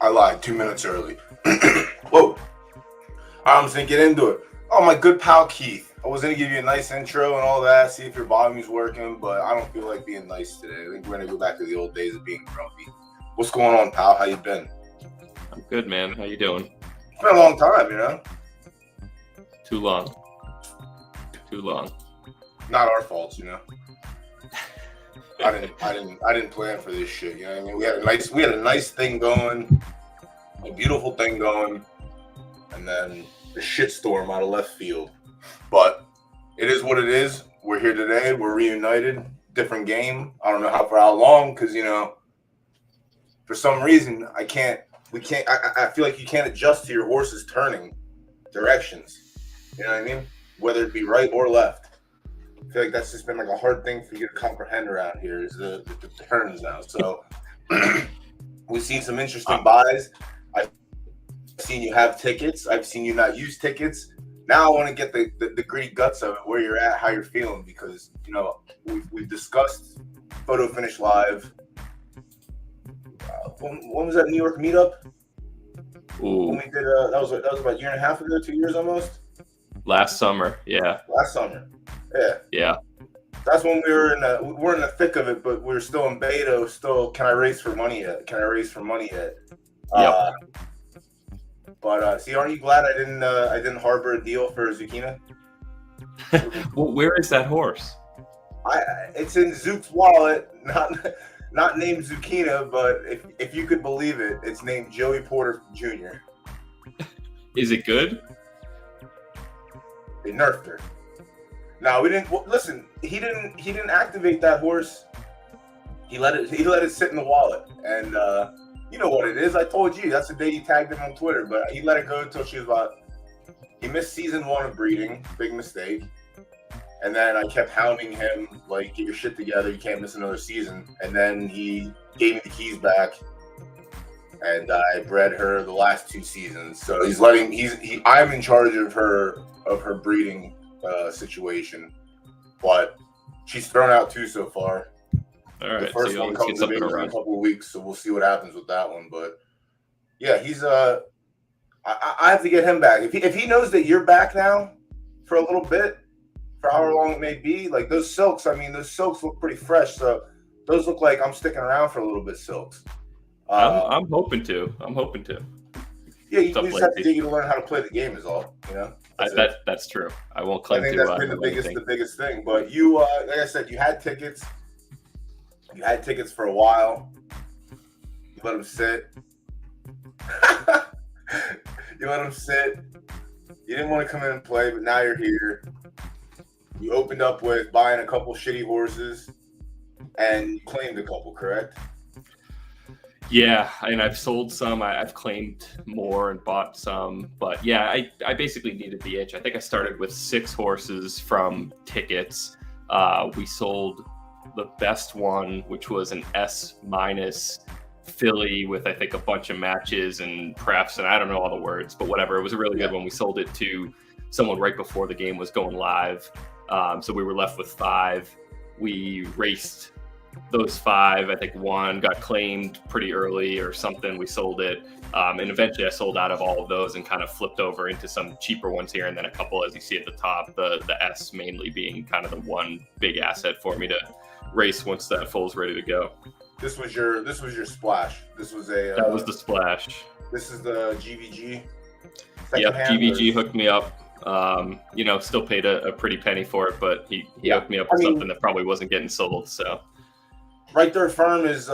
I lied. 2 minutes early. Whoa. I'm just gonna get into it. Oh, my good pal Keith. I was gonna give you a nice intro and all that, see if your volume's working, but I don't feel like being nice today. I think we're gonna go back to the old days of being grumpy. What's going on, pal? How you been? I'm good, man. How you doing? It's been a long time, you know. Too long. Too long. Not our faults, you know. I didn't plan for this shit. You know what I mean? We had a nice thing going, a beautiful thing going, and then the shitstorm out of left field. But it is what it is. We're here today. We're reunited. Different game. I don't know for how long, because for some reason I feel like you can't adjust to your horse's turning directions. You know what I mean? Whether it be right or left. I feel like that's just been like a hard thing for you to comprehend around here is the turns now. So we've seen some interesting buys. I've seen you have tickets. I've seen you not use tickets. Now I want to get the gritty guts of it, where you're at, how you're feeling, because we've discussed photo finish live. When was that New York meetup? Ooh. When we did that was about a year and a half ago, 2 years almost. Last summer, yeah. Last summer, yeah. That's when we're in the thick of it, but we're still in beta. Still, can I race for money yet? Yep. But see, aren't you glad I didn't harbor a deal for Zucchina? Well, where is that horse? It's in Zook's wallet, not named Zucchina, but if you could believe it, it's named Joey Porter Jr. Is it good? They nerfed her. Now we didn't listen. He didn't activate that horse. He let it sit in the wallet, and you know what it is. I told you that's the day he tagged him on Twitter, but he let it go until she was about. He missed season 1 of breeding, big mistake, and then I kept hounding him like, get your shit together. You can't miss another season. And then he gave me the keys back, and I bred her the last 2 seasons. So I'm in charge of her breeding situation, but she's thrown out 2 so far. All right, the first so one comes in a couple of weeks, so we'll see what happens with that one. But yeah, he's I have to get him back. If he knows that you're back now for a little bit, for however long it may be, like those silks. I mean, those silks look pretty fresh, so those look like I'm sticking around for a little bit. Silks. I'm hoping to. Yeah, you just have to get you to learn how to play the game, is all. That's true. I won't claim to. I think that's been the biggest thing. But you, like I said, you had tickets. You had tickets for a while. You let them sit. You let them sit. You didn't want to come in and play, but now you're here. You opened up with buying a couple shitty horses, and you claimed a couple, correct? Yeah, and I've sold some. I've claimed more and bought some. But yeah, I basically needed the itch. I think I started with 6 horses from tickets. We sold the best one, which was an S- filly with, I think, a bunch of matches and prefs, and I don't know all the words, but whatever. It was a really good one. We sold it to someone right before the game was going live. So we were left with 5. We raced those 5. I think 1 got claimed pretty early or something. We sold it. And eventually I sold out of all of those and kind of flipped over into some cheaper ones here. And then a couple, as you see at the top, the S mainly being kind of the one big asset for me to race once that foal's ready to go. This was your splash. That was the splash. This is the GVG. Yep, GVG hooked me up. Still paid a pretty penny for it, but he hooked me up with something that probably wasn't getting sold. So, Right There Firm is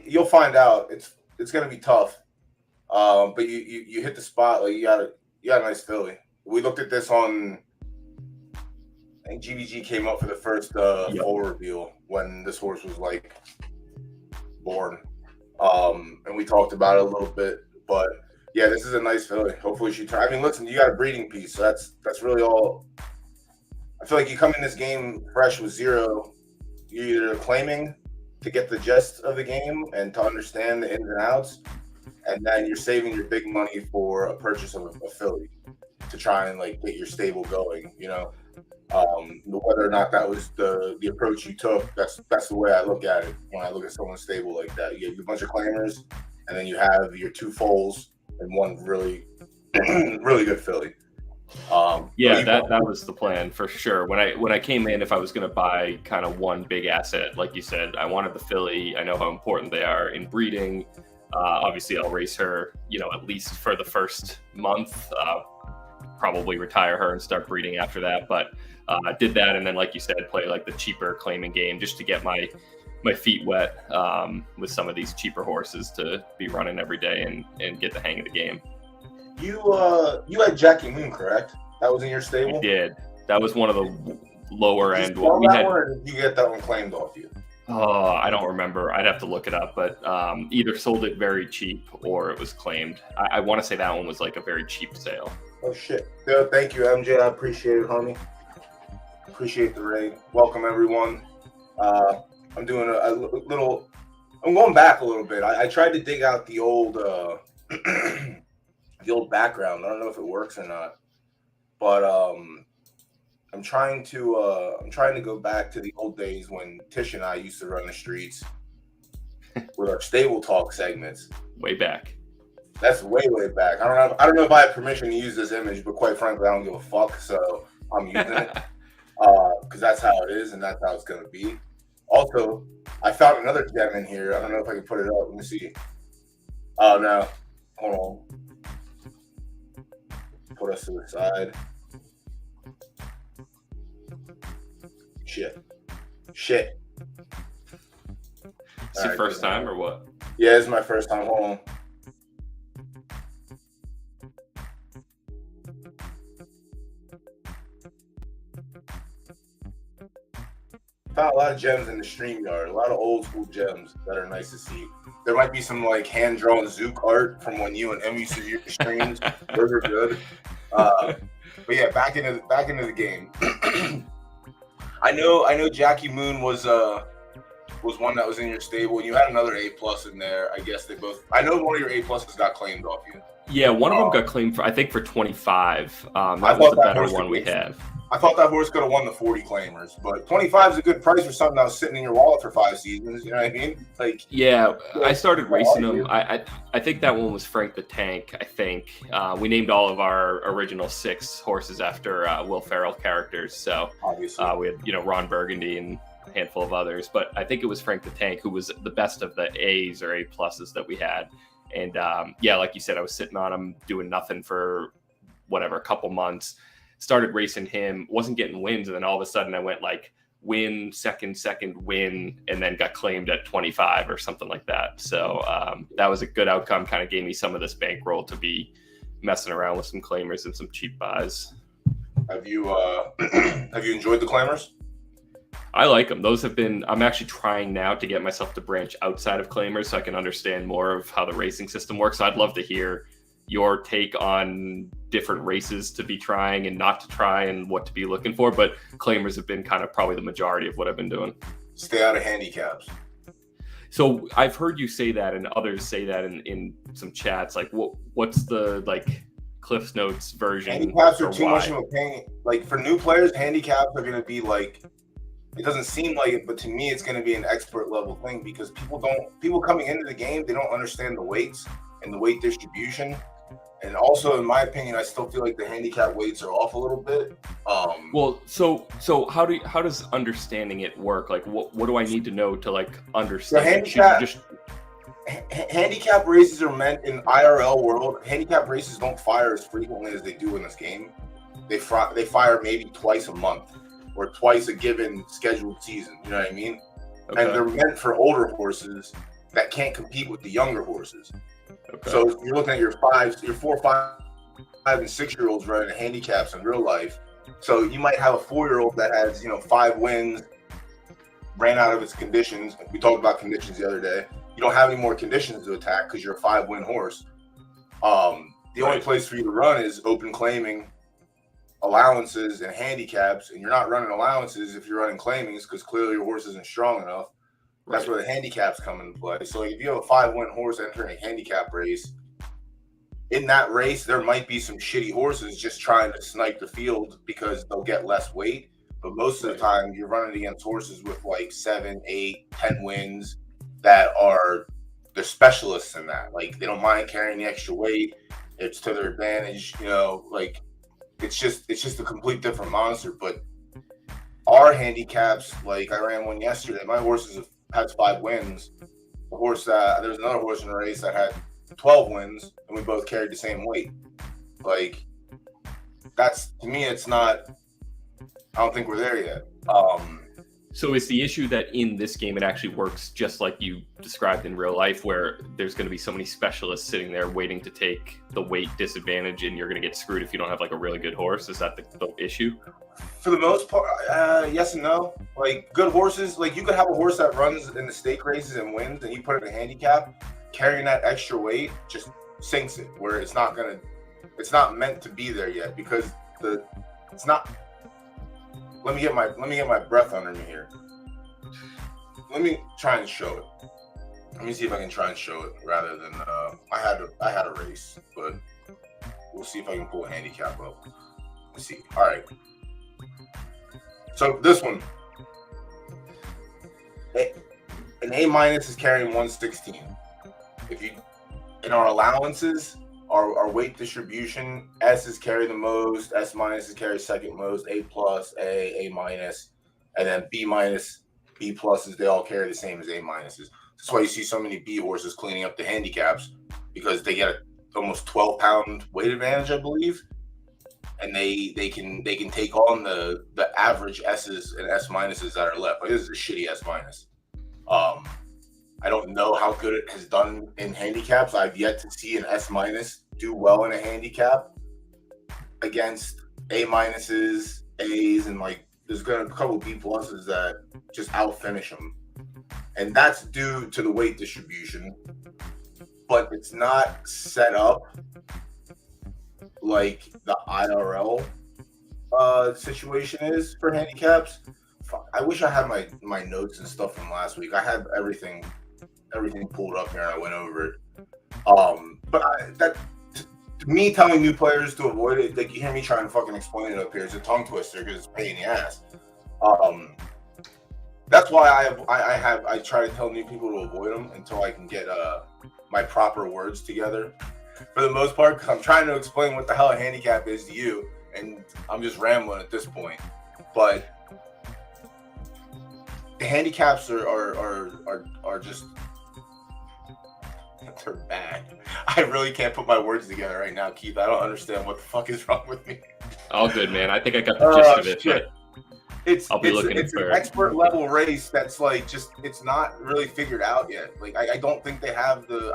you'll find out. It's gonna be tough. But you hit the spot. Like you got a nice filly. We looked at this on. I think GVG came up for the first full reveal when this horse was like born, and we talked about it a little bit. But yeah, this is a nice filly. Hopefully she turns. I mean, listen, you got a breeding piece, so that's really all. I feel like you come in this game fresh with 0. You're either claiming to get the gist of the game and to understand the ins and outs, and then you're saving your big money for a purchase of a filly to try and like get your stable going. Whether or not that was the approach you took, that's the way I look at it when I look at someone's stable like that. You have a bunch of claimers, and then you have your 2 foals and 1 really, really good filly. Yeah, that was the plan for sure. When I came in, if I was going to buy kind of one big asset, like you said, I wanted the filly. I know how important they are in breeding. Obviously, I'll race her, at least for the first month. Probably retire her and start breeding after that. But I did that, and then, like you said, play like the cheaper claiming game just to get my feet wet with some of these cheaper horses to be running every day and get the hang of the game. You had Jackie Moon, correct? That was in your stable? I did. That was one of the lower end. One or did you get that one claimed off you? Oh, I don't remember. I'd have to look it up, but either sold it very cheap or it was claimed. I want to say that one was like a very cheap sale. Oh, shit. Yo, thank you, MJ. I appreciate it, homie. Appreciate the raid. Welcome, everyone. I'm doing a little... I'm going back a little bit. I tried to dig out the old... the old background. I don't know if it works or not, but I'm trying to go back to the old days when Tish and I used to run the streets with our stable talk segments. Way back. That's way back. I don't know if I have permission to use this image, but quite frankly, I don't give a fuck. So I'm using it because that's how it is and that's how it's gonna be. Also, I found another gem in here. I don't know if I can put it up. Let me see. Oh no, hold on. Put us to the side. Shit. It's your first time or what? Yeah, it's my first time. Hold on. Found a lot of gems in the StreamYard. A lot of old school gems that are nice to see. There might be some like hand drawn Zook art from when you and Em used to do your streams. Those are good. But yeah, back into the game. I know Jackie Moon was one that was in your stable, and you had another A+ in there. I guess they both. I know one of your A+ got claimed off you. Yeah, one of them got claimed for 25. That was the better one we have. I thought that horse could have won the 40 claimers, but 25 is a good price for something that was sitting in your wallet for 5 seasons. You know what I mean? Like, yeah, I started racing them. I think that one was Frank the Tank. I think we named all of our original 6 horses after Will Ferrell characters. So obviously, we had Ron Burgundy and a handful of others, but I think it was Frank the Tank who was the best of the A's or A+ that we had. And yeah, like you said, I was sitting on him doing nothing for a couple months. Started racing him, wasn't getting wins, and then all of a sudden I went like win, second win, and then got claimed at 25 or something like that. So that was a good outcome. Kind of gave me some of this bankroll to be messing around with some claimers and some cheap buys. Have you enjoyed the claimers? I like them. Those have been. I'm actually trying now to get myself to branch outside of claimers so I can understand more of how the racing system works. So I'd love to hear your take on different races to be trying and not to try and what to be looking for. But claimers have been kind of probably the majority of what I've been doing. Stay out of handicaps. So I've heard you say that and others say that in some chats. Like what's the Cliff's Notes version? Handicaps are too much of a pain. Like for new players, handicaps are going to be like, it doesn't seem like it, but to me, it's going to be an expert level thing because people coming into the game, they don't understand the weights and the weight distribution. And also, in my opinion, I still feel like the handicap weights are off a little bit. Well, so how does understanding it work? Like, what do I need to know to understand? Handicap races are meant in IRL world. Handicap races don't fire as frequently as they do in this game. They fire maybe twice a month or twice a given scheduled season. You know what I mean? Okay. And they're meant for older horses that can't compete with the younger horses. Okay. So you're looking at your 4, 5, and 6-year-olds running handicaps in real life. So you might have a 4-year-old that has 5 wins, ran out of its conditions. We talked about conditions the other day. You don't have any more conditions to attack because you're a 5-win horse. The only place for you to run is open claiming, allowances, and handicaps. And you're not running allowances if you're running claimings because clearly your horse isn't strong enough. That's where the handicaps come into play. So if you have a 5-win horse entering a handicap race, in that race, there might be some shitty horses just trying to snipe the field because they'll get less weight. But most of the time, you're running against horses with 7, 8, 10 wins that are they're specialists in that. Like they don't mind carrying the extra weight. It's to their advantage, you know. Like it's just a complete different monster. But our handicaps, like I ran one yesterday. My horses had 5 wins. The horse there's another horse in the race that had 12 wins, and we both carried the same weight. Like that's, to me, it's not. I don't think we're there yet. So is the issue that in this game it actually works just like you described in real life, where there's going to be so many specialists sitting there waiting to take the weight disadvantage, and you're going to get screwed if you don't have like a really good horse? Is that the issue? For the most part, yes and no. Like good horses, like you could have a horse that runs in the stake races and wins, and you put it in a handicap, carrying that extra weight just sinks it. Where it's not meant to be there yet, because it's not. Let me get my breath under me here. Let me try and show it. Let me see if I can try and show it rather than I had a race, but we'll see if I can pull a handicap up. Let's see. All right. So this one, an A- is carrying 116. If you in our allowances. Our weight distribution, S is carry the most, S- is carry second most, A+, A minus, and then B minus, B pluses, they all carry the same as A minuses. That's why you see so many B horses cleaning up the handicaps, because they get a almost 12-pound weight advantage, I believe, and they can take on the average S's and S minuses that are left. Like this is a shitty S minus. I don't know how good it has done in handicaps. I've yet to see an S minus do well in a handicap against A minuses, A's, and like there's gonna a couple B pluses that just outfinish them, and that's due to the weight distribution. But it's not set up like the IRL situation is for handicaps. Fuck, I wish I had my notes and stuff from last week. I had everything pulled up here and I went over it. But me telling new players to avoid it, like you hear me trying to fucking explain it up here, it's a tongue twister because it's a pain in the ass. That's why I try to tell new people to avoid them until I can get my proper words together. For the most part, because I'm trying to explain what the hell a handicap is to you, and I'm just rambling at this point. But the handicaps are just, they're bad. I really can't put my words together right now, Keith. I don't understand what the fuck is wrong with me. All good, man. I think I got the gist of it. Shit. It's an expert level race that's like just, it's not really figured out yet. Like I don't think they have the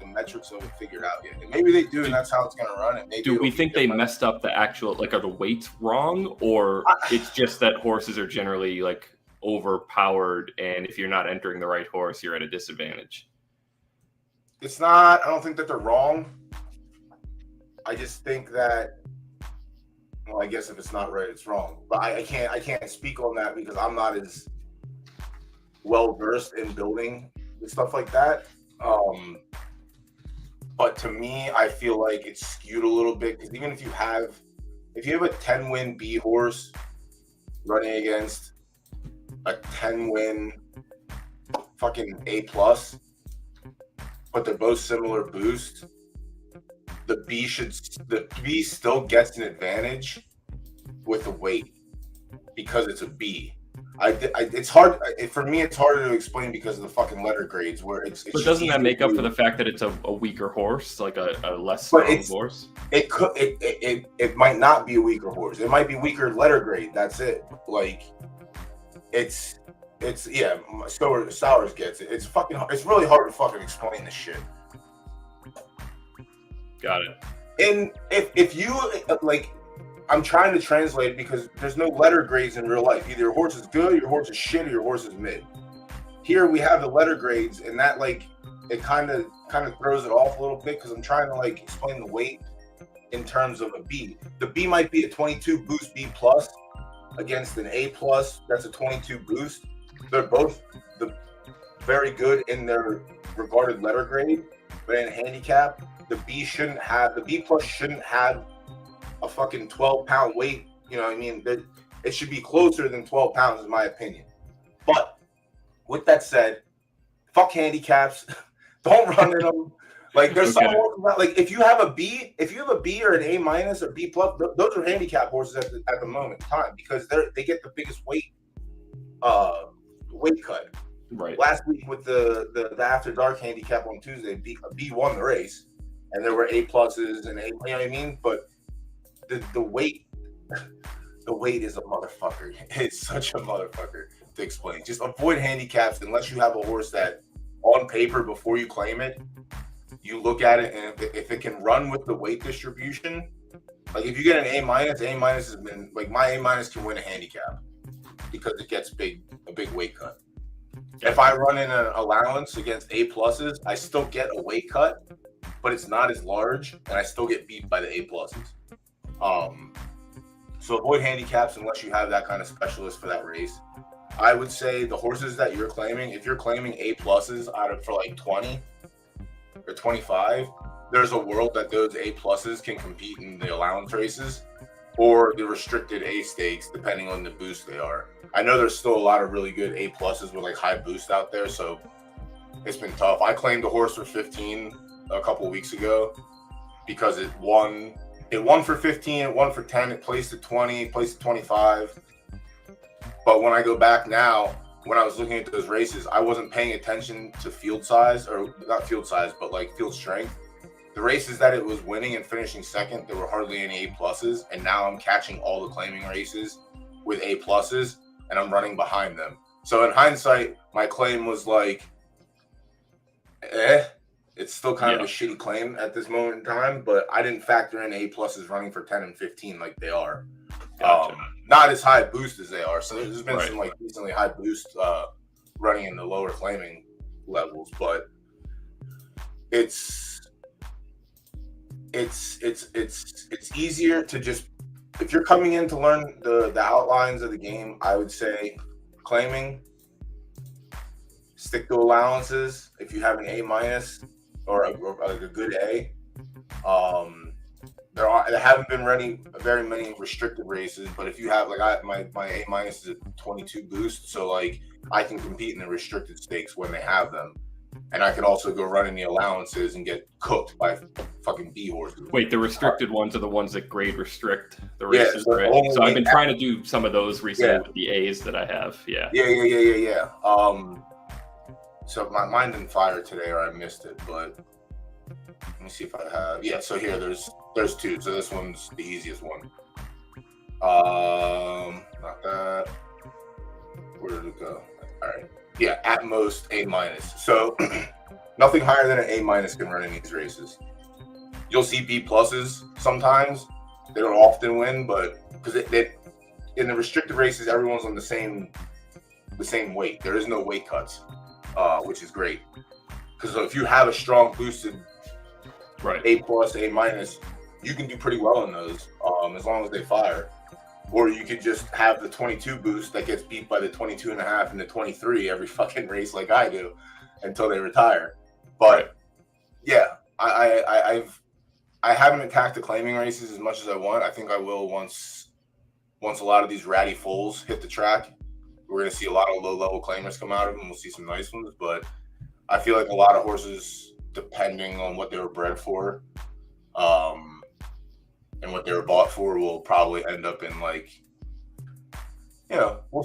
metrics of it figured out yet. And maybe they do, and that's how it's gonna run. And maybe do we think they messed up the actual, like, are the weights wrong, or it's just that horses are generally like overpowered, and if you're not entering the right horse, you're at a disadvantage? It's not. I don't think that they're wrong. I just think that, well, I guess if it's not right, it's wrong. But I can't speak on that because I'm not as well versed in building and stuff like that. But to me, I feel like it's skewed a little bit, because even if you have a 10-win B horse running against a 10-win fucking A+, but they're both similar boost, the B still gets an advantage with the weight because it's a B. It's hard for me. It's harder to explain because of the fucking letter grades. Where it's but doesn't that make up for the fact that it's a weaker horse, like a less strong horse? It might not be a weaker horse. It might be weaker letter grade. That's it. Like it's yeah. Sowers gets it. It's really hard to fucking explain this shit. Got it. And if you like, I'm trying to translate because there's no letter grades in real life. Either your horse is good, your horse is shit, or your horse is mid. Here we have the letter grades, and that like it kind of throws it off a little bit because I'm trying to like explain the weight in terms of a B. The B might be a 22 boost B plus against an A plus. That's a 22 boost. They're both very good in their regarded letter grade, but in handicap, the B plus shouldn't have a fucking 12-pound weight. You know what I mean? It should be closer than 12 pounds, in my opinion. But with that said, fuck handicaps. Don't run in them. Like there's some horses like if you have a B or an A minus or B plus, those are handicap horses at the moment in time because they get the biggest weight cut. Right. Last week with the After Dark handicap on Tuesday, B won the race, and there were A pluses and A. You know what I mean? But the weight is a motherfucker. It's such a motherfucker to explain. Just avoid handicaps unless you have a horse that on paper before you claim it, you look at it, and if it can run with the weight distribution, like if you get an A minus has been like my A minus can win a handicap because it gets a big weight cut. If I run in an allowance against A pluses, I still get a weight cut, but it's not as large, and I still get beat by the A pluses. So avoid handicaps unless you have that kind of specialist for that race. I would say the horses that you're claiming, if you're claiming A pluses for like 20 or 25, there's a world that those A pluses can compete in the allowance races or the restricted A stakes, depending on the boost they are. I know there's still a lot of really good A pluses with like high boost out there, so it's been tough. I claimed a horse for 15 a couple of weeks ago because it won. It won for 15, it won for 10, it placed at 20, placed at 25. But when I go back now, when I was looking at those races, I wasn't paying attention to field size, or not field size, but like field strength. The races that it was winning and finishing second, there were hardly any A pluses, and now I'm catching all the claiming races with A pluses, and I'm running behind them. So in hindsight, my claim was like, it's still kind of a shitty claim at this moment in time, but I didn't factor in A pluses running for 10 and 15 like they are. Gotcha. Not as high boost as they are. So there's been some like decently high boost running in the lower claiming levels, but it's easier to just, if you're coming in to learn the outlines of the game, I would say claiming, stick to allowances if you have an A minus or like a good A. There haven't been very many restricted races, but if you have like my A minus is a 22 boost, so like I can compete in the restricted stakes when they have them, and I can also go run in the allowances and get cooked by fucking B horses. Wait, the restricted ones are the ones that grade restrict the races, right? So I've been trying to do some of those recently with the A's that I have. Yeah. So mine didn't fire today, or I missed it, but let me see if I have. Yeah, so here there's two. So this one's the easiest one. Not that. Where did it go? All right. Yeah, at most A minus. So nothing higher than an A minus can run in these races. You'll see B pluses sometimes. They don't often win, but because in the restricted races, everyone's on the same weight. There is no weight cuts, which is great. Because if you have a strong boosted A plus, A minus, you can do pretty well in those as long as they fire. Or you could just have the 22 boost that gets beat by the 22 and a half and the 23 every fucking race like I do until they retire. But yeah, I haven't attacked the claiming races as much as I want. I think I will once a lot of these ratty foals hit the track. We're going to see a lot of low-level claimers come out of them. We'll see some nice ones, but I feel like a lot of horses, depending on what they were bred for, and what they were bought for, will probably end up in like, we'll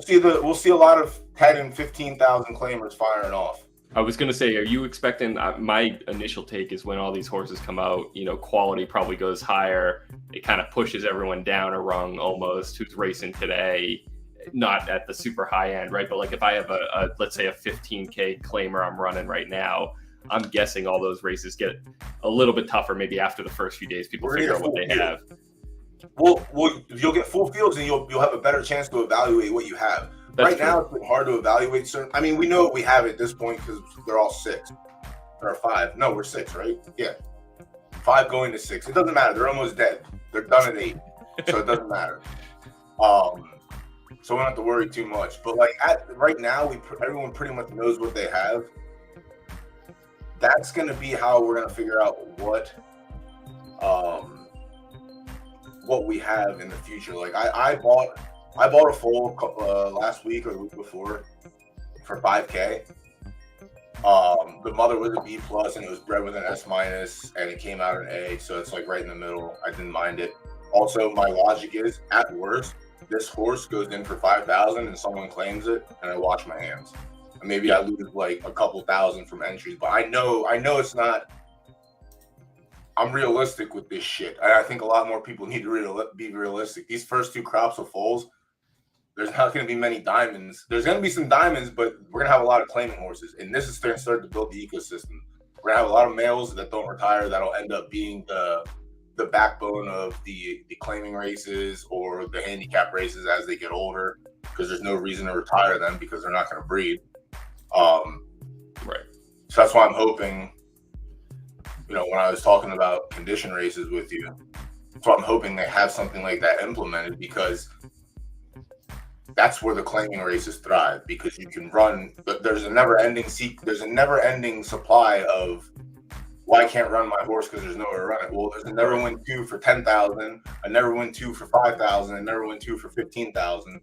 see a lot of 10 and 15,000 claimers firing off. I was going to say, are you expecting, my initial take is when all these horses come out, quality probably goes higher. It kind of pushes everyone down a rung almost who's racing today, not at the super high end, right? But like if I have let's say a 15K claimer I'm running right now, I'm guessing all those races get a little bit tougher maybe after the first few days. People figure out what they have. Well, you'll get full fields and you'll have a better chance to evaluate what you have. That's true. Now, it's been hard to evaluate certain. I mean, we know what we have at this point because they're all 6 or 5. No, we're 6, right? Yeah, 5 going to 6. It doesn't matter. They're almost dead. They're done at 8, so it doesn't matter. So we don't have to worry too much. But like right now, everyone pretty much knows what they have. That's going to be how we're going to figure out what we have in the future. Like I bought a foal last week or the week before for $5K, The mother was a B plus, and it was bred with an S minus, and it came out an A, so it's like right in the middle. I didn't mind it. Also, my logic is, at worst, this horse goes in for 5,000, and someone claims it, and I wash my hands. And maybe I lose like a couple thousand from entries, but I know it's not. I'm realistic with this shit, and I think a lot more people need to be realistic. These first two crops of foals, there's not going to be many diamonds. There's going to be some diamonds, but we're going to have a lot of claiming horses. And this is going to start to build the ecosystem. We're going to have a lot of males that don't retire that'll end up being the backbone of the claiming races or the handicap races as they get older, because there's no reason to retire them because they're not going to breed. Right. So that's why I'm hoping, when I was talking about condition races with you, so I'm hoping they have something like that implemented, because that's where the claiming races thrive, because you can run, but there's a never-ending supply of, well, I can't run my horse because there's nowhere to run it. Well, there's a never win 2 for 10,000, a never win 2 for 5,000, a never win 2 for 15,000.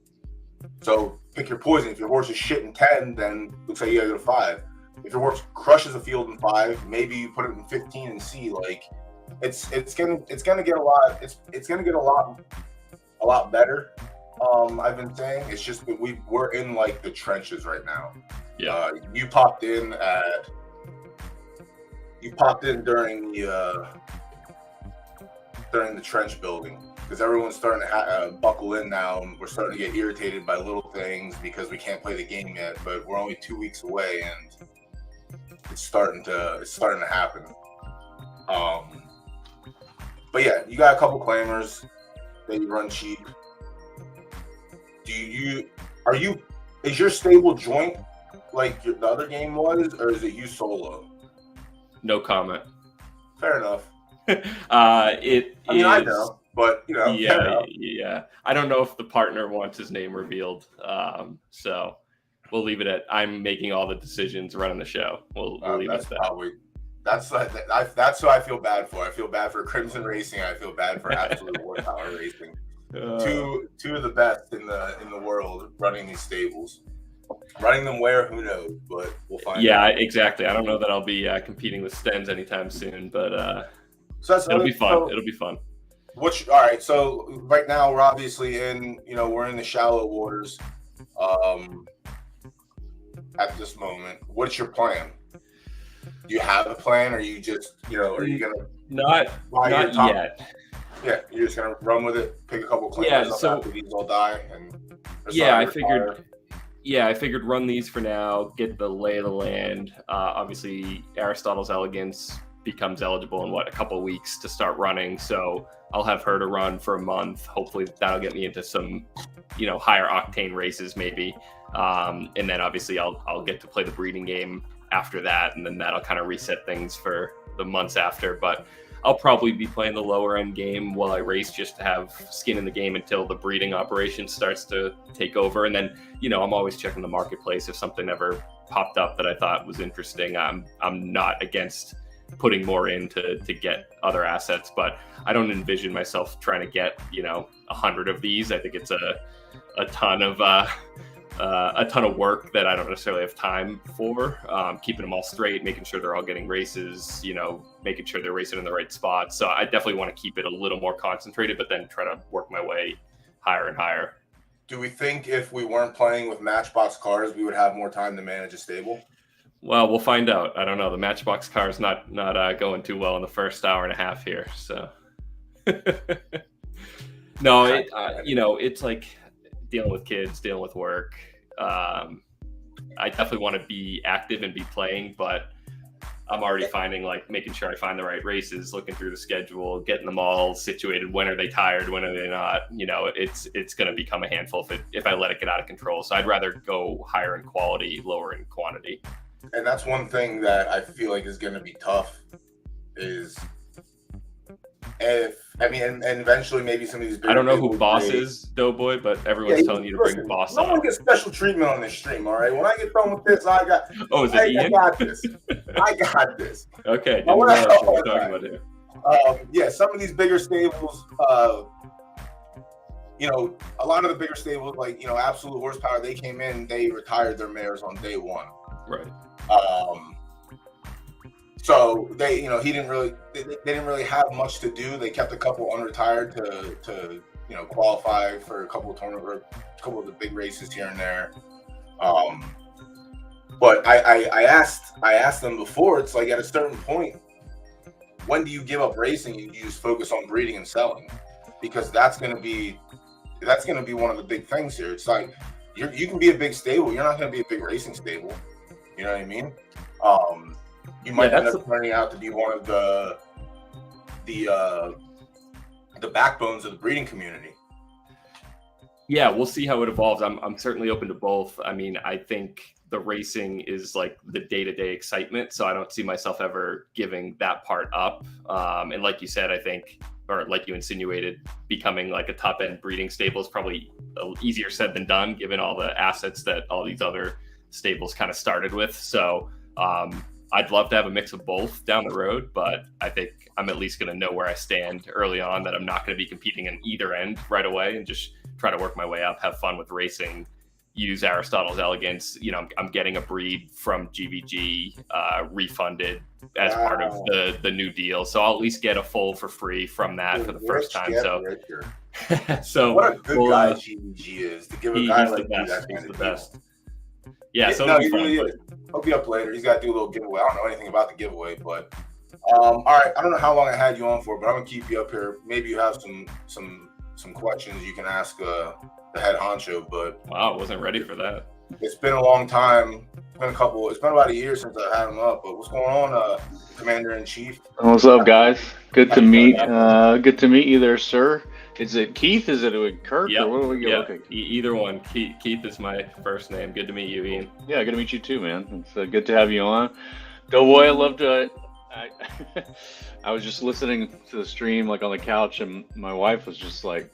So pick your poison. If your horse is shit in 10, then looks like you gotta go to 5. If your horse crushes a field in 5, maybe you put it in 15 and see. Like, it's gonna get a lot better. I've been saying, it's just that we're in like the trenches right now. Yeah. You popped in during the trench building, because everyone's starting to buckle in now, and we're starting to get irritated by little things because we can't play the game yet. But we're only 2 weeks away, and it's starting to happen. But yeah, you got a couple claimers that you run cheap. Is your stable joint like the other game was, or is it you solo? No comment. Fair enough. I know, but Yeah. I don't know if the partner wants his name revealed, so we'll leave it at, I'm making all the decisions, running the show. We'll leave it at that. That's what I feel bad for. I feel bad for Crimson Racing. I feel bad for Absolute Warpower Racing. Two of the best in the world running these stables. Running them where, who knows, but we'll find out. Yeah, exactly. I don't know that I'll be competing with Stens anytime soon, but it'll be fun. It'll be fun. All right, so right now we're obviously we're in the shallow waters at this moment. What's your plan? Do you have a plan, or are you just, are you going to... Not yet. Yeah, you're just going to run with it, pick a couple claimers up after these all die, and... I figured run these for now, get the lay of the land. Obviously, Aristotle's Elegance becomes eligible in a couple of weeks to start running, so I'll have her to run for a month. Hopefully that'll get me into some higher octane races maybe, and then obviously I'll get to play the breeding game after that, and then that'll kind of reset things for the months after. But I'll probably be playing the lower end game while I race, just to have skin in the game until the breeding operation starts to take over. And then, I'm always checking the marketplace. If something ever popped up that I thought was interesting, I'm not against putting more in to get other assets, but I don't envision myself trying to get, 100 of these. I think it's a ton of work that I don't necessarily have time for. Keeping them all straight, making sure they're all getting races, making sure they're racing in the right spots. So I definitely want to keep it a little more concentrated, but then try to work my way higher and higher. Do we think if we weren't playing with Matchbox cars, we would have more time to manage a stable? Well, we'll find out. I don't know. The Matchbox car is not going too well in the first hour and a half here. So no, it's like dealing with kids, dealing with work. I definitely want to be active and be playing, but I'm already finding, making sure I find the right races, looking through the schedule, getting them all situated. When are they tired? When are they not? It's going to become a handful if I let it get out of control. So I'd rather go higher in quality, lower in quantity. And that's one thing that I feel like is going to be tough is and eventually maybe some of these big... I don't know who Boss is, DoughBoy, but everyone's telling you to bring Boss on. on. No one gets special treatment on this stream, all right? When I get done with this, I got this. I got this. Okay, didn't know what we're talking about here. Some of these bigger stables, a lot of the bigger stables, Absolute Horsepower, they came in, they retired their mares on day one. Right. So they, he didn't really, they didn't really have much to do. They kept a couple unretired to qualify for a couple of tournament, a couple of the big races here and there. But I asked them before. It's like at a certain point, when do you give up racing and you just focus on breeding and selling? Because that's gonna be one of the big things here. It's like you can be a big stable, you're not gonna be a big racing stable. You know what I mean? You might end up turning out to be one of the backbones of the breeding community. Yeah, we'll see how it evolves. I'm certainly open to both. I mean, I think the racing is like the day-to-day excitement, so I don't see myself ever giving that part up. And like you said, I think, or like you insinuated, becoming like a top-end breeding stable is probably easier said than done, given all the assets that all these other stables kind of started with. So I'd love to have a mix of both down the road, but I think I'm at least going to know where I stand early on, that I'm not going to be competing in either end right away, and just try to work my way up, have fun with racing, use Aristotle's elegance. I'm getting a breed from GVG refunded as part of the new deal. So I'll at least get a foal for free from that for the first time. So what a good guy GVG is to give a guy like that. He's the best. Yeah, so he really is. He'll be up later. He's got to do a little giveaway. I don't know anything about the giveaway, but all right. I don't know how long I had you on for, but I'm gonna keep you up here. Maybe you have some questions you can ask the head honcho. But wow, I wasn't ready for that. It's been a long time. It's been about a year since I had him up. But what's going on, Commander in Chief? What's up, guys? Good to meet. Good to meet you there, sir. Is it Keith? Is it Kirk? Yep. Or what are we looking? Either one. Keith is my first name. Good to meet you, Ian. Yeah, good to meet you too, man. It's good to have you on. DoughBoy, I loved it. I was just listening to the stream, like on the couch, and my wife was just like,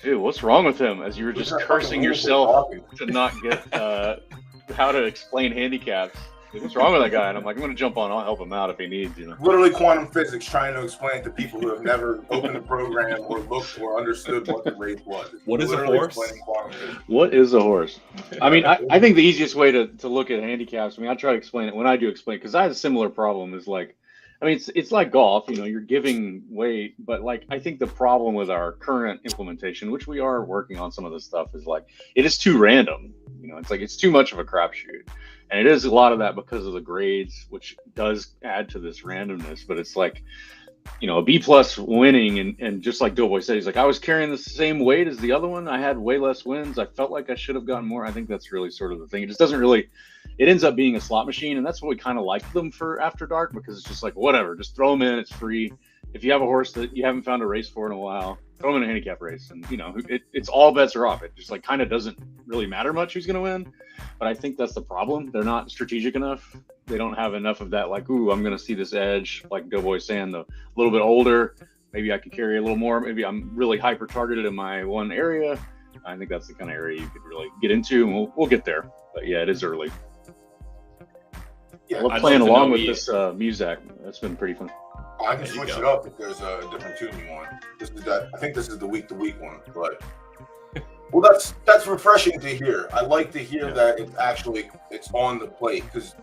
"Dude, what's wrong with him?" As you were just cursing yourself to not get how to explain handicaps. Like, what's wrong with that guy? And I'm like, I'm going to jump on. I'll help him out if he needs. Literally quantum physics, trying to explain to people who have never opened a program or looked or understood what the race was. What is a horse? What is a horse? I mean, I think the easiest way to look at handicaps, I mean, I try to explain it when I do explain, because I have a similar problem, is like, I mean, it's like golf, you're giving weight, but like, I think the problem with our current implementation, which we are working on some of this stuff, is like, it is too random. It's like, it's too much of a crapshoot. And it is a lot of that because of the grades, which does add to this randomness. But it's like, a B+ winning, and just like DoughBoy said, he's like, I was carrying the same weight as the other one. I had way less wins. I felt like I should have gotten more. I think that's really sort of the thing. It just doesn't really, it ends up being a slot machine. And that's what we kind of like them for After Dark, because it's just like, whatever, just throw them in. It's free. If you have a horse that you haven't found a race for in a while, throw them in a handicap race. And, it's all bets are off. It just like kind of doesn't really matter much who's going to win. But I think that's the problem. They're not strategic enough. They don't have enough of that, like, ooh, I'm going to see this edge, like DoughBoy's saying, a little bit older. Maybe I could carry a little more. Maybe I'm really hyper-targeted in my one area. I think that's the kind of area you could really get into, and we'll get there. But, yeah, it is early. Yeah, I love playing along with this music. That's been pretty fun. I can switch it up if there's a different tune you want. I think this is the week-to-week one, but... Well, that's refreshing to hear. I like to hear that it's on the plate, because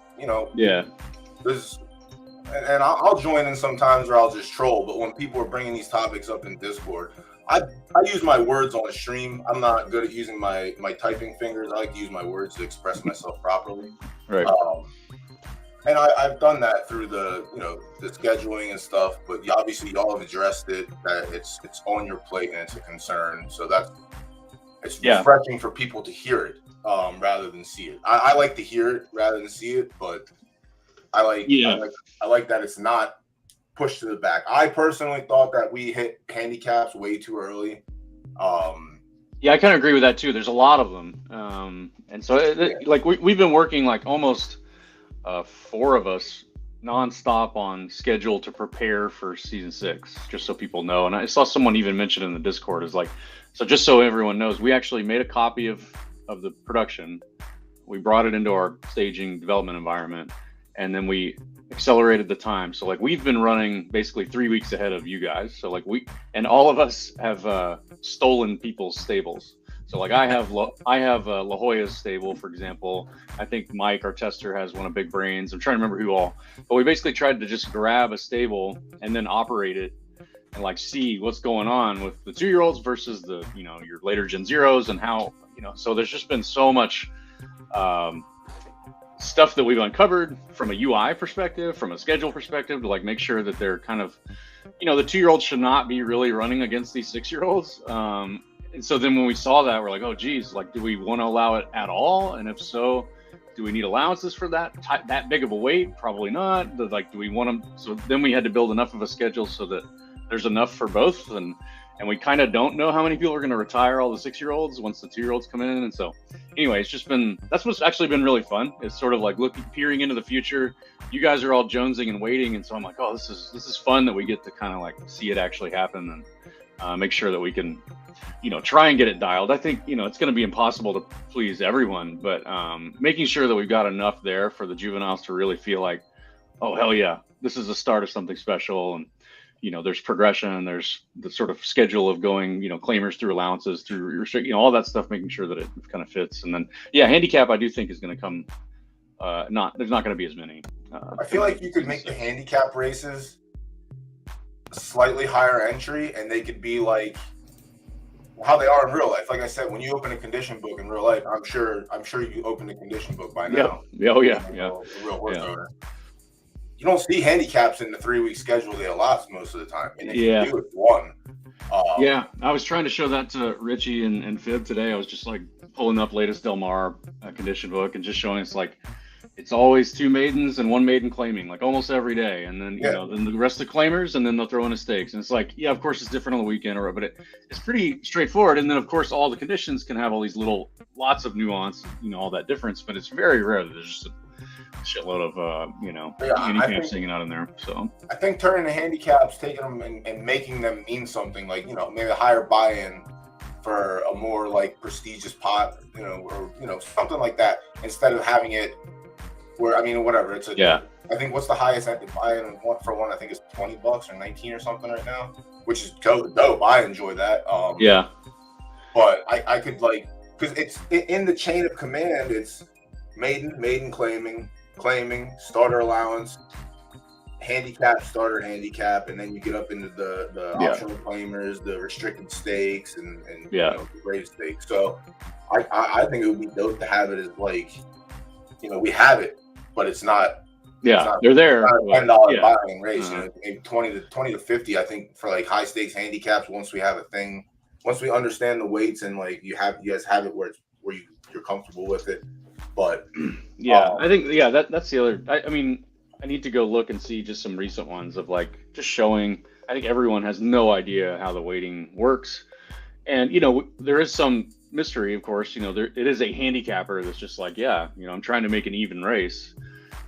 there's and I'll join in sometimes, or I'll just troll. But when people are bringing these topics up in Discord, I use my words on a stream. I'm not good at using my typing fingers. I like to use my words to express myself properly. Right. And I've done that through the the scheduling and stuff. But obviously, y'all have addressed it, that it's on your plate and it's a concern. So it's refreshing for people to hear it rather than see it. I like to hear it rather than see it, but I like that it's not pushed to the back. I personally thought that we hit handicaps way too early. Yeah, I kind of agree with that too. There's a lot of them, and so like we've been working like almost 4 of us nonstop on schedule to prepare for season 6, just so people know. And I saw someone even mention in the Discord is like, so just so everyone knows, we actually made a copy of the production. We brought it into our staging development environment, and then we accelerated the time. So like we've been running basically 3 weeks ahead of you guys. So like all of us have stolen people's stables. So like I have La Jolla's stable, for example. I think Mike, our tester, has one of Big Brains. I'm trying to remember who all, but we basically tried to just grab a stable and then operate it and like see what's going on with the 2-year-olds versus the, you know, your later Gen Zeros and how, you know, so there's just been so much stuff that we've uncovered from a UI perspective, from a schedule perspective, to like make sure that they're kind of, you know, the 2-year-olds should not be really running against these 6-year-olds. And so then when we saw that, we're like, oh geez, like, do we want to allow it at all? And if so, do we need allowances for that big of a weight? Probably not. Like, do we want them? So then we had to build enough of a schedule so that there's enough for both. And we kind of don't know how many people are going to retire all the 6-year-olds once the 2-year-olds come in. And so anyway, it's just been, that's what's actually been really fun. It's sort of like peering into the future. You guys are all jonesing and waiting. And so I'm like, oh, this is fun that we get to kind of like see it actually happen and make sure that we can, you know, try and get it dialed. I think, you know, it's going to be impossible to please everyone, but making sure that we've got enough there for the juveniles to really feel like, oh, hell yeah, this is the start of something special. And, you know, there's progression, there's the sort of schedule of going, you know, claimers through allowances, through restrict, you know, all that stuff, making sure that it kind of fits. And then, yeah, handicap, I do think is going to come, there's not going to be as many. I feel like you could make the handicap races slightly higher entry, and they could be like how they are in real life. Like I said, when you open a condition book in real life, I'm sure you open a condition book by now. Yeah. Oh yeah. The real work owner. You don't see handicaps in the 3-week schedule they allot most of the time. And if you do, it's one. Yeah, I was trying to show that to Richie and Fib today. I was just like pulling up latest Del Mar condition book and just showing it's like it's always 2 maidens and 1 maiden claiming, like almost every day, and then you know, then the rest of the claimers, and then they'll throw in a stakes. And it's like, yeah, of course it's different on the weekend, but it's pretty straightforward. And then of course all the conditions can have all these lots of nuance, you know, all that difference, but it's very rare that there's just a shitload of you know, handicaps hanging out in there. So I think turning the handicaps, taking them and making them mean something, like, you know, maybe a higher buy-in for a more like prestigious pot, you know, or, you know, something like that, instead of having it where, I mean, whatever, it's I think what's the highest I could buy in for one, I think it's $20 or 19 or something right now, which is dope. I enjoy that. But I could, like, because it's in the chain of command, it's maiden claiming, starter allowance, handicap, starter handicap, and then you get up into the optional claimers, the restricted stakes, and you know, the brave stakes. So I think it would be dope to have it as, like, you know, we have it, but it's not. They're there. It's not a $10 buying race. You know, maybe 20 to 50. I think for like high stakes handicaps, once we have a thing, once we understand the weights, and like you guys have it where you're comfortable with it. But I think that's the other. I mean, I need to go look and see just some recent ones of like just showing. I think everyone has no idea how the weighting works, and you know, there is some mystery, of course. You know, it is a handicapper that's just like, yeah, you know, I'm trying to make an even race.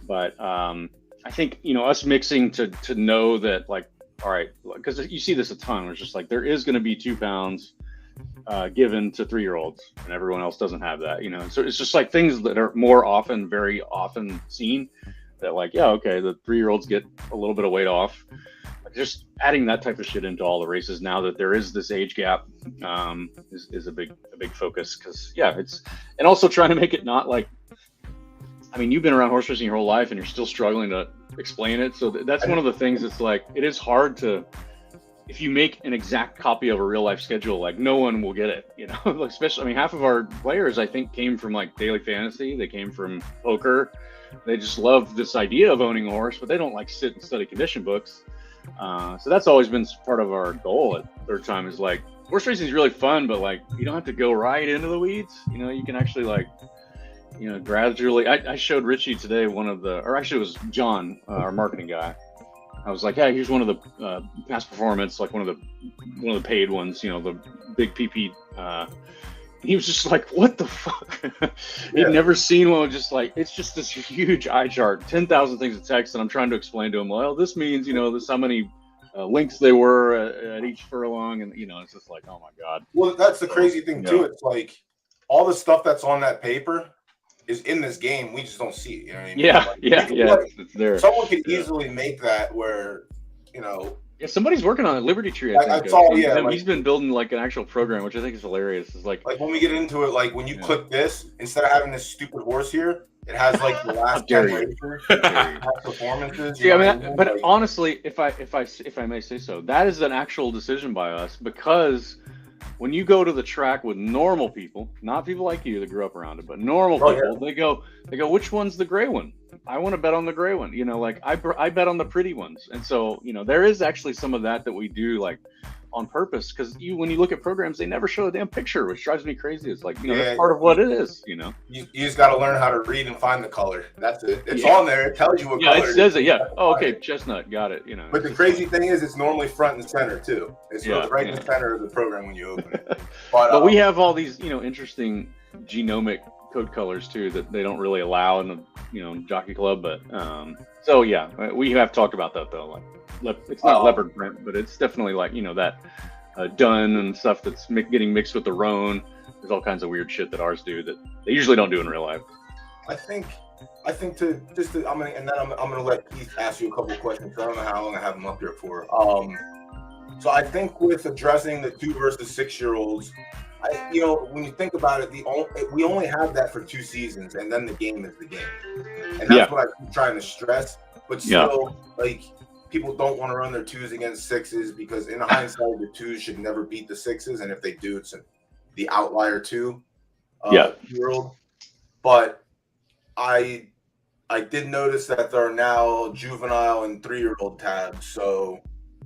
But I think, you know, us mixing to know that, like, all right, because you see this a ton, where it's just like there is going to be 2 pounds given to 3-year-olds, and everyone else doesn't have that, you know. So it's just like things that are very often seen, that like, yeah, okay, the 3-year-olds get a little bit of weight off. Just adding that type of shit into all the races now that there is this age gap is a big focus, because it's, and also trying to make it not like, I mean, you've been around horse racing your whole life and you're still struggling to explain it. So that's one of the things that's like, it is hard to, if you make an exact copy of a real life schedule, like no one will get it, you know. Like, especially, I mean, half of our players, I think, came from like daily fantasy. They came from poker. They just love this idea of owning a horse, but they don't like sit and study condition books. So that's always been part of our goal at Third Time, is like, horse racing is really fun, but like, you don't have to go right into the weeds. You know, you can actually like, you know, gradually. I showed Richie today or actually it was John, our marketing guy. I was like, yeah, here's one of the past performance, like one of the paid ones, you know, the big PP. He was just like, what the fuck? He'd never seen one. Just like, it's just this huge eye chart, 10,000 things of text, and I'm trying to explain to him, well, this means, you know, this how many links they were at each furlong, and you know, it's just like, oh my god. Well, that's the crazy thing too. It's like all the stuff that's on that paper is in this game. We just don't see it. You know what I mean? Like, it's there. Someone could easily make that where, you know, Yeah, somebody's working on it. Liberty Tree, I saw, he's been building like an actual program, which I think is hilarious. It's like when we get into it, like when you click this, instead of having this stupid horse here, it has like the last 10 races, performances. See, I mean, but honestly, if I may say so, that is an actual decision by us, because when you go to the track with normal people, not people like you that grew up around it, but normal people, they go, which one's the gray one? I want to bet on the gray one. You know, like I bet on the pretty ones. And so, you know, there is actually some of that we do like on purpose, because when you look at programs, they never show a damn picture, which drives me crazy. It's like, you know, that's part of what it is, you know. You just got to learn how to read and find the color. That's it. It's on there. It tells you what color it says it. Yeah. Oh, okay. Chestnut. Got it. You know. But the crazy thing is, it's normally front and center too. It's right in the center of the program when you open it. But we have all these, you know, interesting genomic code colors too that they don't really allow in the, you know, jockey club. But so yeah, we have talked about that though. Like it's not leopard print, but it's definitely like, you know, that dun and stuff that's getting mixed with the roan. There's all kinds of weird shit that ours do that they usually don't do in real life. I think I'm gonna let Keith ask you a couple of questions. I don't know how long I have him up here for. So I think with addressing the 2 versus 6-year-olds, you know, when you think about it, we only have that for 2 seasons, and then the game is the game, and that's what I'm trying to stress. But still, like, people don't want to run their 2s against 6s, because in hindsight, the 2s should never beat the 6s, and if they do, it's the outlier 2-year-old. But I did notice that there are now juvenile and 3-year-old tabs. So,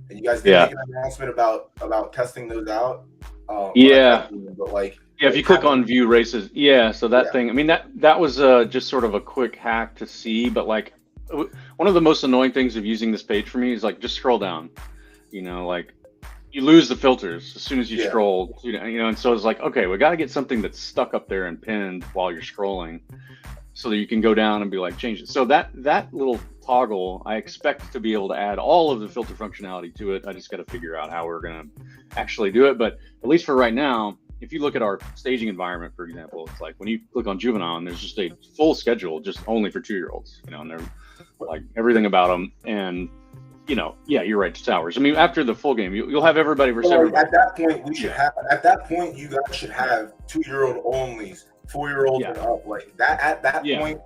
and you guys did make an announcement about testing those out. But like, if you click on view races, so that thing. I mean, that was just sort of a quick hack to see, but like, one of the most annoying things of using this page for me is like, just scroll down, you know, like you lose the filters as soon as you scroll, you know, and so it's like, okay, we got to get something that's stuck up there and pinned while you're scrolling, so that you can go down and be like, change it. So that little toggle, I expect to be able to add all of the filter functionality to it. I just got to figure out how we're going to actually do it. But at least for right now, if you look at our staging environment, for example, it's like when you click on juvenile, and there's just a full schedule just only for 2-year-olds, you know, and they're like everything about them. And, you know, you're right, it's hours. I mean, after the full game, you'll have everybody versus everybody. At that point, you guys should have 2-year-old onlys, 4-year-olds and up. Like that, at that point,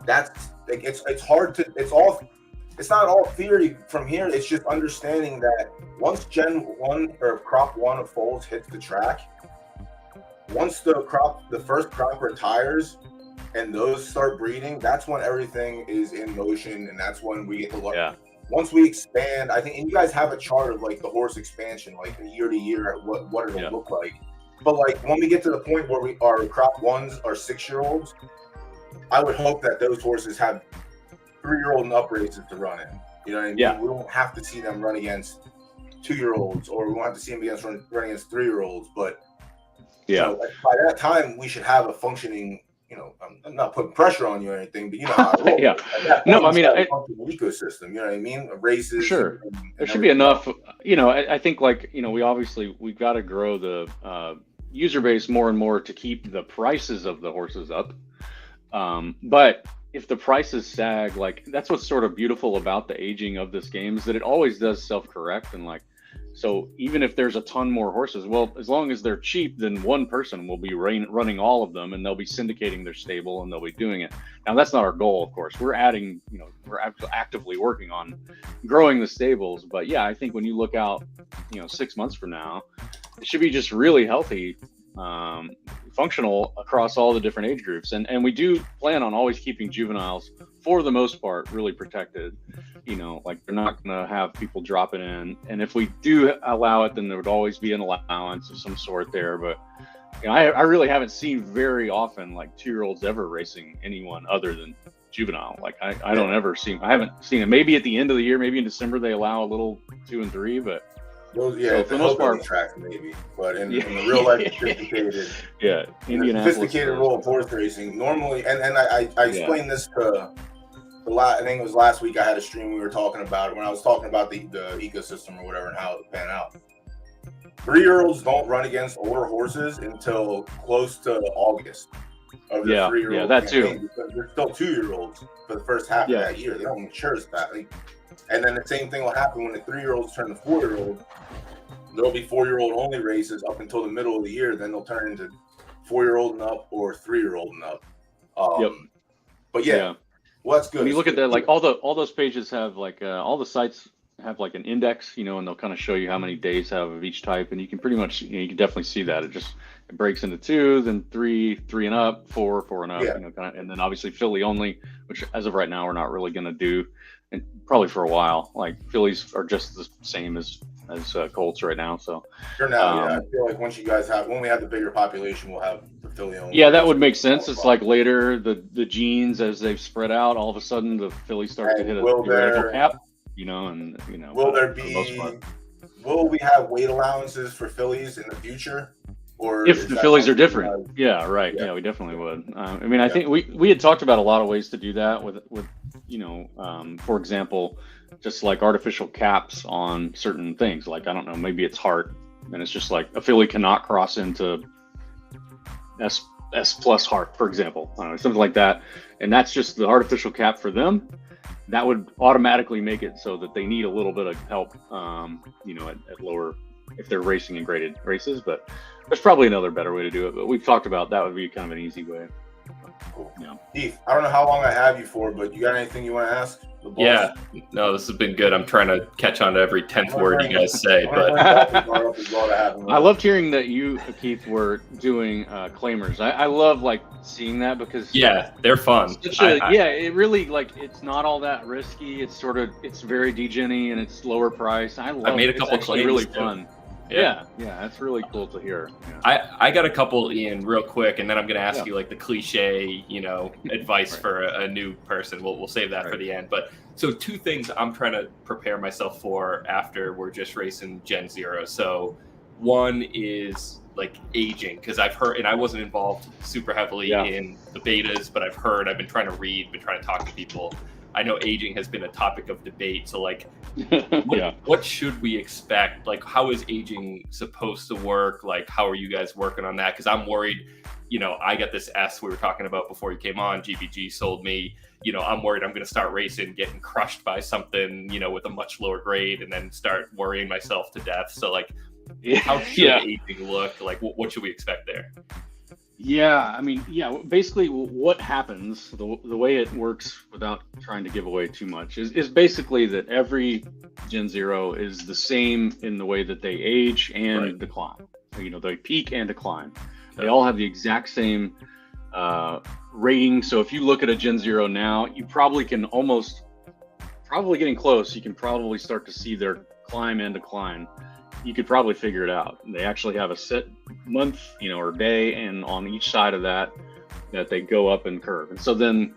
that's like, it's hard to, it's not all theory from here. It's just understanding that once Gen 1 or crop 1 of foals hits the track, once the first crop retires and those start breeding, that's when everything is in motion, and that's when we get the luck. Once we expand, I think, and you guys have a chart of like the horse expansion, like year to year, what it'll look like. But like when we get to the point where our crop 1s are 6-year-olds, I would hope that those horses have 3-year-old and up races to run in. You know what I mean? We won't have to see them run against 2-year-olds, or we won't have to see them run against 3-year-olds. But you know, by that time, we should have a functioning. You know, I'm not putting pressure on you or anything, but you know how it rolls. No, I mean, a functional ecosystem. You know what I mean? Races. Sure. There should be enough. You know, I think, like, you know, we've got to grow the user base more and more to keep the prices of the horses up. But if the prices sag, like, that's what's sort of beautiful about the aging of this game, is that it always does self-correct. And like, so even if there's a ton more horses, well, as long as they're cheap, then one person will be running all of them, and they'll be syndicating their stable, and they'll be doing it. Now, that's not our goal, of course. We're adding, you know, we're actively working on growing the stables. But yeah, I think when you look out, you know, 6 months from now, it should be just really healthy, functional across all the different age groups, and we do plan on always keeping juveniles, for the most part, really protected. You know, like, they're not going to have people dropping in, and if we do allow it, then there would always be an allowance of some sort there. But you know, I really haven't seen very often like 2-year-olds ever racing anyone other than juvenile. Like I haven't seen it. Maybe at the end of the year, maybe in December, they allow a little 2 and 3, but those, so for the most part, tracks maybe, but in the real life sophisticated, sophisticated role of horse racing normally, and I explained this to I think it was last week. I had a stream, we were talking about it when I was talking about the ecosystem or whatever and how it would pan out. 3-year-olds don't run against older horses until close to August of the 3-year-old. That too. Because they're still 2-year-olds for the first half of that year. They don't mature as fast. And then the same thing will happen when the 3-year-olds turn to 4-year-old. There'll be 4-year-old only races up until the middle of the year. Then they'll turn into 4-year-old and up or 3-year-old and up. But yeah, well, that's good. When you look at that, like all those pages have like all the sites have like an index, you know, and they'll kind of show you how many days have of each type, and you can pretty much, you can definitely see that it breaks into 2, then 3 and up, 4 and up, you know, kind of, and then obviously filly only, which as of right now we're not really going to do, and probably for a while. Like fillies are just the same as colts right now. So sure now, I feel like when we have the bigger population, we'll have the filly only. Yeah, that would make sense. It's like later the genes as they've spread out, all of a sudden the fillies start to hit a theoretical cap. You know, and you know, will we have weight allowances for fillies in the future? Or if the fillies are different? Yeah, right. Yeah, we definitely would. I mean, I think we had talked about a lot of ways to do that with you know, for example, just like artificial caps on certain things. Like, I don't know, maybe it's heart, and it's just like a filly cannot cross into S plus heart, for example. I don't know, something like that, and that's just the artificial cap for them. That would automatically make it so that they need a little bit of help, you know, at lower, if they're racing in graded races. But there's probably another better way to do it. But we've talked about that would be kind of an easy way. Cool. Yeah. Keith, I don't know how long I have you for, but you got anything you want to ask? Yeah, no, this has been good. I'm trying to catch on to every 10th word you guys say, but I loved hearing that you, Keith, were doing claimers. I love like seeing that because they're fun. It really, like, it's not all that risky. It's very degen-y and it's lower price. I made a couple claims. Really fun. Yeah, that's really cool to hear. Yeah. I got a couple, Ian, real quick, and then I'm going to ask you like the cliche, you know, advice for a new person. We'll save that for the end. But so 2 things I'm trying to prepare myself for after we're just racing Gen Zero. So one is like aging, because I've heard, and I wasn't involved super heavily in the betas, but I've been trying to read, been trying to talk to people. I know aging has been a topic of debate. So like, what should we expect? Like, how is aging supposed to work? Like, how are you guys working on that? Because I'm worried, you know, I got this S we were talking about before you came on. GBG sold me, you know, I'm worried I'm going to start racing, getting crushed by something, you know, with a much lower grade, and then start worrying myself to death. So like, how should aging look? Like, what should we expect there? Yeah, I mean, basically what happens, the way it works without trying to give away too much is basically that every Gen Zero is the same in the way that they age and decline. You know, they peak and decline. They all have the exact same rating. So if you look at a Gen Zero now, you probably can probably getting close, you can probably start to see their climb and decline. You could probably figure it out. They actually have a set month, you know, or day, and on each side of that they go up and curve. And so then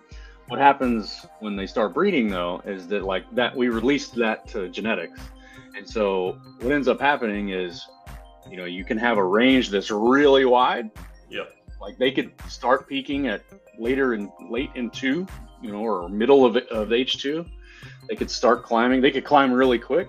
what happens when they start breeding, though, is that like that we released that to genetics. And so what ends up happening is, you know, you can have a range that's really wide. Yep. Like they could start peaking at late in 2, you know, or middle of H2. They could start climbing. They could climb really quick.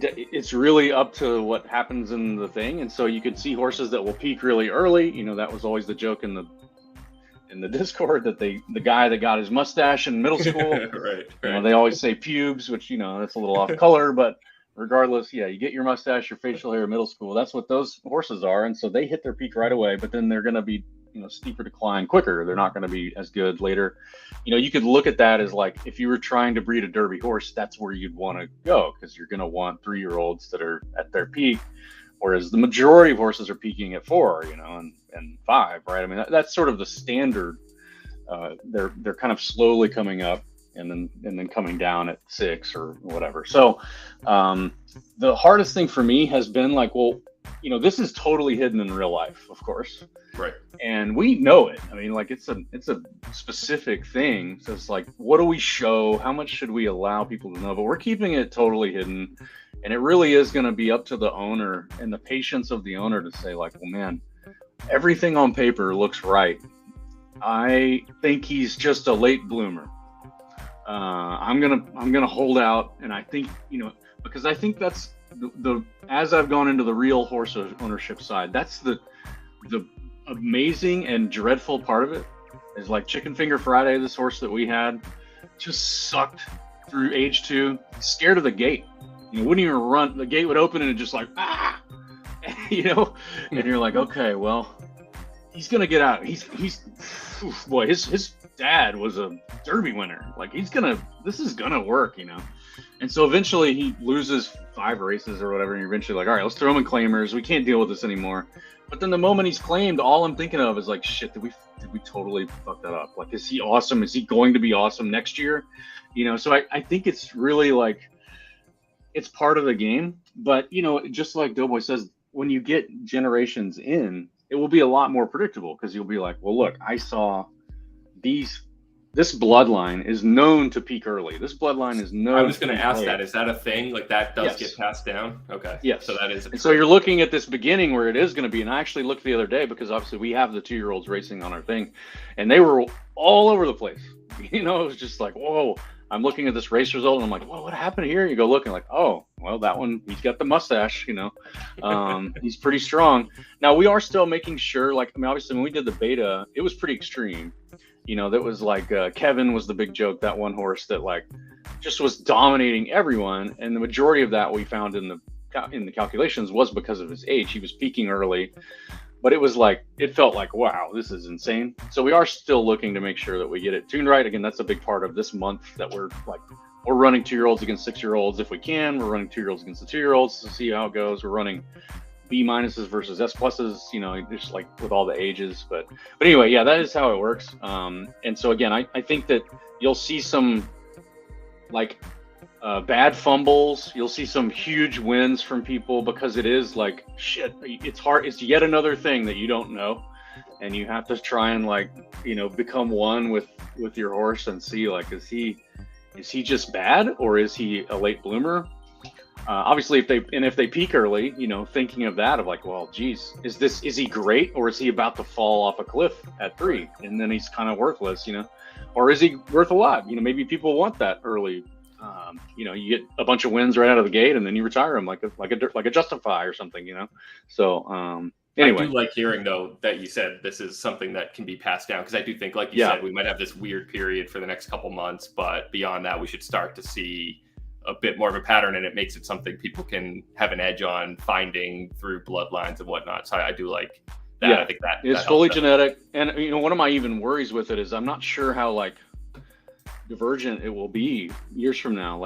It's really up to what happens in the thing. And so you could see horses that will peak really early. You know, that was always the joke in the Discord, that the guy that got his mustache in middle school, right. You know, they always say pubes, which, you know, that's a little off color, but regardless, you get your mustache, your facial hair in middle school. That's what those horses are. And so they hit their peak right away, but then they're going to be, you know, steeper decline quicker. They're not going to be as good later. You know, you could look at that as like, if you were trying to breed a Derby horse, that's where you'd want to go, because you're going to want 3-year-olds that are at their peak, whereas the majority of horses are peaking at 4, you know, and 5, right? I mean, that's sort of the standard. They're kind of slowly coming up and then coming down at 6 or whatever. So the hardest thing for me has been like, well, you know, this is totally hidden in real life, of course. Right. And we know it. I mean, like it's a specific thing. So it's like, what do we show? How much should we allow people to know? But we're keeping it totally hidden. And it really is going to be up to the owner and the patience of the owner to say like, well, man, everything on paper looks right. I think he's just a late bloomer. I'm gonna hold out. And I think, you know, because I think that's the as I've gone into the real horse ownership side, that's the amazing and dreadful part of it is like Chicken Finger Friday. This horse that we had just sucked through age 2, scared of the gate. Wouldn't even run. The gate would open and it just like, ah, and you're like, okay, well, he's going to get out. Boy, his dad was a Derby winner. Like, this is going to work, And so eventually he loses 5 races or whatever. And you're eventually like, all right, let's throw him in claimers. We can't deal with this anymore. But then the moment he's claimed, all I'm thinking of is like, shit, did we totally fuck that up? Like, is he awesome? Is he going to be awesome next year? So I think it's really like, it's part of the game. But, just like DoughBoy says, when you get generations in, it will be a lot more predictable because you'll be like, well, look, I saw this bloodline is known to peak early. This bloodline is known. I was going to ask that. Is that a thing? Like that does get passed down? Okay. Yes. So that is. And so you're looking at this beginning where it is going to be. And I actually looked the other day because obviously we have the 2-year-olds racing on our thing, and they were all over the place. It was just like, whoa. I'm looking at this race result and I'm like, well, what happened here? You go look and like, oh, well, that one, he's got the mustache, he's pretty strong. Now we are still making sure, obviously when we did the beta, it was pretty extreme. That was like, Kevin was the big joke, that one horse that like just was dominating everyone. And the majority of that we found in the calculations was because of his age. He was peaking early. But it felt like, wow, this is insane. So we are still looking to make sure that we get it tuned right. Again, that's a big part of this month that we're running 2-year-olds against 6-year-olds if we can. We're running 2-year-olds against the 2-year-olds to see how it goes. We're running B- versus S+, just like with all the ages. But anyway, yeah, that is how it works. And so again, I think that you'll see some bad fumbles. You'll see some huge wins from people because it is like, shit, it's hard. It's yet another thing that you don't know. And you have to try and become one with your horse and see is he just bad or is he a late bloomer? Obviously if they peak early, thinking of that of like, well, geez, is he great or is he about to fall off a cliff at 3 and then he's kind of worthless, or is he worth a lot? Maybe people want that early. You get a bunch of wins right out of the gate and then you retire them like a Justify or something, So anyway, I do like hearing though that you said this is something that can be passed down because I do think, like you said, we might have this weird period for the next couple months, but beyond that, we should start to see a bit more of a pattern, and it makes it something people can have an edge on finding through bloodlines and whatnot. So I do like that. Yeah, I think that it's fully genetic, and one of my even worries with it is I'm not sure how divergent it will be years from now.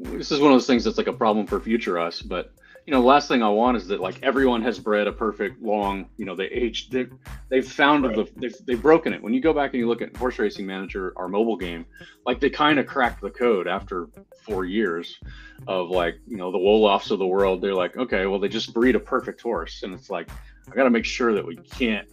This is one of those things that's like a problem for future us, but the last thing I want is that everyone has bred a perfect long, they aged, they've found they've broken it. When you go back and you look at Horse Racing Manager, our mobile game, they kind of cracked the code after 4 years of the Wolofs of the world. They're like, okay, well, they just breed a perfect horse. And it's like, I got to make sure that we can't,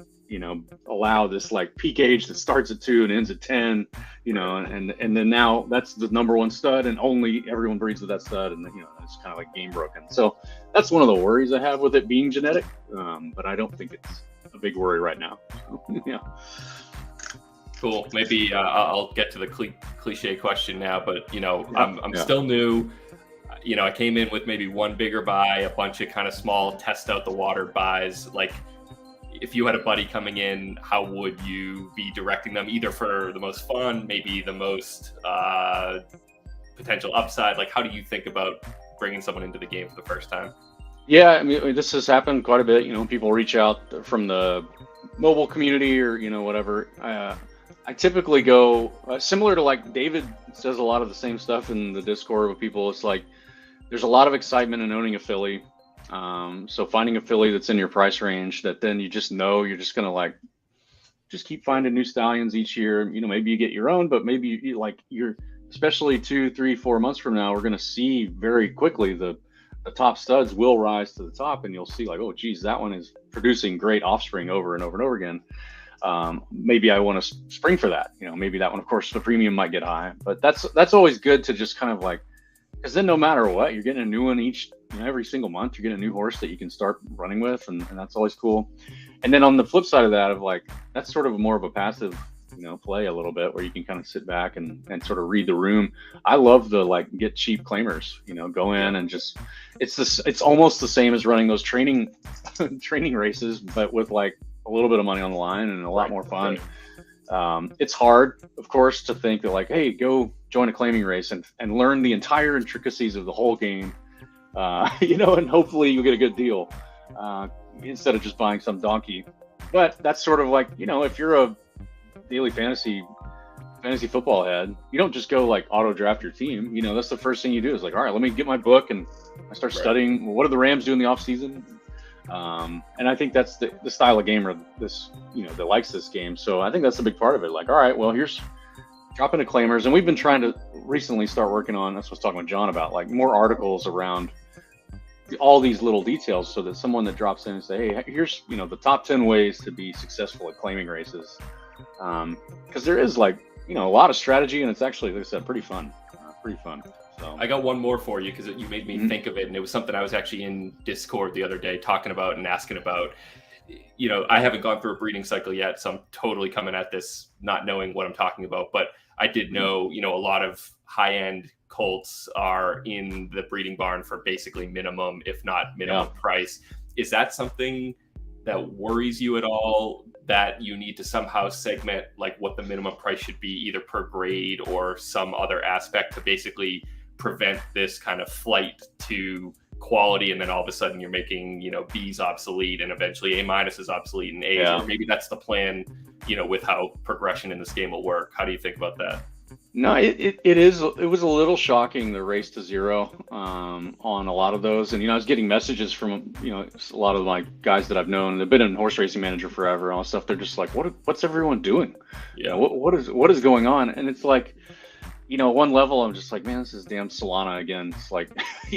allow this peak age that starts at 2 and ends at 10, and then now that's the number 1 stud and only everyone breeds with that stud. And it's kind of like game broken. So that's one of the worries I have with it being genetic. But I don't think it's a big worry right now. Yeah. Cool. Maybe I'll get to the cliche question now, but I'm still new. I came in with maybe 1 bigger buy, a bunch of kind of small test out the water buys. If you had a buddy coming in, how would you be directing them, either for the most fun, maybe the most potential upside? How do you think about bringing someone into the game for the first time? Yeah, I mean, this has happened quite a bit. People reach out from the mobile community or, whatever. I typically go similar to David says a lot of the same stuff in the Discord with people. It's there's a lot of excitement in owning a filly. So finding a filly that's in your price range that then you just know you're just going to just keep finding new stallions each year. Maybe you get your own, but maybe you're especially 2, 3, 4 months from now, we're going to see very quickly the top studs will rise to the top and you'll see oh, geez, that one is producing great offspring over and over and over again. Maybe I want to spring for that. Maybe that one, of course, the premium might get high, but that's always good to just kind of because then no matter what, you're getting a new one every single month. You get a new horse that you can start running with, and that's always cool. And then on the flip side of that, of that's sort of more of a passive, play a little bit where you can kind of sit back and sort of read the room. I love the get cheap claimers. Go in and just it's almost the same as running those training races, but with a little bit of money on the line and a lot more fun. It's hard, of course, to think that hey, go join a claiming race and learn the entire intricacies of the whole game, and hopefully you'll get a good deal instead of just buying some donkey. But that's sort of like, if you're a daily fantasy football head, you don't just go like auto draft your team. That's the first thing you do is like, all right, let me get my book and I start studying. Well, what do the Rams do in the off season? And I think that's the style of gamer that likes this game. So I think that's a big part of it. Like, all right, well, here's drop into claimers. And we've been trying to recently start working on, that's what I was talking with John about, like more articles around all these little details so that someone that drops in and say, hey, here's, the top 10 ways to be successful at claiming races. Because there is like, a lot of strategy, and it's actually, like I said, pretty fun. So I got one more for you because you made me think of it, and it was something I was actually in Discord the other day talking about and asking about. I haven't gone through a breeding cycle yet, so I'm totally coming at this not knowing what I'm talking about. But I did know, a lot of high-end colts are in the breeding barn for basically minimum, if not minimum price. Is that something that worries you at all, that you need to somehow segment like what the minimum price should be either per grade or some other aspect to basically prevent this kind of flight to quality, and then all of a sudden you're making B's obsolete and eventually A- is obsolete and A's, or maybe that's the plan with how progression in this game will work? How do you think about that? No, it was a little shocking, the race to zero on a lot of those. And I was getting messages from a lot of my guys that I've known. They've been in horse racing manager forever and all that stuff. They're just like, what's everyone doing? What is going on? And it's like, one level I'm just like, man, this is damn Solana again. It's like,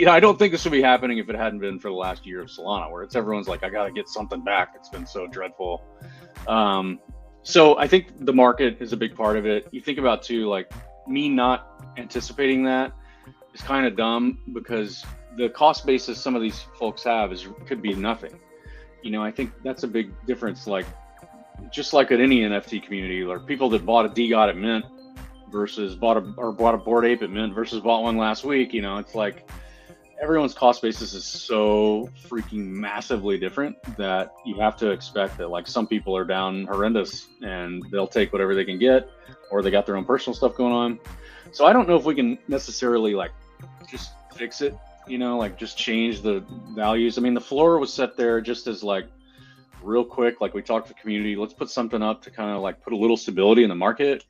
I don't think this would be happening if it hadn't been for the last year of Solana, where it's everyone's like, I gotta get something back. It's been so dreadful. So I think the market is a big part of it. You think about too, like me not anticipating that is kind of dumb, because the cost basis some of these folks have could be nothing. I think that's a big difference. Like, just like at any NFT community, like people that bought a DGOT at Mint versus bought a Bored Ape at Mint versus bought one last week, it's like everyone's cost basis is so freaking massively different that you have to expect that like some people are down horrendous and they'll take whatever they can get, or they got their own personal stuff going on. So I don't know if we can necessarily like just fix it, like just change the values. I mean, the floor was set there just as like real quick, like we talked to the community, let's put something up to kind of like put a little stability in the market.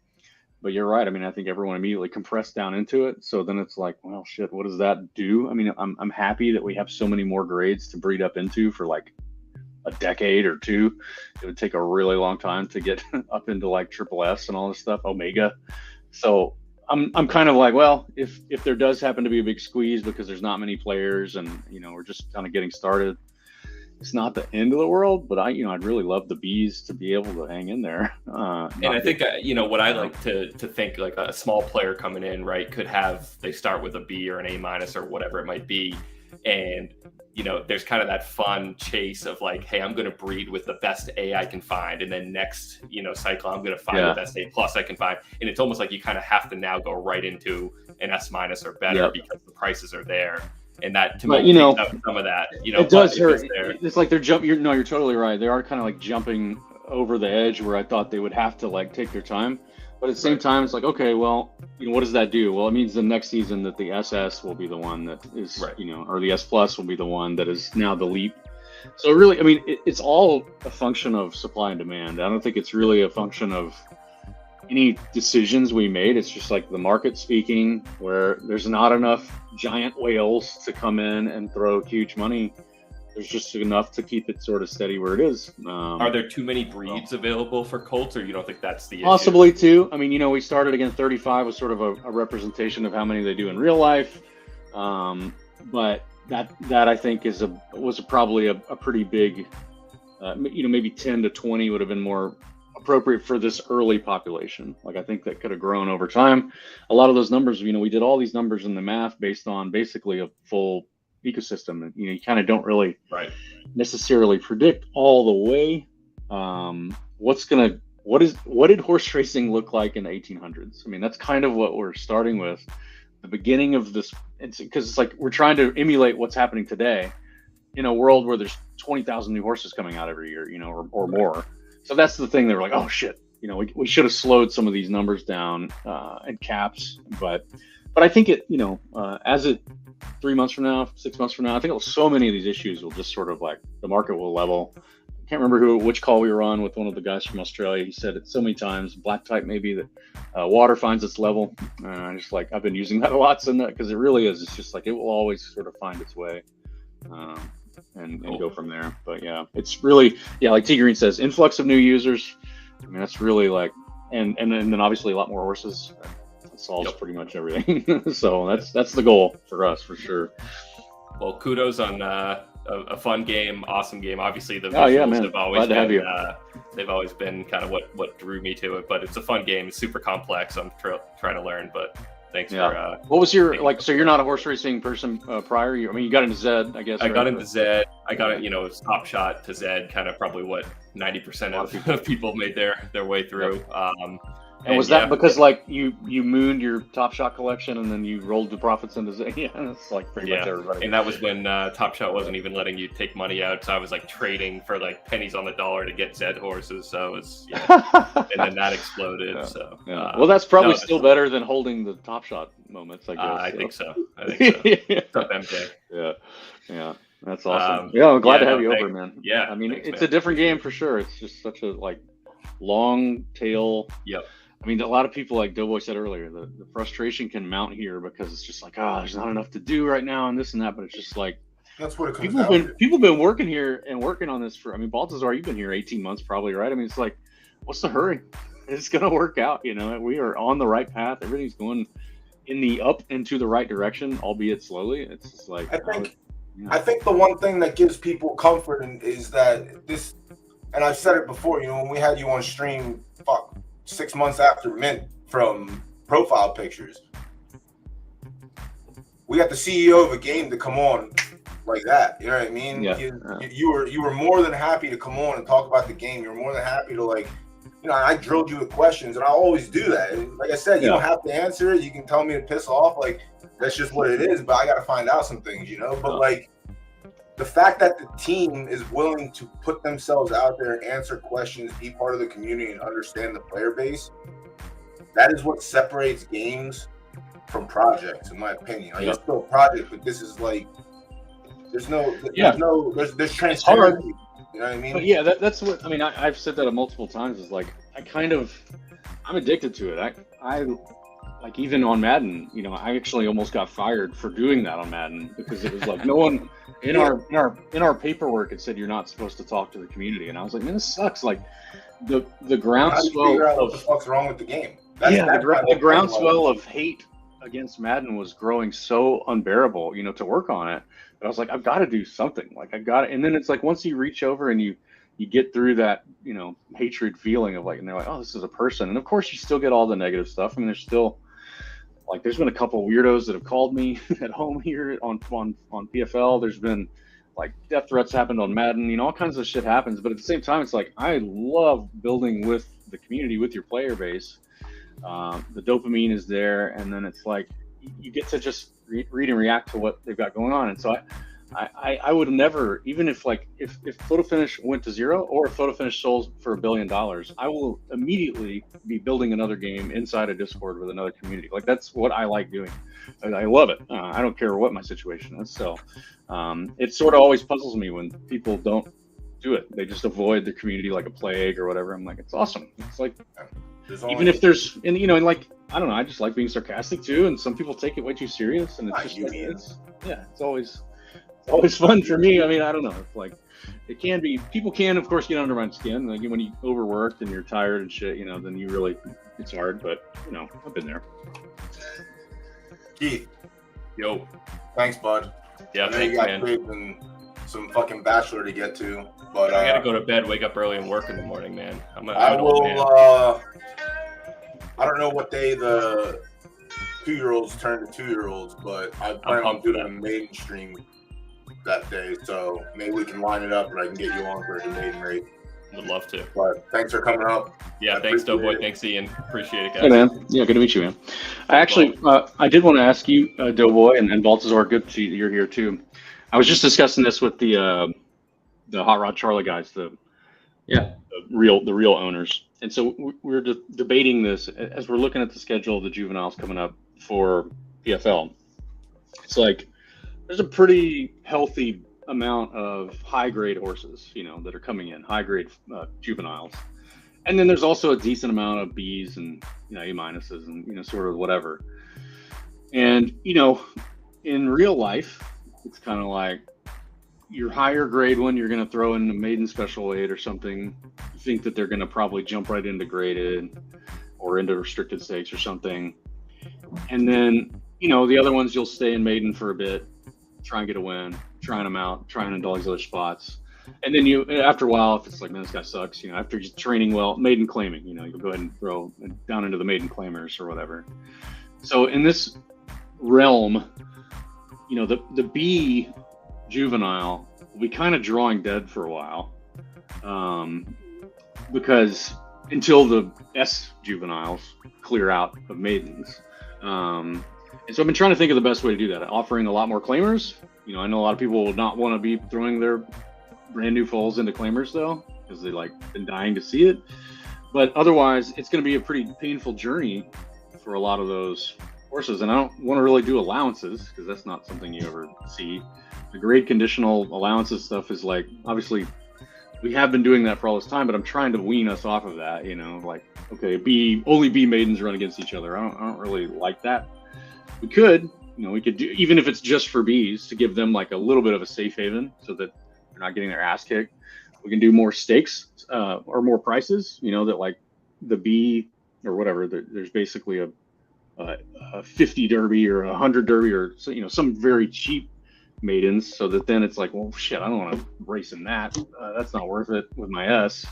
But you're right. I mean, I think everyone immediately compressed down into it. So then it's like, well, shit, what does that do? I mean, I'm happy that we have so many more grades to breed up into for like a decade or two. It would take a really long time to get up into like triple S and all this stuff, Omega. So I'm kind of like, well, if there does happen to be a big squeeze because there's not many players and, we're just kind of getting started, it's not the end of the world, but I'd really love the Bs to be able to hang in there. And I think, what I like to think, like a small player coming in, right, they start with a B or an A- or whatever it might be. And, there's kind of that fun chase of like, hey, I'm going to breed with the best A I can find. And then next, cycle, I'm going to find the best A+ I can find. And it's almost like you kind of have to now go right into an S- or better because the prices are there. And that, to me, takes out some of that, it does hurt. It's like they're you're totally right. They are kind of like jumping over the edge where I thought they would have to like take their time. But at the same time, it's like, okay, well, what does that do? Well, it means the next season that the SS will be the one that is, or the S+ will be the one that is now the leap. So really, I mean, it's all a function of supply and demand. I don't think it's really a function of any decisions we made. It's just like the market speaking, where there's not enough giant whales to come in and throw huge money. There's just enough to keep it sort of steady where it is. Are there too many breeds available for colts, or you don't think that's the issue? Possibly too. I mean, we started again, 35 was sort of a representation of how many they do in real life. But that I think was probably a pretty big, maybe 10 to 20 would have been more appropriate for this early population. Like, I think that could have grown over time. A lot of those numbers, we did all these numbers in the math based on basically a full ecosystem, and you kind of don't really necessarily predict all the way what did horse racing look like in the 1800s. I mean, that's kind of what we're starting with, the beginning of this, because it's like we're trying to emulate what's happening today in a world where there's 20,000 new horses coming out every year, or more. So that's the thing. They were like, oh shit, we should have slowed some of these numbers down and caps, but I think as it 3 months from now, 6 months from now, I think so many of these issues will just sort of like the market will level. I can't remember which call we were on with one of the guys from Australia. He said it so many times, black type maybe, that water finds its level. I just I've been using that a lot because it really is. It's just it will always sort of find its way and go from there. But yeah, it's really, like T Green says, influx of new users. I mean, that's really and then obviously a lot more horses. That solves pretty much everything. So that's the goal for us for sure. Well, kudos on a fun game, awesome game. Obviously, the visuals have always been they've always been kind of what drew me to it. But it's a fun game. It's super complex. I'm trying to learn, but thanks for. What was your So you're not a horse racing person prior? You got into Zed, I guess. I got into Zed. I got it. It was Top Shot to Zed. Kind of probably what 90% of people made their way through. And was that because you mooned your Top Shot collection and then you rolled the profits into Zed? Yeah, that's pretty much everybody. And that was when Top Shot wasn't even letting you take money out, so I was trading for pennies on the dollar to get Zed horses. So it was, and then that exploded. Yeah. So well, that's probably still better than holding the Top Shot moments, I guess. I think so. Tough MJ. Yeah. That's awesome. I'm glad to have you over, man. Yeah. I mean, it's a different game for sure. It's just such a long tail. Yep. I mean, a lot of people, like DoughBoy said earlier, the frustration can mount here because it's just there's not enough to do right now and this and that. But it's just that's what it comes down to. People have been working here and working on this for. I mean, Ba11thazar, you've been here 18 months probably, right? I mean, it's what's the hurry? It's gonna work out. We are on the right path. Everything's going in the up and to the right direction, albeit slowly. It's just I think the one thing that gives people comfort is that this, and I've said it before. When we had you on stream, 6 months after mint from profile pictures, we got the CEO of a game to come on like that. You know what I mean? Yeah. You were more than happy to come on and talk about the game. You're more than happy to I drilled you with questions, and I always do that. And like I said, you don't have to answer it. You can tell me to piss off. That's just what it is. But I got to find out some things, But the fact that the team is willing to put themselves out there and answer questions, be part of the community, and understand the player base, that is what separates games from projects, in my opinion. It's still a project, but this is there's transparency. You know what I mean? But that's what I mean. I've said that multiple times. Is I'm addicted to it. I even on Madden, I actually almost got fired for doing that on Madden because it was no one in our paperwork it said you're not supposed to talk to the community, and I was man, this sucks. The groundswell of what the fuck's wrong with the game. The groundswell of hate against Madden was growing so unbearable, to work on it. But I was I've got to do something. I've got to, and then it's once you reach over and you get through that, hatred feeling of and they're oh, this is a person. And of course you still get all the negative stuff. I mean, there's still there's been a couple of weirdos that have called me at home here on PFL. There's been death threats happened on Madden, all kinds of shit happens. But at the same time, it's I love building with the community, with your player base. The dopamine is there. And then it's you get to just read and react to what they've got going on. And so I would never, even if Photo Finish went to zero or if Photo Finish sold for $1 billion, I will immediately be building another game inside a Discord with another community. That's what I like doing. I love it. I don't care what my situation is. So it sort of always puzzles me when people don't do it. They just avoid the community like a plague or whatever. I'm it's awesome. It's even if there's, and I don't know, I just like being sarcastic too. And some people take it way too serious. And it's just it's always fun for me. I mean, I don't know. It's it can be, people can, of course, get under my skin. When you overworked and you're tired and shit, then you really, it's hard. But, I've been there. Keith. Yo. Thanks, bud. Yeah, thanks, man. And some fucking bachelor to get to. But I gotta go to bed, wake up early, and work in the morning, man. I don't know what day the 2-year-olds turn to 2-year-olds, but I plan on doing a maiden stream that day, so maybe we can line it up and I can get you on for a maiden rate. Would love to. But thanks for coming up. Yeah, thanks, DoughBoy. Thanks, Ian. Appreciate it, guys. Hey, man. Yeah, good to meet you, man. I actually, I did want to ask you, DoughBoy and Ba11thazar, good to see that you're here too. I was just discussing this with the Hot Rod Charlie guys, the real owners, And so we're debating this as we're looking at the schedule of the juveniles coming up for PFL. It's like there's a pretty healthy amount of high grade horses, that are coming in, high grade juveniles. And then there's also a decent amount of B's and A minuses and sort of whatever. And in real life, it's kind of like your higher grade one, you're going to throw in a maiden special weight or something. You think that they're going to probably jump right into graded or into restricted stakes or something. And then, the other ones you'll stay in maiden for a bit, try and get a win, trying them out, trying into all these other spots. And then after a while, if it's like, man, this guy sucks, after just training well, maiden claiming, you'll go ahead and throw down into the maiden claimers or whatever. So in this realm, the B juvenile will be kind of drawing dead for a while, because until the S juveniles clear out of maidens. And so I've been trying to think of the best way to do that, offering a lot more claimers. I know a lot of people will not want to be throwing their brand new foals into claimers though, because they been dying to see it. But otherwise, it's going to be a pretty painful journey for a lot of those horses. And I don't want to really do allowances because that's not something you ever see. The grade conditional allowances stuff is obviously we have been doing that for all this time, but I'm trying to wean us off of that, okay, only B maidens run against each other. I don't really like that. We could do, even if it's just for Bs, to give them a little bit of a safe haven so that they're not getting their ass kicked. We can do more stakes or more prices, that the B or whatever, there's basically a 50 derby or 100 derby or some very cheap maidens, so that then it's well, shit, I don't want to race in that. That's not worth it with my S.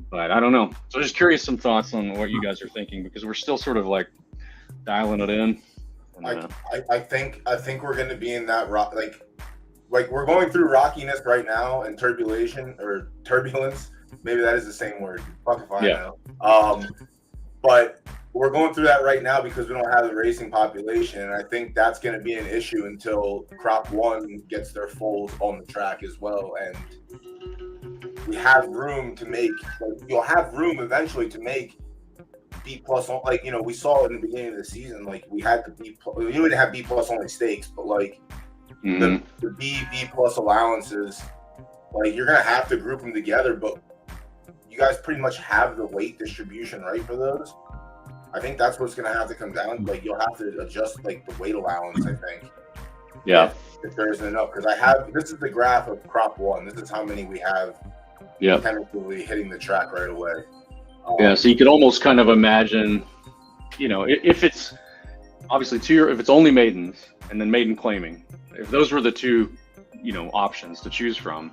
But I don't know. So just curious some thoughts on what you guys are thinking, because we're still sort of dialing it in. I think we're going to be in that rock, we're going through rockiness right now and turbulence. Maybe that is the same word. Fucking fine now. But we're going through that right now because we don't have the racing population, and I think that's going to be an issue until crop one gets their foals on the track as well. And we have room to make. You'll have room eventually to make B plus. We saw in the beginning of the season, we had the B plus. We didn't have B plus only stakes, but the B plus allowances, you're gonna have to group them together. But you guys pretty much have the weight distribution right for those. I think that's what's gonna have to come down. You'll have to adjust the weight allowance. I think. Yeah. If there isn't enough, because this is the graph of crop one. This is how many we have. Yeah. Tentatively hitting the track right away. So you could almost kind of imagine, if it's obviously if it's only maidens and then maiden claiming, if those were the two, options to choose from,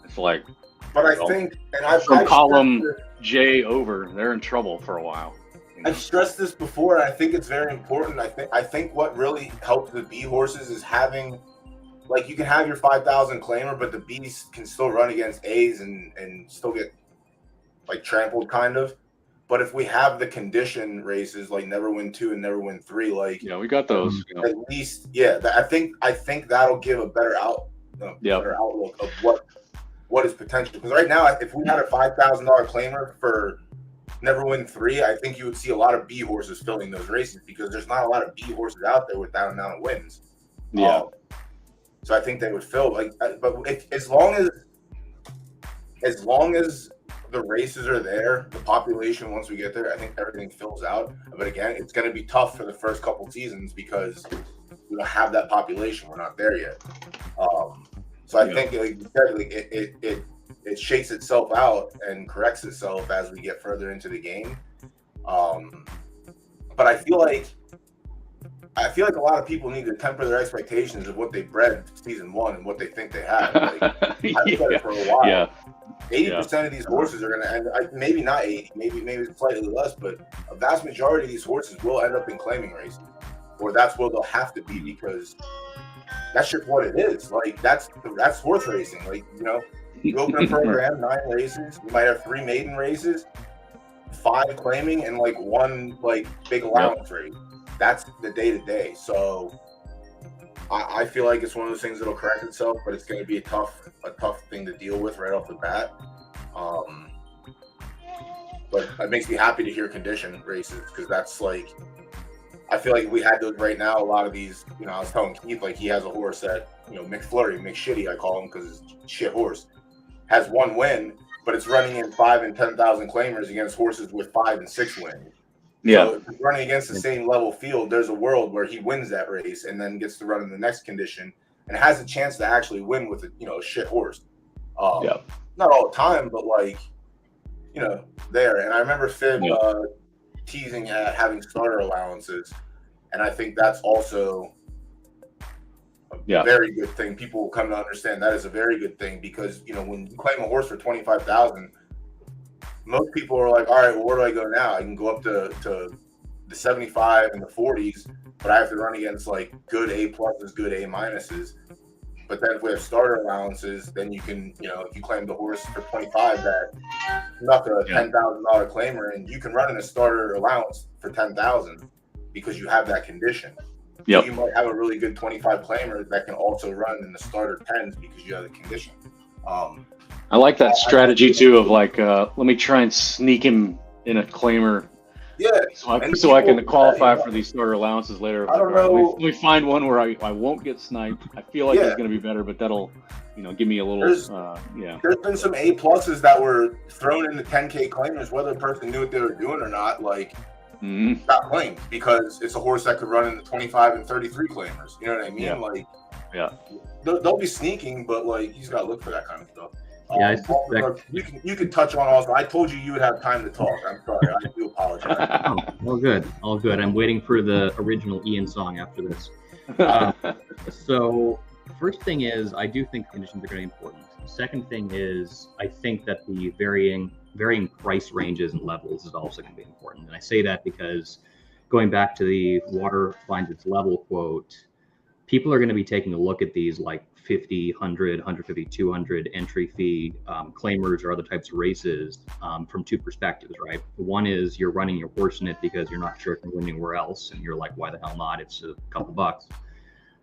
it's But I think, and I've column J over, they're in trouble for a while. I've stressed this before, and I think it's very important. I think what really helps the B horses is having, you can have your 5,000 claimer, but the Bs can still run against A's and still get trampled kind of. But if we have the condition races Never Win 2 and Never Win 3, we got those. At least, I think that'll give a better better outlook of what is potential. Because right now, if we had a $5,000 claimer for Never Win 3, I think you would see a lot of B horses filling those races because there's not a lot of B horses out there with that amount of wins. Yeah. So I think they would fill. But as long as the races are there, the population, once we get there, I think everything fills out. But again, it's going to be tough for the first couple seasons because we don't have that population. We're not there yet. So I think it shakes itself out and corrects itself as we get further into the game. But I feel like a lot of people need to temper their expectations of what they bred season one and what they think they have. I've said it for a while. Yeah. 80% of these horses are going to end, maybe not 80, maybe slightly less, but a vast majority of these horses will end up in claiming races, or that's where they'll have to be because that's just what it is. That's horse racing. You open a program, 9 races, you might have 3 maiden races, 5 claiming, and 1 big allowance race. That's the day to day. So I feel like it's one of those things that'll correct itself, but it's going to be a tough thing to deal with right off the bat. but it makes me happy to hear condition races because that's like, I feel like we had those right now. A lot of these, you know, I was telling Keith, like he has a horse that, you know, McFlurry, McShitty, I call him because it's shit horse, has 1 win, but it's running in 5 and 10,000 claimers against horses with 5 and 6 wins. Yeah. So if he's running against the same level field, there's a world where he wins that race and then gets to run in the next condition and has a chance to actually win with a, you know, a shit horse. Yeah. Not all the time, but like, you know, there. And I remember Fib teasing at having starter allowances, and I think that's also a very good thing. People will come to understand that is a very good thing because, you know, when you claim a horse for 25,000, most people are like, all right, well, where do I go now? I can go up to the 75 and the 40s, but I have to run against like good A pluses, good A minuses. But then if we have starter allowances, then you can, you know, if you claim the horse for 25, that snuck a $10,000 claimer, and you can run in a starter allowance for 10,000 because you have that condition. Yep. So you might have a really good 25 claimer that can also run in the starter 10s because you have the condition. I like that strategy too of like, let me try and sneak him in a claimer. Yeah. So I can qualify for these starter allowances later. I don't know. Let me find one where I won't get sniped. I feel like it's going to be better, but that'll, you know, give me a little, There's been some A pluses that were thrown in the 10K claimers, whether the person knew what they were doing or not, like, got claimed because it's a horse that could run in the 25 and 33 claimers. You know what I mean? Yeah. Like, yeah. They'll be sneaking, but like, you just got to look for that kind of stuff. Yeah, I suspect... you can touch on also. I told you would have time to talk. I'm sorry. I do apologize. All good. All good. I'm waiting for the original Ian song after this. So first thing is, I do think conditions are going to be important. Second thing is, I think that the varying price ranges and levels is also going to be important. And I say that because going back to the water finds its level quote, people are going to be taking a look at these like 50, 100, 150, 200 entry fee claimers or other types of races from two perspectives, right? One is you're running your horse in it because you're not sure it can win anywhere else. And you're like, why the hell not? It's a couple bucks.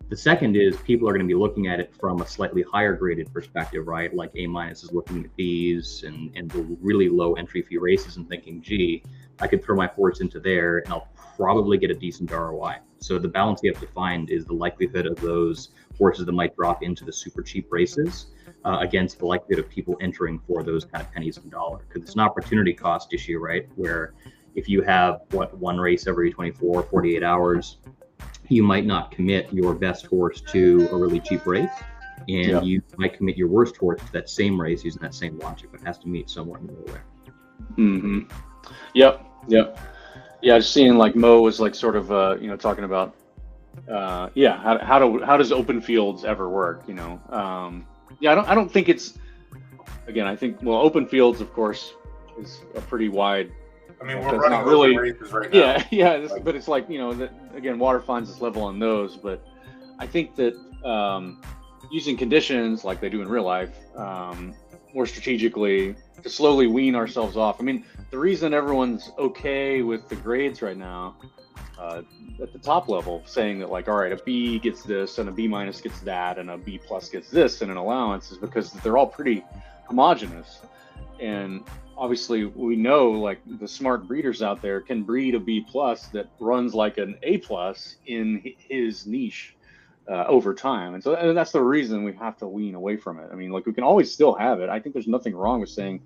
The second is people are going to be looking at it from a slightly higher graded perspective, right? Like A- is looking at these and the really low entry fee races and thinking, gee, I could throw my horse into there and I'll probably get a decent ROI. So the balance you have to find is the likelihood of those horses that might drop into the super cheap races against the likelihood of people entering for those kind of pennies on dollar. Because it's an opportunity cost issue, right? Where if you have one race every 24, 48 hours, you might not commit your best horse to a really cheap race. And you might commit your worst horse to that same race using that same logic, but it has to meet somewhere in the middle there. Mm-hmm. Yep. Yeah, just seeing like Mo was like sort of talking about how does open fields ever work? You know, I don't think it's, again, I think open fields of course is a pretty wide. I mean, we're running open races right now. But it's like, you know, that again, water finds its level on those. But I think that using conditions like they do in real life more strategically to slowly wean ourselves off. I mean, the reason everyone's okay with the grades right now at the top level, saying that like, all right, a B gets this and a B- gets that and a B+ gets this and an allowance, is because they're all pretty homogenous. And obviously we know like the smart breeders out there can breed a B+ that runs like an A+ in his niche over time. And so that's the reason we have to wean away from it. I mean, like we can always still have it. I think there's nothing wrong with saying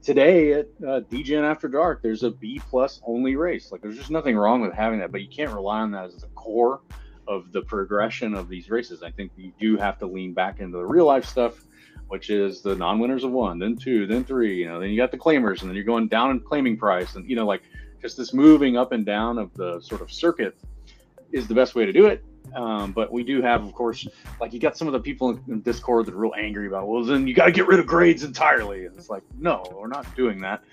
today at DGen After Dark, there's a B+ only race. Like there's just nothing wrong with having that, but you can't rely on that as the core of the progression of these races. I think you do have to lean back into the real life stuff, which is the non-winners of 1, then 2, then 3, you know, then you got the claimers, and then you're going down in claiming price. And, you know, like just this moving up and down of the sort of circuit is the best way to do it. But we do have, of course, like you got some of the people in Discord that are real angry about, well, then you got to get rid of grades entirely. And it's like, no, we're not doing that.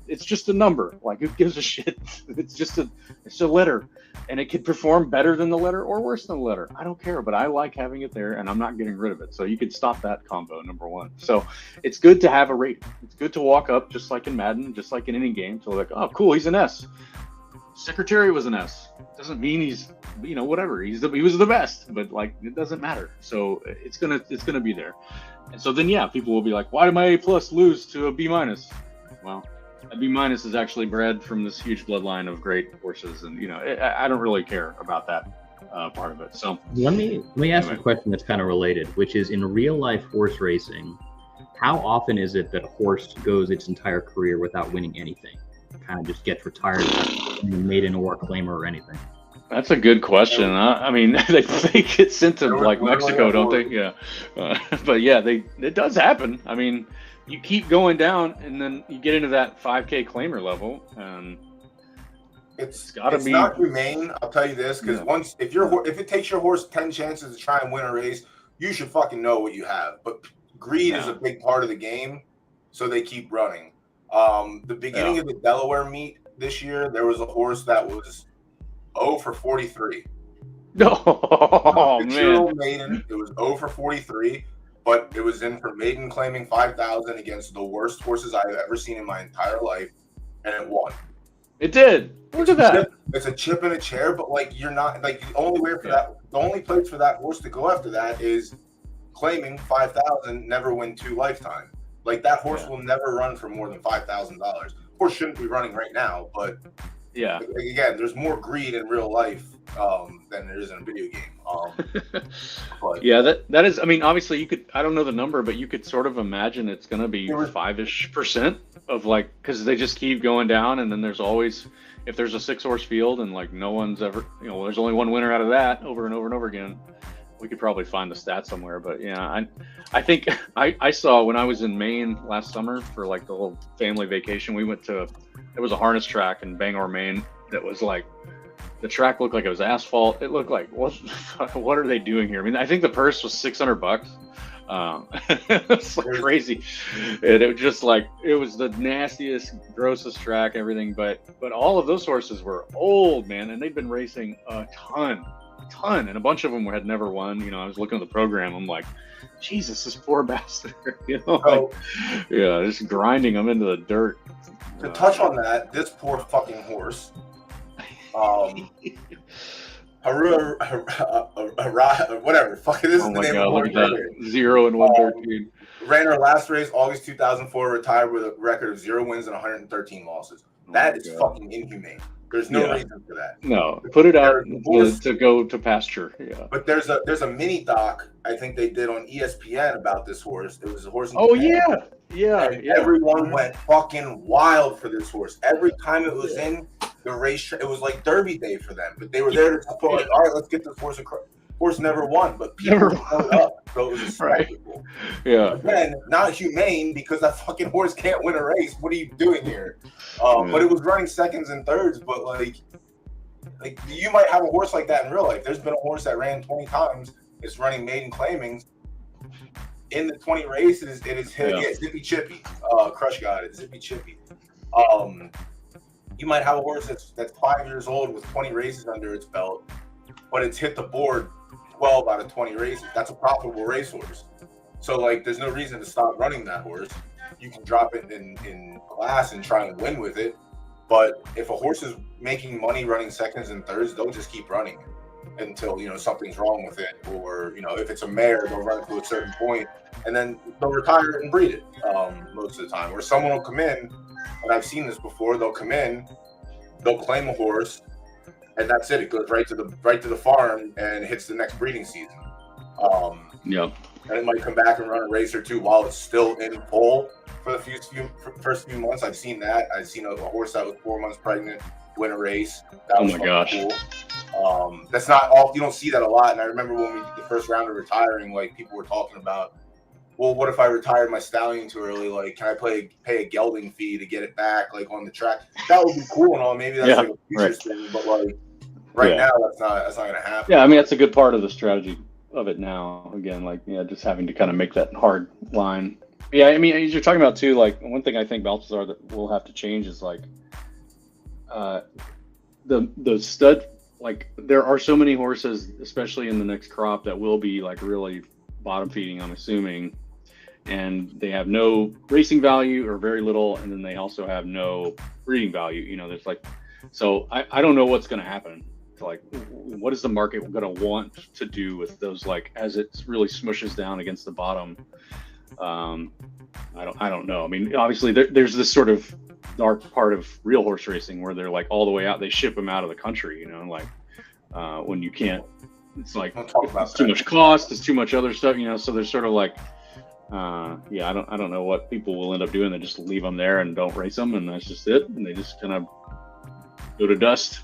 It's just a number. Like, who gives a shit? It's a letter, and it could perform better than the letter or worse than the letter. I don't care, but I like having it there, and I'm not getting rid of it. So you could stop that combo, number one. So it's good to have a rate. It's good to walk up, just like in Madden, just like in any game, to like, oh, cool, he's an S. Secretary was an S. Doesn't mean he's, you know, whatever. He was the best, but like it doesn't matter. So it's gonna be there. And so then people will be like, why did my A+ lose to a B-? Well, B minus is actually bred from this huge bloodline of great horses, and I don't really care about that part of it. So let me ask anyway. a question that's kind of related, which is in real life horse racing, how often is it that a horse goes its entire career without winning anything? Kind of just gets retired, maiden or claimer or anything. That's a good question. I mean, they get sent to like Mexico, don't they? Yeah, but yeah, it does happen. I mean, you keep going down, and then you get into that 5K claimer level, and it's gotta be not humane. I'll tell you this, because if it takes your horse 10 chances to try and win a race, you should fucking know what you have. But greed is a big part of the game, so they keep running. The beginning of the Delaware meet this year, there was a horse that was 0 for 43. Oh man, maiden. It was 0 for 43, but it was in for maiden claiming 5,000 against the worst horses I've ever seen in my entire life, and it won. It did. Look at that. It's a chip in a chair, but like you're not like the only way for that. The only place for that horse to go after that is claiming 5,000. Never win 2 lifetime. Like that horse will never run for more than $5,000. Horse shouldn't be running right now, but again, there's more greed in real life than there is in a video game. But that is. I mean, obviously, you could. I don't know the number, but you could sort of imagine it's going to be 5-ish% of like because they just keep going down, and then there's always if there's a 6-horse field and like no one's ever there's only one winner out of that over and over and over again. We could probably find the stat somewhere, but I think I saw when I was in Maine last summer for like the whole family vacation. We went to there was a harness track in Bangor, Maine that was like the track looked like it was asphalt. It looked like what are they doing here? I mean, I think the purse was $600. It's like crazy. And it was just like it was the nastiest, grossest track, everything. But all of those horses were old, man, and they'd been racing a ton, and a bunch of them had never won. I was looking at the program. I'm like, Jesus, this poor bastard. Just grinding them into the dirt. To touch on that, this poor fucking horse. Whatever. Fucking this is the name of the horse. Look at that. 0 and 113. Ran her last race, August 2004. Retired with a record of 0 wins and 113 losses. That is fucking inhumane. There's no reason for that. No, put it out to go to pasture. Yeah. But there's a mini doc I think they did on ESPN about this horse. It was a horse. Everyone went fucking wild for this horse. Every time it was in the race, it was like Derby Day for them. But they were there to support. Like, all right, let's get this horse. Horse never won, but people showed up, so it was a spectacle. Yeah. Again, not humane because that fucking horse can't win a race. What are you doing here? But it was running seconds and thirds. But like you might have a horse like that in real life. There's been a horse that ran 20 times. It's running maiden claimings. In the 20 races, it is hit Zippy Chippy. Crush got it, Zippy Chippy. You might have a horse that's 5 years old with 20 races under its belt, but it's hit the board 12 out of 20 races. That's a profitable racehorse. So like, there's no reason to stop running that horse. You can drop it in class and try and win with it. But if a horse is making money running seconds and thirds, they'll just keep running it until something's wrong with it, or if it's a mare, they'll run it to a certain point and then they'll retire it and breed it most of the time. Or someone will come in, and I've seen this before. They'll come in, they'll claim a horse, and that's it. It goes right to the farm and hits the next breeding season. And it might come back and run a race or two while it's still in foal for the first few months. I've seen that. I've seen a horse that was 4 months pregnant win a race. That was cool. That's not all. You don't see that a lot. And I remember when we did the first round of retiring, like people were talking about, well, what if I retired my stallion too early? Like, can I pay a gelding fee to get it back, like on the track? That would be cool and all. Maybe that's like a future thing, but like right now, that's not gonna happen. Yeah, I mean that's a good part of the strategy of it now. Again, like just having to kind of make that hard line. Yeah, I mean, as you're talking about too, like one thing I think Balthazar that will have to change is like the stud. Like there are so many horses, especially in the next crop, that will be like really bottom feeding, I'm assuming, and they have no racing value or very little, and then they also have no breeding value. There's like, so I don't know what's going to happen. Like, what is the market going to want to do with those? Like, as it really smushes down against the bottom, I don't know. I mean, obviously there's this sort of dark part of real horse racing where they're like all the way out. They ship them out of the country, when you can't. It's like it's too much cost. It's too much other stuff, So they're sort of like, I don't know what people will end up doing. They just leave them there and don't race them, and that's just it. And they just kind of go to dust,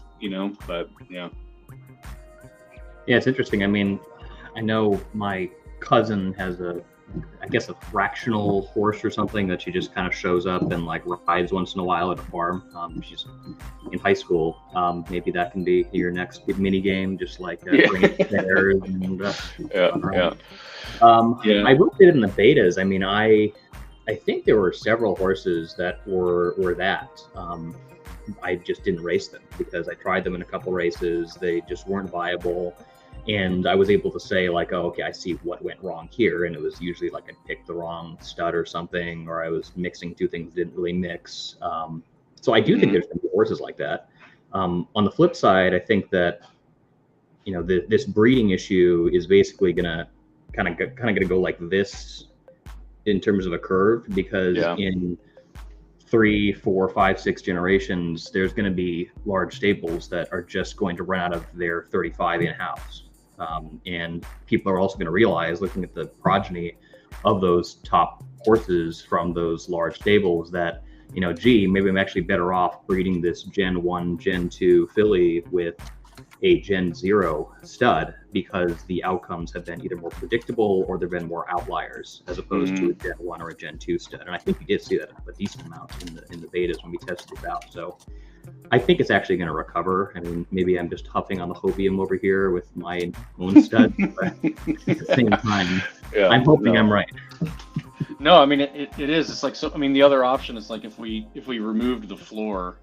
But yeah. Yeah, it's interesting. I mean, I know my cousin has a fractional horse or something that she just kind of shows up and like rides once in a while at a farm. She's in high school. Maybe that can be your next mini game, just like bringing bears and I looked at it in the betas. I mean, I think there were several horses that were that. I just didn't race them because I tried them in a couple races. They just weren't viable. And I was able to say like, oh, okay, I see what went wrong here. And it was usually like I picked the wrong stud or something, or I was mixing two things that didn't really mix. So I do think there's going to be horses like that. On the flip side, I think that, this breeding issue is basically going to kind of going to go like this in terms of a curve, because in 3, 4, 5, 6 generations, there's going to be large stables that are just going to run out of their 35 in-house. And people are also going to realize, looking at the progeny of those top horses from those large stables, that, maybe I'm actually better off breeding this Gen 1, Gen 2 filly with a Gen 0 stud, because the outcomes have been either more predictable or there have been more outliers, as opposed to a Gen 1 or a Gen 2 stud. And I think we did see that a decent amount in the betas when we tested it out. So I think it's actually going to recover. I mean, maybe I'm just huffing on the hopium over here with my own stud, but at the same time, I'm hoping I'm right. No, I mean, it is. It's like, so, I mean, the other option is like if we removed the floor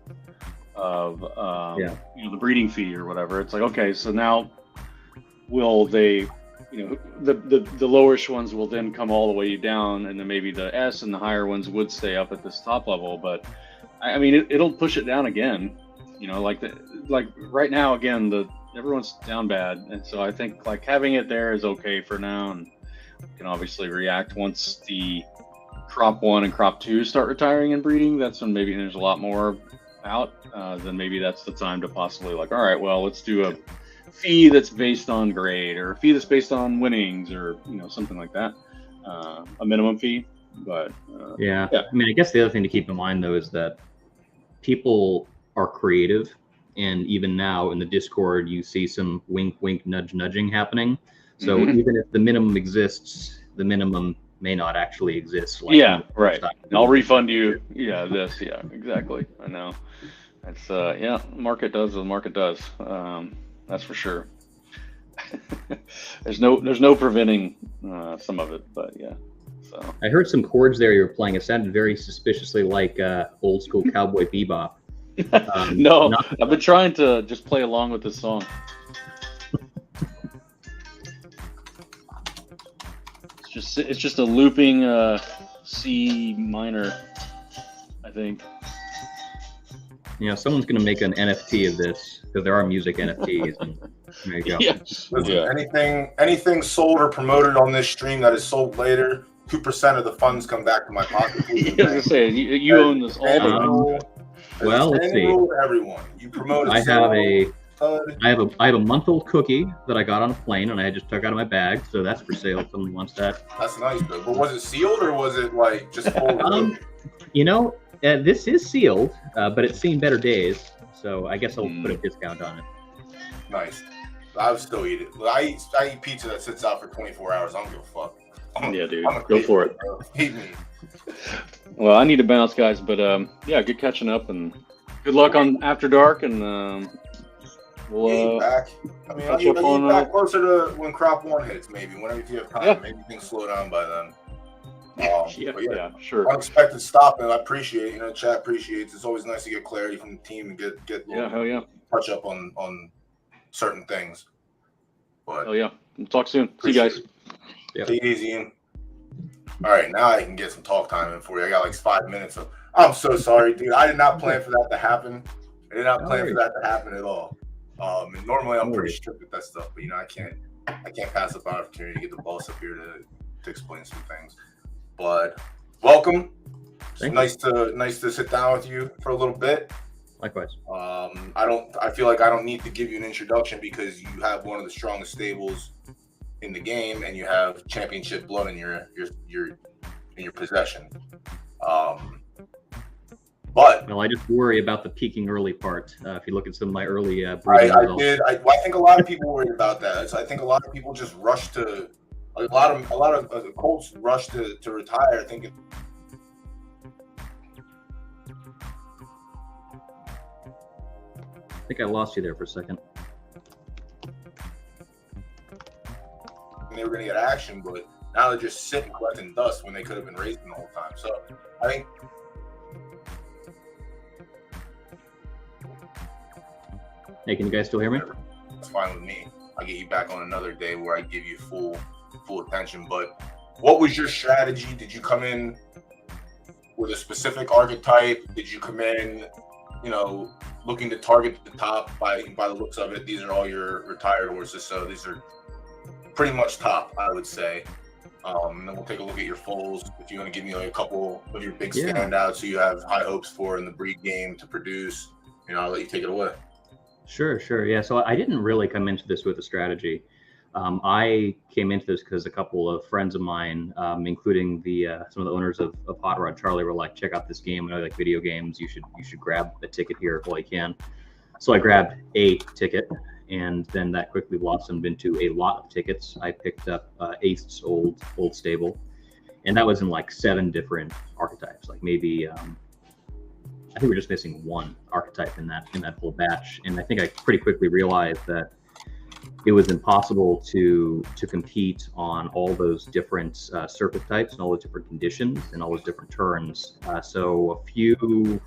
of the breeding fee or whatever, it's like, okay, so now will they, the lowest ones will then come all the way down, and then maybe the S and the higher ones would stay up at this top level. But I mean, it'll push it down again, like right now, again, everyone's down bad. And so I think like having it there is okay for now, and we can obviously react once the crop 1 and crop 2 start retiring and breeding. That's when maybe there's a lot more out, then maybe that's the time to possibly like, all right, well, let's do a fee that's based on grade, or a fee that's based on winnings, or something like that, a minimum fee. But I mean, I guess the other thing to keep in mind though is that people are creative, and even now in the Discord you see some wink wink nudge nudging happening. So even if the minimum exists, the minimum may not actually exist. Like right. I'll refund you. Exactly. I know. It's market does what the market does. That's for sure. There's no preventing some of it, but yeah. So I heard some chords there you were playing. It sounded very suspiciously like old school Cowboy Bebop. No, I've been trying to just play along with this song. It's just a looping C minor, I think. Someone's going to make an NFT of this, because there are music NFTs. And there you go. Listen, anything sold or promoted on this stream that is sold later, 2% of the funds come back to my pocket. I was going to say, you own this all. Well, let's see. Everyone, you promote. I have a month-old cookie that I got on a plane, and I just took out of my bag, so that's for sale if someone wants that. That's nice, though. But was it sealed, or was it like just full? This is sealed, but it's seen better days, so I guess I'll put a discount on it. Nice. I would still eat it. I eat pizza that sits out for 24 hours. I don't give a fuck. Yeah, dude. Go for it. Eat me. Well, I need to bounce, guys, but good catching up, and good luck on After Dark, and we'll back. I mean, I'll get back closer to when crop 1 hits, maybe. Whenever you have time, maybe things slow down by then. Sure. Unexpected stop, and I appreciate it. Chat appreciates. It's always nice to get clarity from the team and get touch up on certain things. But hell yeah, we'll talk soon. See you guys. Take it easy, Ian. All right, now I can get some talk time in for you. I got like 5 minutes. So I'm so sorry, dude. I did not plan for that to happen. I did not plan for that to happen at all. And normally I'm pretty strict with that stuff, but I can't pass up an opportunity to get the boss up here to explain some things. But welcome. Nice to sit down with you for a little bit. Likewise. I feel like I don't need to give you an introduction because you have one of the strongest stables in the game, and you have championship blood in your possession. But I just worry about the peaking early part. If you look at some of my early I results. think a lot of people worry about that. I think a lot of people just rush to a lot of the Colts rush to retire. Thinking I think I lost you there for a second. they were going to get action, but now they're just sitting collecting dust when they could have been racing the whole time. So I think. Hey, can you guys still hear me? That's fine with me. I'll get you back on another day where I give you full attention. But what was your strategy? Did you come in with a specific archetype? Did you come in, looking to target the top by the looks of it? These are all your retired horses, so these are pretty much top, I would say. And then we'll take a look at your foals. If you want to give me a couple of your big standouts who you have high hopes for in the breed game to produce, I'll let you take it away. Sure. Yeah. So I didn't really come into this with a strategy. I came into this because a couple of friends of mine, including some of the owners of Hot Rod Charlie, were like, check out this game. I know you like video games. You should grab a ticket here while you can. So I grabbed a ticket, and then that quickly blossomed into a lot of tickets. I picked up Ace's old stable, and that was in like 7 different archetypes. Like maybe I think we're just missing one archetype in that whole batch. And I think I pretty quickly realized that it was impossible to compete on all those different surface types and all those different conditions and all those different turns. So a few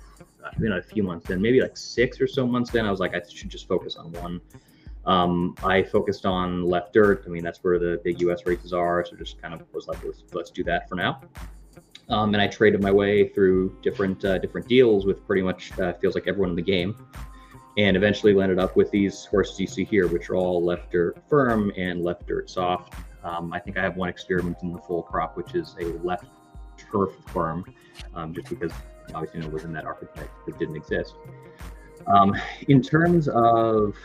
months then, maybe like 6 or so months then, I was like, I should just focus on one. I focused on left dirt. I mean, that's where the big US races are. So just kind of was like, let's do that for now. And I traded my way through different deals with pretty much feels like everyone in the game, and eventually landed up with these horses you see here, which are all left dirt firm and left dirt soft. I think I have one experiment in the full crop, which is a left turf firm, just because obviously it was in that archetype that didn't exist. In terms of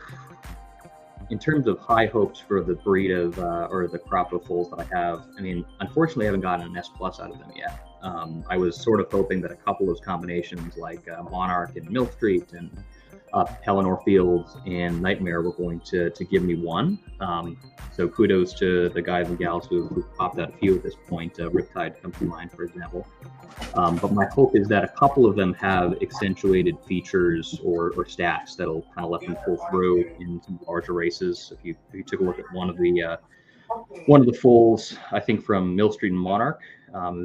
high hopes for the breed of or the crop of foals that I have, I mean, unfortunately, I haven't gotten an S+ out of them yet. I was sort of hoping that a couple of combinations like Monarch and Mill Street and Pelennor Fields and Nightmare were going to give me one. So kudos to the guys and gals who popped out a few at this point. Riptide comes to mind, for example. But my hope is that a couple of them have accentuated features or stats that'll kind of let them pull through in some larger races. If you took a look at one of the foals, I think from Mill Street and Monarch,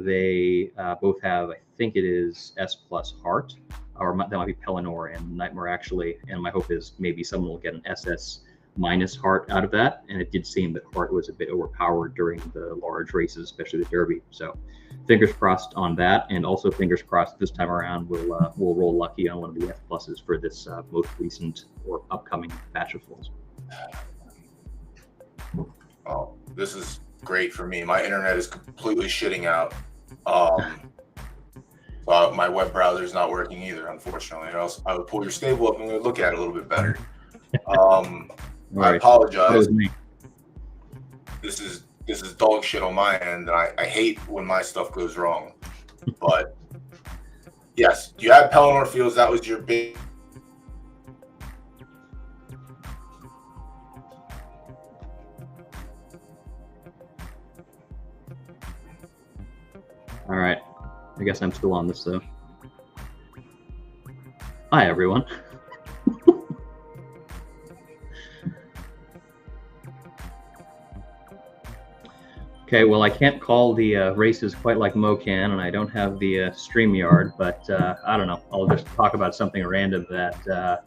they both have, I think it is S+ Heart, or that might be Pelennor and Nightmare actually. And my hope is maybe someone will get an SS- Heart out of that. And it did seem that Heart was a bit overpowered during the large races, especially the Derby. So fingers crossed on that, and also fingers crossed this time around we'll roll lucky on one of the F+ for this most recent or upcoming batch of foals. Oh, this is great for me. My internet is completely shitting out. My web browser is not working either, unfortunately. Or else I would pull your stable up and we would look at it a little bit better. I apologize. This is dog shit on my end, and I hate when my stuff goes wrong. But yes, you had Pelennor Fields. That was your big. All right. I guess I'm still on this, though. Hi, everyone. Okay, well, I can't call the races quite like Mo can, and I don't have the StreamYard, but I don't know. I'll just talk about something random that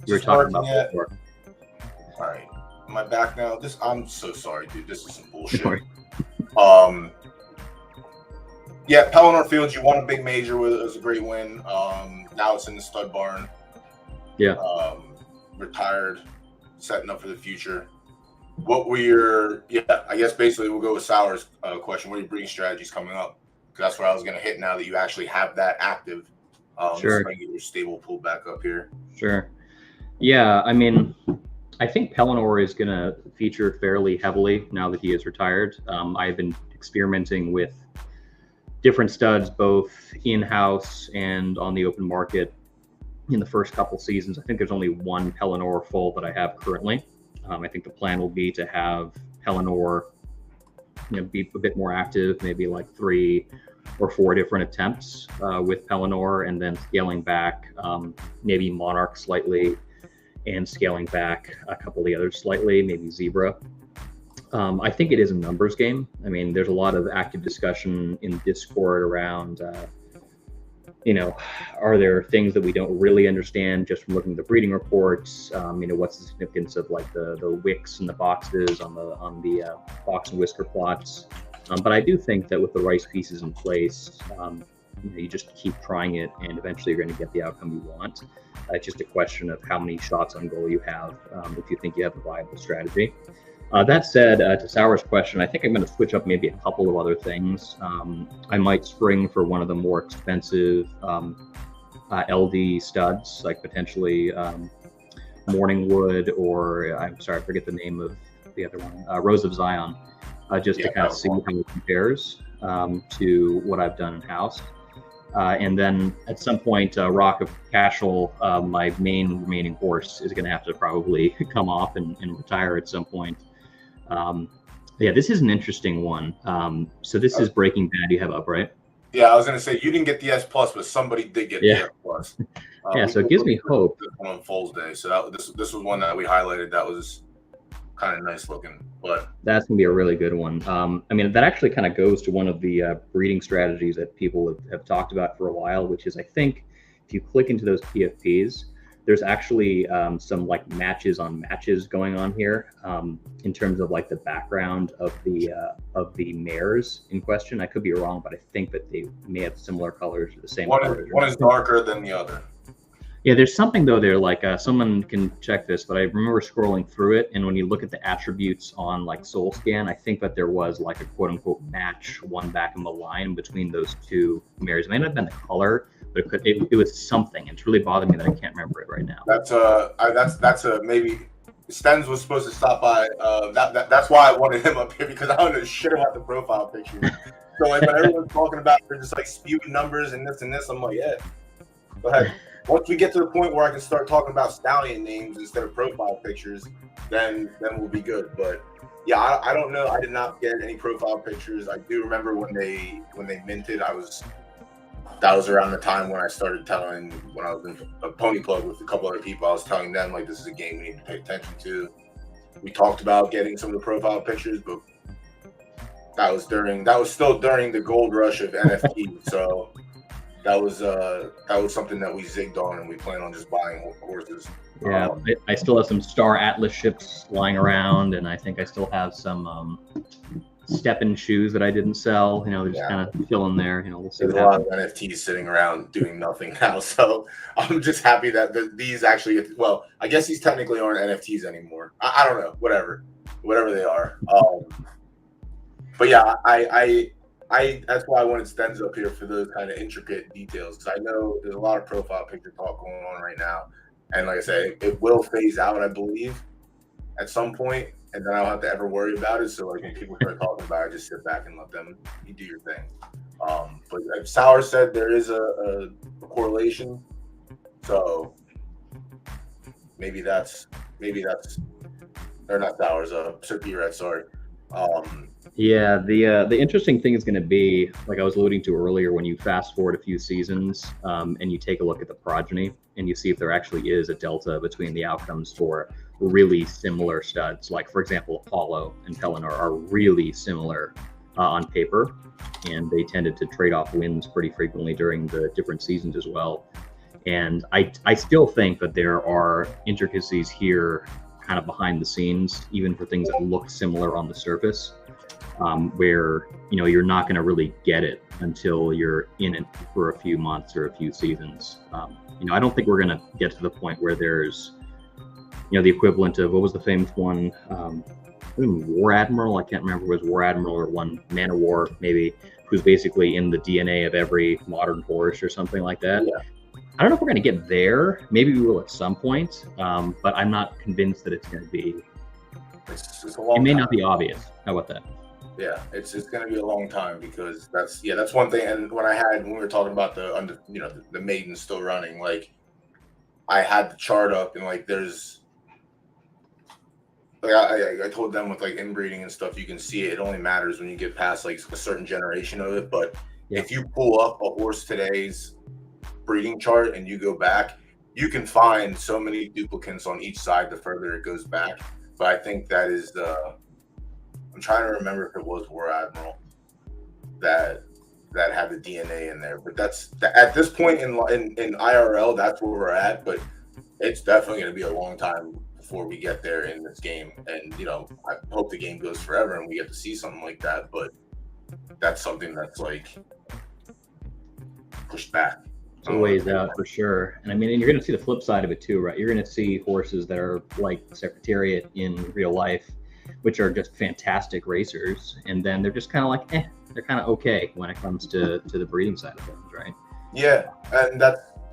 you were talking about before. All right. Am I back now? I'm so sorry, dude. This is some bullshit. Yeah, Pelennor Fields, you won a big major with it. It was a great win. Now it's in the stud barn. Yeah. Retired, setting up for the future. What were I guess basically we'll go with Sour's question. What are your breeding strategies coming up? That's where I was going to hit now that you actually have that active. Sure. Just get your stable pulled back up here. Sure. Yeah, I mean, I think Pellinor is going to feature fairly heavily now that he is retired. I've been experimenting with different studs, both in-house and on the open market in the first couple seasons. I think there's only one Pellinor full that I have currently. I think the plan will be to have Pellinor, be a bit more active, maybe like 3 or 4 different attempts with Pellinor, and then scaling back maybe Monarch slightly, and scaling back a couple of the others slightly, maybe Zebra. I think it is a numbers game. I mean, there's a lot of active discussion in Discord around, are there things that we don't really understand just from looking at the breeding reports? What's the significance of like the wicks and the boxes on the box and whisker plots? But I do think that with the rice pieces in place, you just keep trying it, and eventually you're going to get the outcome you want. It's just a question of how many shots on goal you have if you think you have a viable strategy. That said, to Sour's question, I think I'm going to switch up maybe a couple of other things. I might spring for one of the more expensive LD studs, like potentially Morningwood, or I'm sorry, I forget the name of the other one, Rose of Zion, just to kind of see how it compares to what I've done in-house. And then at some point, Rock of Cashel, my main remaining horse, is going to have to probably come off and retire at some point. This is an interesting one. So this is Breaking Bad you have up, right? Yeah, I was going to say, you didn't get the S+, but somebody did get the S+. So it gives me hope. On Fool's Day. So this was one that we highlighted that was kind of nice looking, but that's gonna be a really good one. That actually kind of goes to one of the breeding strategies that people have talked about for a while, which is, I think if you click into those PFPs, there's actually some like matches on matches going on here in terms of like the background of the mares in question. I could be wrong, but I think that they may have similar colors or the same colors. One is darker than the other. Yeah, there's something though there, like someone can check this, but I remember scrolling through it, and when you look at the attributes on like Soul Scan, I think that there was like a quote unquote match one back in the line between those two mares. It may not have been the color, but it was something. It's really bothered me that I can't remember it right now. That's a maybe. Stens was supposed to stop by. That's why I wanted him up here, because I don't know shit about the profile picture. So like when everyone's talking about, they're just like spewing numbers and this, I'm like, yeah, go ahead. Once we get to the point where I can start talking about stallion names instead of profile pictures, then we'll be good. But yeah, I don't know. I did not get any profile pictures. I do remember when they minted. That was around the time when I started when I was in a pony club with a couple other people. I was telling them like, this is a game we need to pay attention to. We talked about getting some of the profile pictures, but that was still during the gold rush of NFT. So that was something that we zigged on, and we plan on just buying horses. Yeah, I still have some Star Atlas ships lying around, and I think I still have some Steppen shoes that I didn't sell. They're just kind of chilling there. We'll see. There's a lot of NFTs sitting around doing nothing now, so I'm just happy that these actually. Well, I guess these technically aren't NFTs anymore. I don't know. Whatever they are. But yeah, I that's why I wanted Stens up here for those kind of intricate details, because I know there's a lot of profile picture talk going on right now, and like I said, it will phase out, I believe, at some point, and then I don't have to ever worry about it. So like when people start talking about it, I just sit back and let them, you do your thing. But like Sour said, there is a correlation, so maybe that's they're not Sours, Sir P-Red, sorry. Yeah, the interesting thing is going to be, like I was alluding to earlier, when you fast forward a few seasons and you take a look at the progeny and you see if there actually is a delta between the outcomes for really similar studs. Like, for example, Apollo and Pellinor are really similar on paper, and they tended to trade off wins pretty frequently during the different seasons as well. And I still think that there are intricacies here kind of behind the scenes, even for things that look similar on the surface, where you're not going to really get it until you're in it for a few months or a few seasons. I don't think we're going to get to the point where there's the equivalent of, what was the famous one, War Admiral? I can't remember if it was War Admiral or one Man of War maybe, who's basically in the DNA of every modern horse or something like that. Yeah. I don't know if we're going to get there. Maybe we will at some point, but I'm not convinced that it's going to be. It's a long It may time. not be obvious. How about that? Yeah, it's going to be a long time because that's one thing. And when we were talking about the maidens still running, like I had the chart up and like there's like I told them with like inbreeding and stuff, you can see it. It only matters when you get past like a certain generation of it. But if you pull up a horse today's breeding chart and you go back, you can find so many duplicates on each side the further it goes back. But I think that is I'm trying to remember if it was War Admiral that had the DNA in there. But at this point in IRL, that's where we're at. But it's definitely going to be a long time before we get there in this game. And I hope the game goes forever and we get to see something like that. But that's something that's like pushed back. It's a ways out for sure. And I mean, and you're going to see the flip side of it too, right? You're going to see horses that are like Secretariat in real life, which are just fantastic racers. And then they're just kind of like, they're kind of okay when it comes to the breeding side of things, right? Yeah. And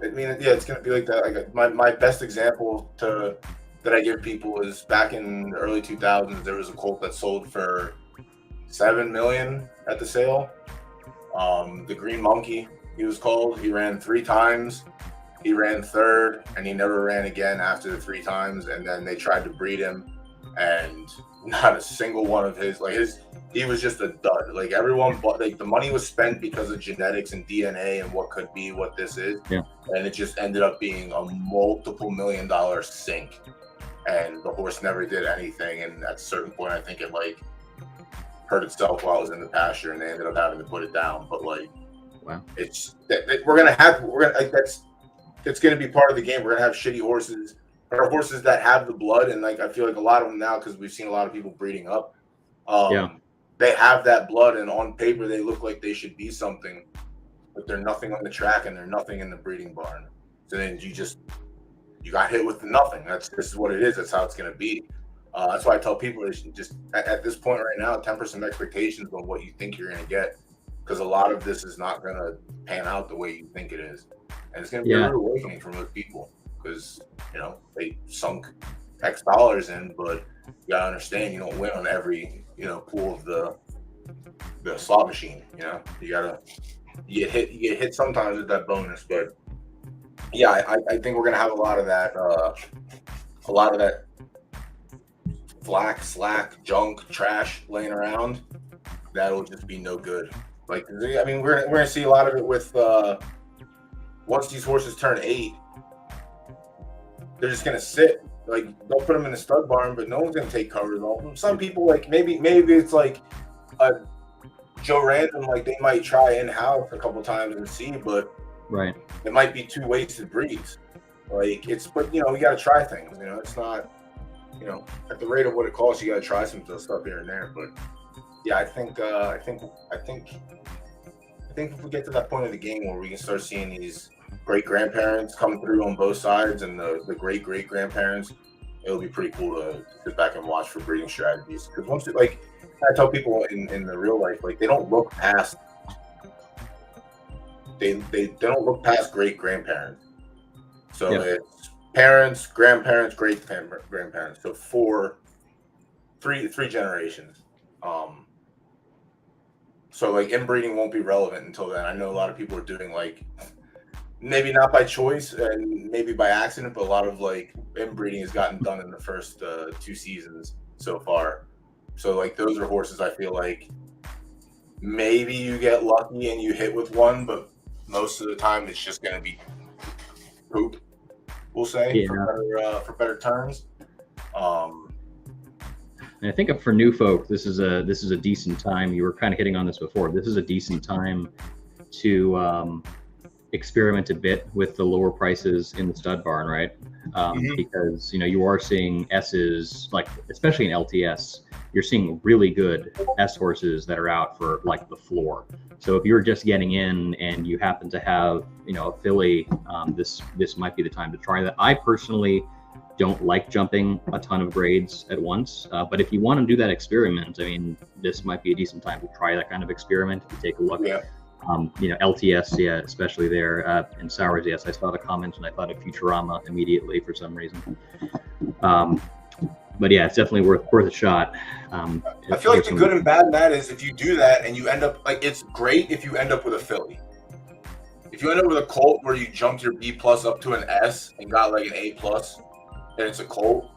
it's going to be like that. Like my best example that I give people is back in the early 2000s, there was a colt that sold for $7 million at the sale. The Green Monkey, he was called. He ran 3 times. He ran third, and he never ran again after the 3 times. And then they tried to breed him, and not a single one of he was just a dud. Like everyone bought, like the money was spent because of genetics and DNA and what could be what this is. Yeah. And it just ended up being a multiple $1 million sink. And the horse never did anything. And at a certain point, I think it like hurt itself while it was in the pasture, and they ended up having to put it down. But like, wow, it's it's gonna be part of the game. We're gonna have shitty horses or horses that have the blood, and like I feel like a lot of them now, because we've seen a lot of people breeding up. They have that blood, and on paper they look like they should be something, but they're nothing on the track and they're nothing in the breeding barn. So then you got hit with the nothing. This is what it is. That's how it's gonna be. That's why I tell people they should just at this point right now, temper some expectations on what you think you're gonna get, because a lot of this is not gonna pan out the way you think it is, and it's gonna be a rude awakening for most people, because they sunk X dollars in, but you gotta understand you don't win on every pool of the slot machine. You get hit sometimes with that bonus, but yeah, I think we're gonna have a lot of that flack, slack, junk, trash laying around. That'll just be no good. Like, I mean, we're gonna see a lot of it with once these horses turn 8, they're just gonna sit. Like, they'll put them in the stud barn, but no one's gonna take covers off them. Some people, like maybe it's like a Joe Random, like they might try in-house a couple times and see, but right, it might be 2 wasted breeds. Like but we gotta try things. It's not at the rate of what it costs, you gotta try some stuff here and there. But yeah, I think if we get to that point of the game where we can start seeing these great grandparents come through on both sides and the great great grandparents, it'll be pretty cool to sit back and watch for breeding strategies. Because once I tell people in the real life, like they don't look past don't look past great grandparents. So it's parents, grandparents, great grandparents. So three generations. So like inbreeding won't be relevant until then. I know a lot of people are doing like, maybe not by choice and maybe by accident, but a lot of like inbreeding has gotten done in the first 2 seasons so far. So like those are horses I feel like maybe you get lucky and you hit with one, but most of the time it's just going to be poop, we'll say, for better terms. And I think for new folk, this is a decent time. You were kind of hitting on this before. This is a decent time to experiment a bit with the lower prices in the stud barn, right? Because you are seeing S's, like especially in LTS, you're seeing really good S horses that are out for like the floor. So if you're just getting in and you happen to have a filly, this might be the time to try that. I personally don't like jumping a ton of grades at once. But if you want to do that experiment, I mean, this might be a decent time to try that kind of experiment. If you take a look, LTS, especially there, and Sours, yes, I saw the comments and I thought of Futurama immediately for some reason. But yeah, it's definitely worth a shot. I feel like the good and bad in that is if you do that and you end up like, it's great if you end up with a Philly. If you end up with a Colt where you jumped your B+ up to an S and got like an A+, and it's a Colt,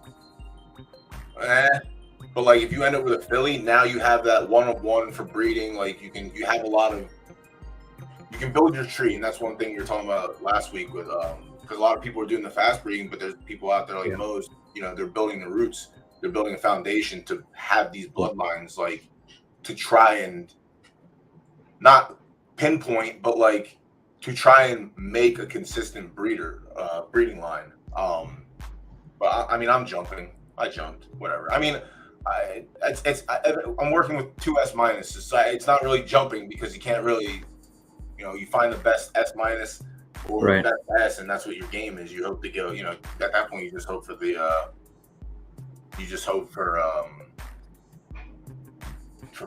but like if you end up with a Philly, now you have that 1-of-1 for breeding. Like you can build your tree, and that's one thing you were talking about last week with because a lot of people are doing the fast breeding, but there's people out there like Mo's, they're building the roots, they're building a foundation to have these bloodlines, like to try and not pinpoint, but like to try and make a consistent breeding line. But I mean, I'm jumping. I jumped, whatever. I mean, I'm working with 2 S minuses, so it's not really jumping because you can't really, you find the best S minus or the best S, and that's what your game is. You hope to go, at that point, you just hope for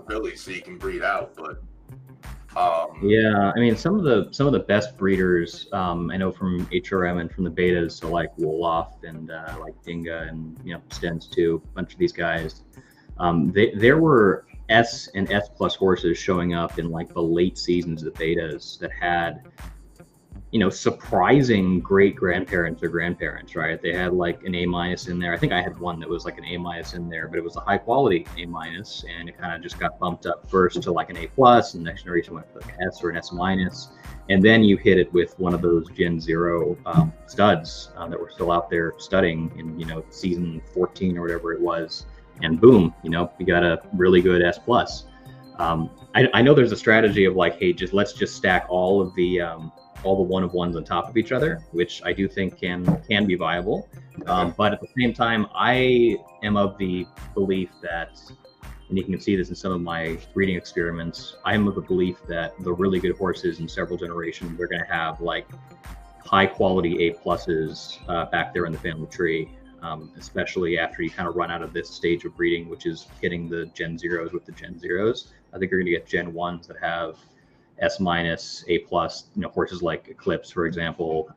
Philly so you can breed out. But I mean, some of the best breeders I know from HRM and from the betas, so like Wolof and like Dinga and Stens too, a bunch of these guys. There were S and S+ horses showing up in like the late seasons of the betas that had surprising great grandparents or grandparents, right? They had like an A- in there. I think I had one that was like an A- in there, but it was a high quality A-, and it kind of just got bumped up first to like an A+, and the next generation went to like an S or an S-, and then you hit it with one of those Gen 0 studs that were still out there studying in season 14 or whatever it was, and boom, you got a really good S+. I know there's a strategy of like, hey, let's just stack all the 1-of-1s on top of each other, which I do think can be viable. But at the same time, I am of the belief that, and you can see this in some of my breeding experiments, I am of the belief that the really good horses in several generations, they're going to have like high quality A+ back there in the family tree, especially after you kind of run out of this stage of breeding, which is hitting the Gen 0s with the Gen 0s. I think you're going to get Gen 1s that have S-, A+, horses like Eclipse, for example,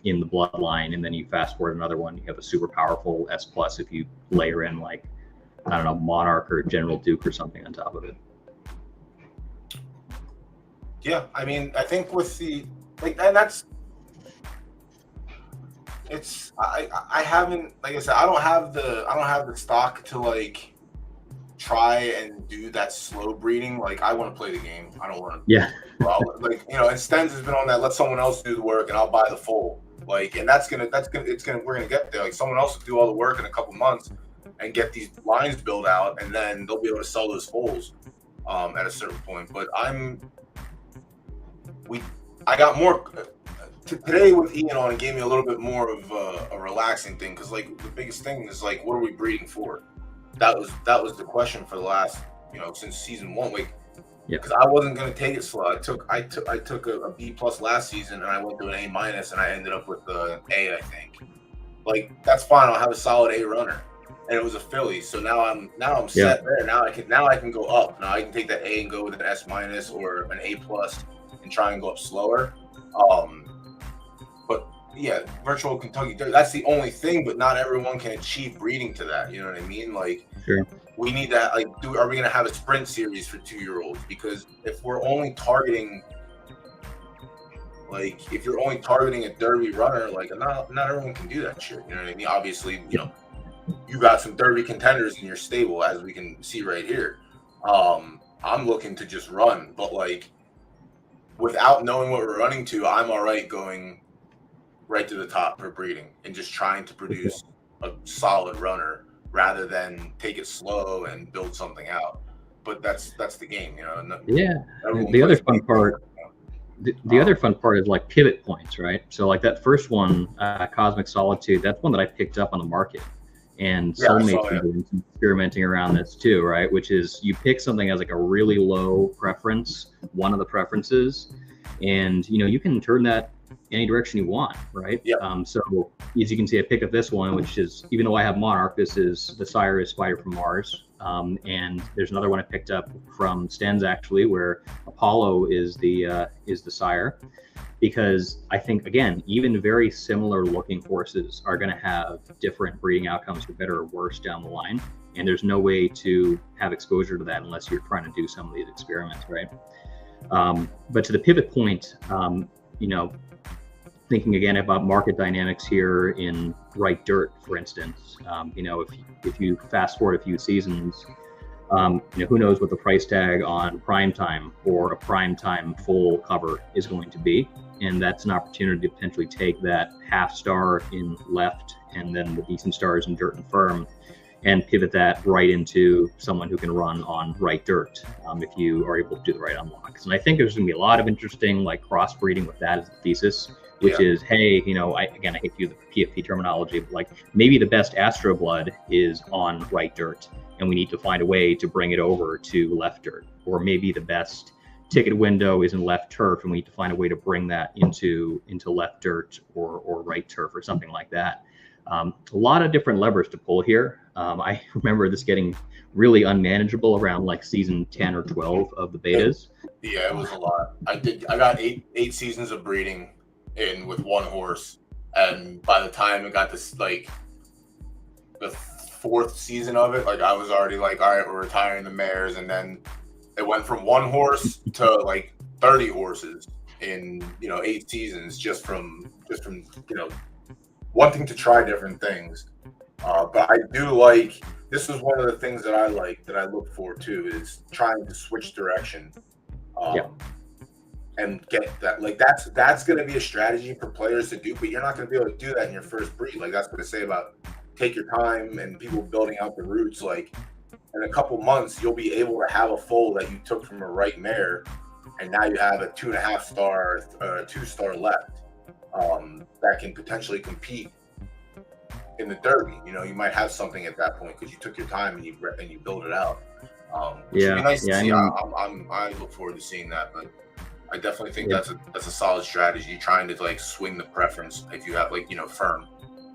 in the bloodline, and then you fast forward another one, you have a super powerful S+ if you layer in like, I don't know, Monarch or General Duke or something on top of it. Yeah, I mean, I think with the and that's I haven't, like I said, I don't have the stock to like try and do that slow breeding. Like I want to play the game. I don't want to. Like and Stens has been on that. Let someone else do the work, and I'll buy the foal. Like, and we're gonna get there. Like someone else will do all the work in a couple months and get these lines built out, and then they'll be able to sell those foals at a certain point. But I got more today with Ian on. It gave me a little bit more of a relaxing thing, because like the biggest thing is like, what are we breeding for? That was the question for the last, since season 1. Like, because I wasn't gonna take it slow. I took a B+ last season, and I went to an A-, and I ended up with an A, I think. Like, that's fine. I'll have a solid A runner, and it was a Philly. So now I'm set there. Now I can go up. Now I can take that A and go with an S- or an A+ and try and go up slower. But yeah, virtual Kentucky Derby, that's the only thing, but not everyone can achieve breeding to that. You know what I mean? Like, we need that. Like, are we going to have a sprint series for 2-year-olds? Because if we're only targeting, like, if you're only targeting a Derby runner, like, not everyone can do that shit. You know what I mean? Obviously, you got some Derby contenders in your stable, as we can see right here. I'm looking to just run, but like, without knowing what we're running to, I'm all right going right to the top for breeding and just trying to produce a solid runner rather than take it slow and build something out. But that's the game, The other fun part, the other fun part is like pivot points, right? So like that first one, Cosmic Solitude, that's one that I picked up on the market, and Soulmate's been doing some experimenting around this too, right? Which is you pick something as like a really low preference, one of the preferences, and you can turn that any direction you want, right? Yeah. So as you can see, I pick up this one, which is, even though I have Monarch, this is the sire is Spider from Mars. And there's another one I picked up from Stens actually, where Apollo is the sire, because I think, again, even very similar looking horses are going to have different breeding outcomes for better or worse down the line. And there's no way to have exposure to that unless you're trying to do some of these experiments, right? But to the pivot point, thinking again about market dynamics here in right dirt, for instance, if you fast forward a few seasons, who knows what the price tag on prime time or a prime time full cover is going to be. And that's an opportunity to potentially take that half star in left and then the decent stars in dirt and firm and pivot that right into someone who can run on right dirt, if you are able to do the right unlocks. And I think there's going to be a lot of interesting crossbreeding with that as a thesis, which is, hey, I hate to use the PFP terminology, but maybe the best Astro blood is on right dirt, and we need to find a way to bring it over to left dirt. Or maybe the best ticket window is in left turf, and we need to find a way to bring that into left dirt or right turf or something like that. A lot of different levers to pull here. I remember this getting really unmanageable around season 10 or 12 of the betas. Yeah, it was a lot. I got eight seasons of breeding in with one horse, and by the time it got to the fourth season of it, I was already all right, we're retiring the mares, and then it went from one horse to 30 horses in 8 seasons just from wanting to try different things. But I do this is one of the things that I look for too, is trying to switch direction. And get that, that's going to be a strategy for players to do, but you're not going to be able to do that in your first breed. That's what I say about take your time and people building out the roots. In a couple months, you'll be able to have a foal that you took from a right mare, and now you have a 2.5 star, 2-star left that can potentially compete in the Derby. You might have something at that point because you took your time and you build it out. Which would be nice to see. I look forward to seeing that, but I definitely think that's a solid strategy. Trying to swing the preference. If you have firm,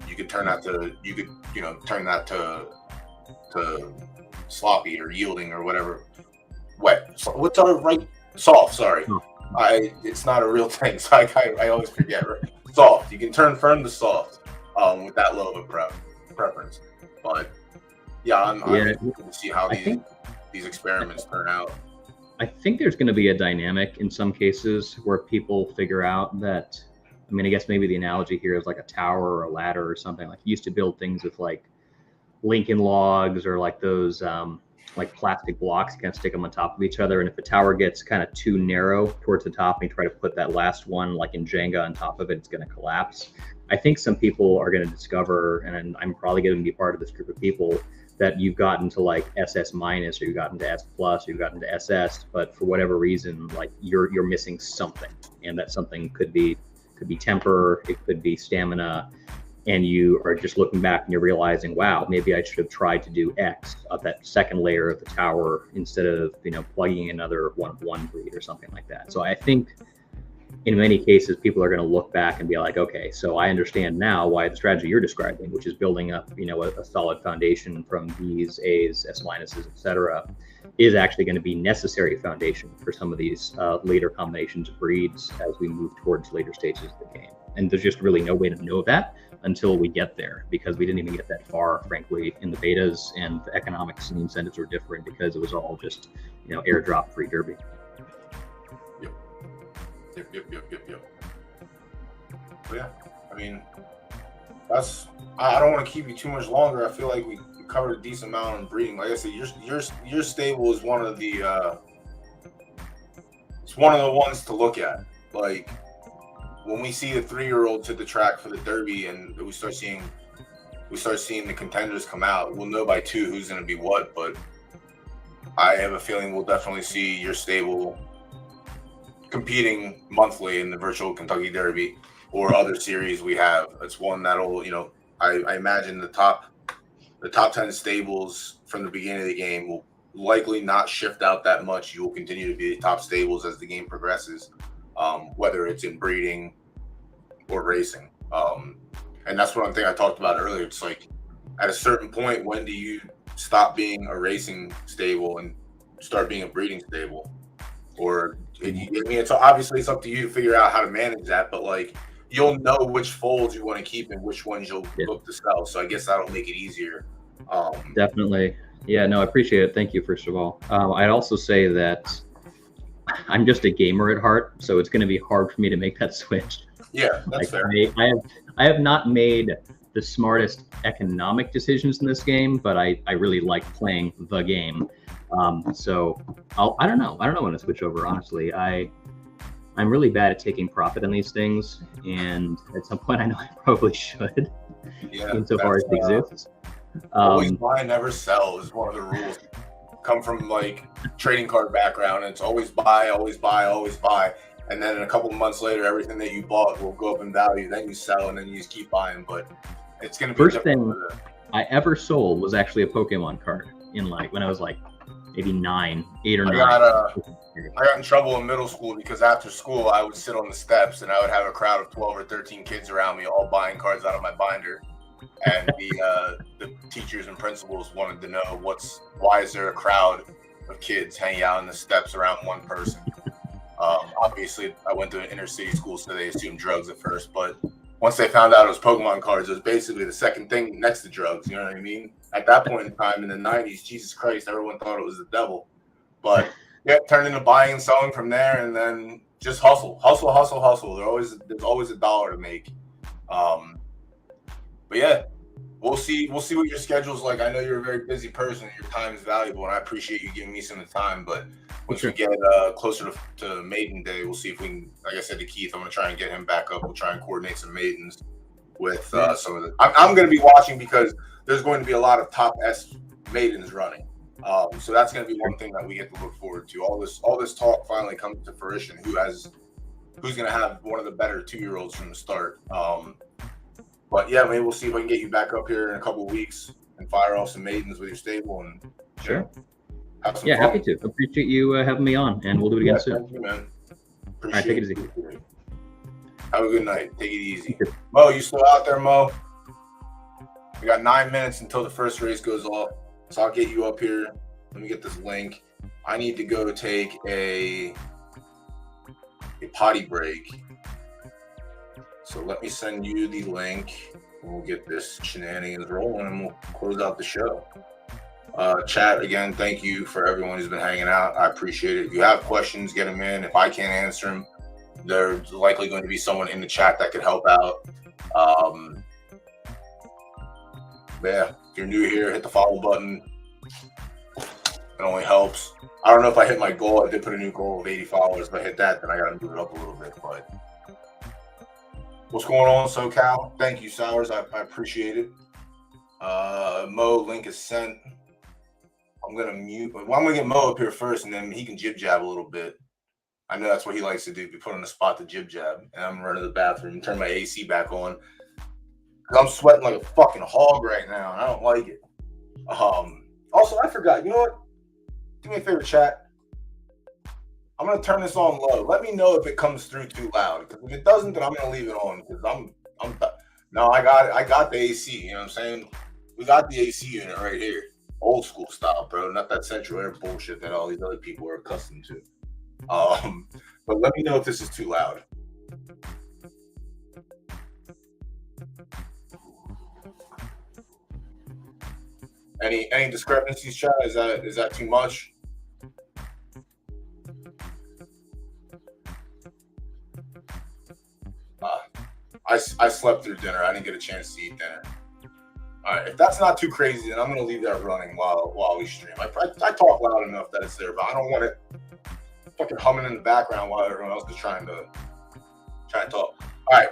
you could turn that to sloppy or yielding or whatever. Wet. So what's our right? Soft. Sorry, it's not a real thing. So I always forget. Right? Soft. You can turn firm to soft with that low of a preference. But I'm interested to see how these experiments turn out. I think there's going to be a dynamic in some cases where people figure out that, I guess maybe the analogy here is a tower or a ladder or something. You used to build things with Lincoln logs or those plastic blocks, you kind of stick them on top of each other. And if the tower gets kind of too narrow towards the top and you try to put that last one in Jenga on top of it, it's going to collapse. I think some people are going to discover, and I'm probably going to be part of this group of people, that you've gotten to SS minus, or you've gotten to S plus, or you've gotten to SS, but for whatever reason, you're missing something, and that something could be temper, it could be stamina, and you are just looking back and you're realizing, wow, maybe I should have tried to do X of that second layer of the tower instead of plugging another 1-of-1 breed or something like that. So I think in many cases, people are going to look back and be like, okay, so I understand now why the strategy you're describing, which is building up, a solid foundation from Bs, As, S minuses, etc., is actually going to be necessary foundation for some of these later combinations of breeds as we move towards later stages of the game. And there's just really no way to know that until we get there, because we didn't even get that far, frankly, in the betas, and the economics and the incentives were different because it was all just, airdrop free Derby. Yep. But yeah, I don't want to keep you too much longer. I feel like we covered a decent amount on breeding. Like I said, your stable is one of the it's one of the ones to look at. When we see the 3-year-olds hit the track for the Derby and we start seeing the contenders come out, we'll know by 2 who's going to be what. But I have a feeling we'll definitely see your stable competing monthly in the virtual Kentucky Derby or other series we have. It's one that'll, I imagine the top 10 stables from the beginning of the game will likely not shift out that much. You will continue to be the top stables as the game progresses, whether it's in breeding or racing. And that's one thing I talked about earlier. It's like at a certain point, when do you stop being a racing stable and start being a breeding stable? Or I mean, it's obviously it's up to you to figure out how to manage that, but like you'll know which foals you want to keep and which ones you'll look to sell. So I guess that'll make it easier. Definitely. Yeah, no, I appreciate it. Thank you, first of all. I'd also say that I'm just a gamer at heart, so it's going to be hard for me to make that switch. Yeah, that's fair. I have not made the smartest economic decisions in this game, but I really like playing the game. So I don't know when to switch over, honestly. I'm really bad at taking profit on these things, and at some point I know I probably should, insofar as it exists. Always buy, never sell is one of the rules. Come from like trading card background, and it's always buy, always buy, always buy. And then a couple of months later, everything that you bought will go up in value. Then you sell, and then you just keep buying. But it's going to be first thing I ever sold was actually a Pokemon card in like when I was like maybe 8 or 9. I got in trouble in middle school because after school I would sit on the steps and I would have a crowd of 12 or 13 kids around me, all buying cards out of my binder. And the teachers and principals wanted to know why is there a crowd of kids hanging out on the steps around one person. Obviously, I went to an inner city school, so they assumed drugs at first. But once they found out it was Pokemon cards, it was basically the second thing next to drugs. You know what I mean? At that point in time in the 90s, Jesus Christ, everyone thought it was the devil. But yeah, it turned into buying and selling from there, and then just hustle. There's always a dollar to make. But yeah, we'll see what your schedule's like. I know you're a very busy person. Your time is valuable, and I appreciate you giving me some of the time. But once we get closer to Maiden Day, we'll see if we can. Like I said to Keith, I'm gonna try and get him back up. We'll try and coordinate some maidens with some of the. I'm gonna be watching because there's going to be a lot of top S maidens running. So that's gonna be one thing that we get to look forward to. All this talk finally comes to fruition. Who's gonna have one of the better 2-year-olds from the start? But yeah, maybe we'll see if I can get you back up here in a couple of weeks and fire off some maidens with your stable and sure. Have some fun. Happy to. Appreciate you having me on, and we'll do it again soon. Thank you, man. All right, take it easy. Have a good night. Take it easy. Mo, you still out there, Mo? We got 9 minutes until the first race goes off, so I'll get you up here. Let me get this link. I need to go take a potty break. So let me send you the link, and we'll get this shenanigans rolling, and we'll close out the show. Chat, again, thank you for everyone who's been hanging out. I appreciate it. If you have questions, get them in. If I can't answer them, there's likely going to be someone in the chat that could help out. Yeah, if you're new here, hit the follow button. It only helps. I don't know if I hit my goal. I did put a new goal of 80 followers. If I hit that, then I got to move it up a little bit, but... What's going on, SoCal? Thank you, Sowers. I appreciate it. Mo, link is sent. I'm gonna mute. Well, I'm gonna get Mo up here first, and then he can jib jab a little bit. I know that's what he likes to do. Be put on the spot to jib jab, and I'm gonna run to the bathroom and turn my AC back on. Cause I'm sweating like a fucking hog right now, and I don't like it. Also, I forgot. You know what? Do me a favor, chat. I'm gonna turn this on low. Let me know if it comes through too loud. Because if it doesn't, then I'm gonna leave it on. Because I got the AC. You know what I'm saying? We got the AC unit right here, old school style, bro. Not that central air bullshit that all these other people are accustomed to. But let me know if this is too loud. Any discrepancies, chat? Is that too much? I slept through dinner. I didn't get a chance to eat dinner. All right, if that's not too crazy, then I'm gonna leave that running while we stream. I talk loud enough that it's there, but I don't want it fucking humming in the background while everyone else is trying to talk. All right,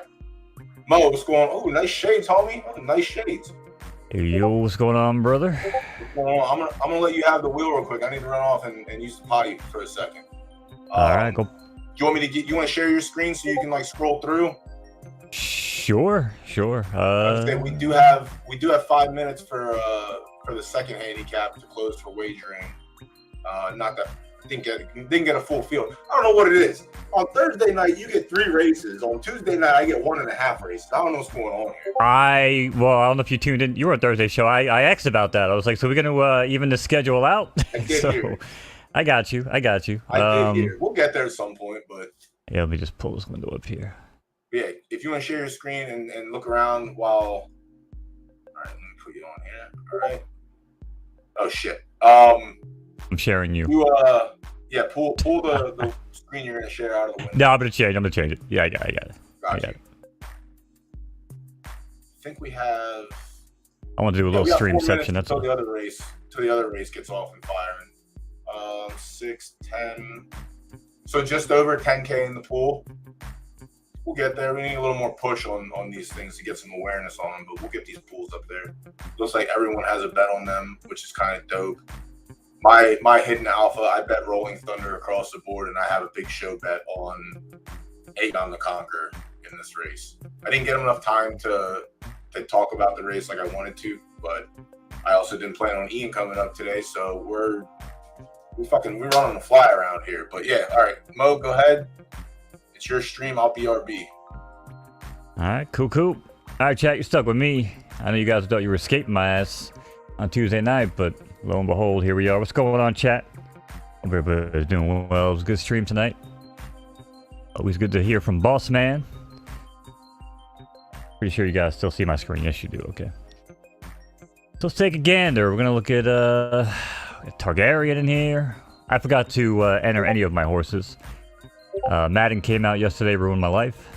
Mo, what's going on? Oh, nice shades, homie. Oh, nice shades. Yo, what's going on, brother? What's going on? I'm gonna let you have the wheel real quick. I need to run off and use the potty for a second. All right, go. Do you want me to you want to share your screen so you can like scroll through? Sure. We do have 5 minutes for the second handicap to close for wagering. Not that didn't get a full field. I don't know what it is. On Thursday night, you get 3 races. On Tuesday night, I get 1.5 races. I don't know what's going on here. I don't know if you tuned in. You were on Thursday show. I asked about that. I was like, so we're gonna even the schedule out. I did hear. I got you. I did hear. We'll get there at some point, but yeah, let me just pull this window up here. yeah, if you want to share your screen and look around while. All right, let me put you on here. All right. Oh shit. I'm sharing you. Yeah, pull the screen you're gonna share out of the window. No, I'm gonna change it. Yeah, I got it. Gotcha. I think we have. I want to do a little stream section. That's until all. the other race gets off and firing. 6, 10. So just over 10K in the pool. We'll get there. We need a little more push on these things to get some awareness on them, but we'll get these pools up there. Looks like everyone has a bet on them, which is kind of dope. My hidden alpha, I bet Rolling Thunder across the board, and I have a big show bet on Aegon the Conqueror in this race. I didn't get enough time to talk about the race like I wanted to, but I also didn't plan on Ian coming up today, so we're running the fly around here. But yeah, all right, Mo, go ahead. It's your stream. I'll BRB. All right, cool. All right, chat, you're stuck with me. I know you guys thought you were escaping my ass on Tuesday night, but lo and behold, here we are. What's going on, chat? Hope everybody's doing well. It was a good stream tonight. Always good to hear from Boss Man. Pretty sure you guys still see my screen. Yes, you do. Okay. So let's take a gander. We're gonna look at Targaryen in here. I forgot to enter any of my horses. Madden came out yesterday, ruined my life.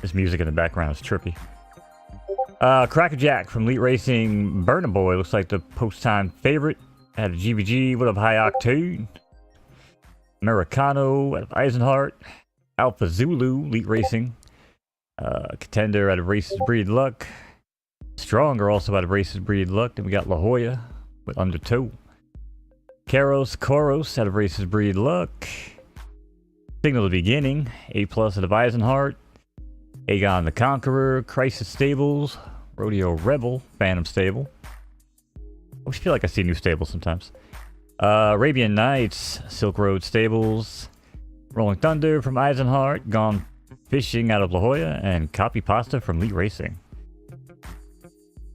This music in the background is trippy. Crackerjack from Elite Racing, Burna Boy looks like the post-time favorite. Had a GBG. What up, High Octane? Americano out of Eisenhart. Alpha Zulu, Elite Racing. Contender out of Races Breed Luck. Stronger also out of Races Breed Luck. Then we got La Jolla with Undertow. Koros out of Races Breed Luck. Signal the Beginning, A+ out of Eisenhart. Aegon the Conqueror, Crisis Stables, Rodeo Rebel, Phantom Stable. I always feel like I see new stables sometimes. Arabian Nights, Silk Road Stables, Rolling Thunder from Eisenhart, Gone Fishing out of La Jolla, and Copy Pasta from Elite Racing.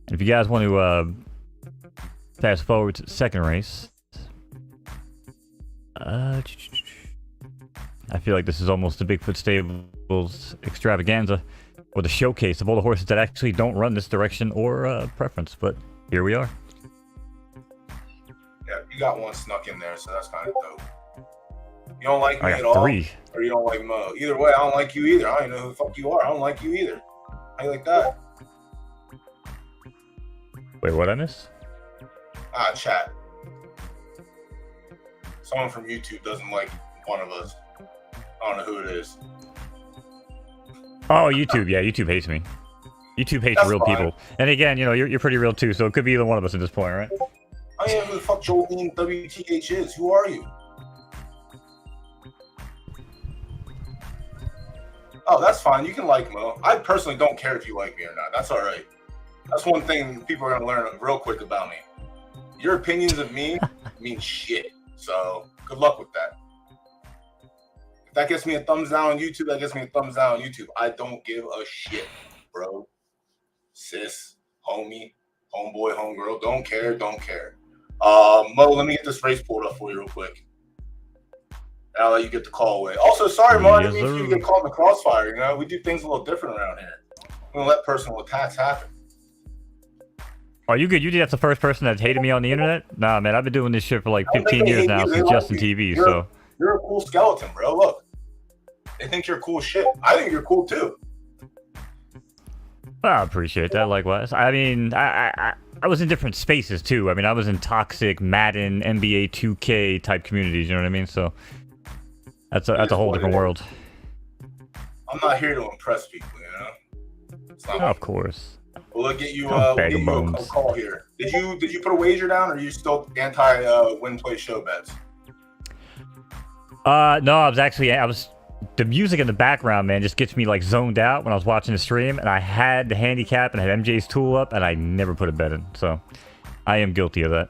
And if you guys want to fast forward to the second race, I feel like this is almost the Bigfoot Stables extravaganza, or the showcase of all the horses that actually don't run this direction or preference, but here we are. Yeah, you got one snuck in there, so that's kind of dope. You don't like me I at got all? 3. Or you don't like Mo? Either way, I don't like you either. I don't even know who the fuck you are. I don't like you either. How you like that? Wait, what I miss? Chat. Someone from YouTube doesn't like one of us. I don't know who it is. Oh, YouTube. Yeah, YouTube hates me. YouTube hates That's real fine. people. And again, you know, you're pretty real too, so it could be either one of us at this point, right? I don't know who the fuck Jolene WTH is. Who are you? Oh, that's fine. You can like Mo. I personally don't care if you like me or not. That's all right. That's one thing people are going to learn real quick about me. Your opinions of me mean shit. So good luck with that. If that gets me a thumbs down on YouTube, that gets me a thumbs down on YouTube. I don't give a shit, bro. Sis, homie, homeboy, homegirl. Don't care. Mo, let me get this race pulled up for you real quick. And I'll let you get the call away. Also, sorry, Mo, I didn't mean for you to get caught in the crossfire. You know, we do things a little different around here. We don't let personal attacks happen. Are you good? You that's the first person that's hated me on the internet? Nah, man, I've been doing this shit for like I don't 15 think they years hate now you. They since like Justin you. TV, You're- so... You're a cool skeleton, bro. Look. They think you're cool shit. I think you're cool too. I appreciate that, likewise. I mean, I was in different spaces too. I mean, I was in toxic Madden, NBA 2K type communities, you know what I mean? So that's a whole different world. I'm not here to impress people, you know? It's not Of course. Well, we'll get you, Oh, we'll bag get of you a bones. call here. Did you put a wager down, or are you still anti win play show bets? No, I was the music in the background, man, just gets me like zoned out when I was watching the stream, and I had the handicap and I had MJ's tool up, and I never put a bet in, so I am guilty of that.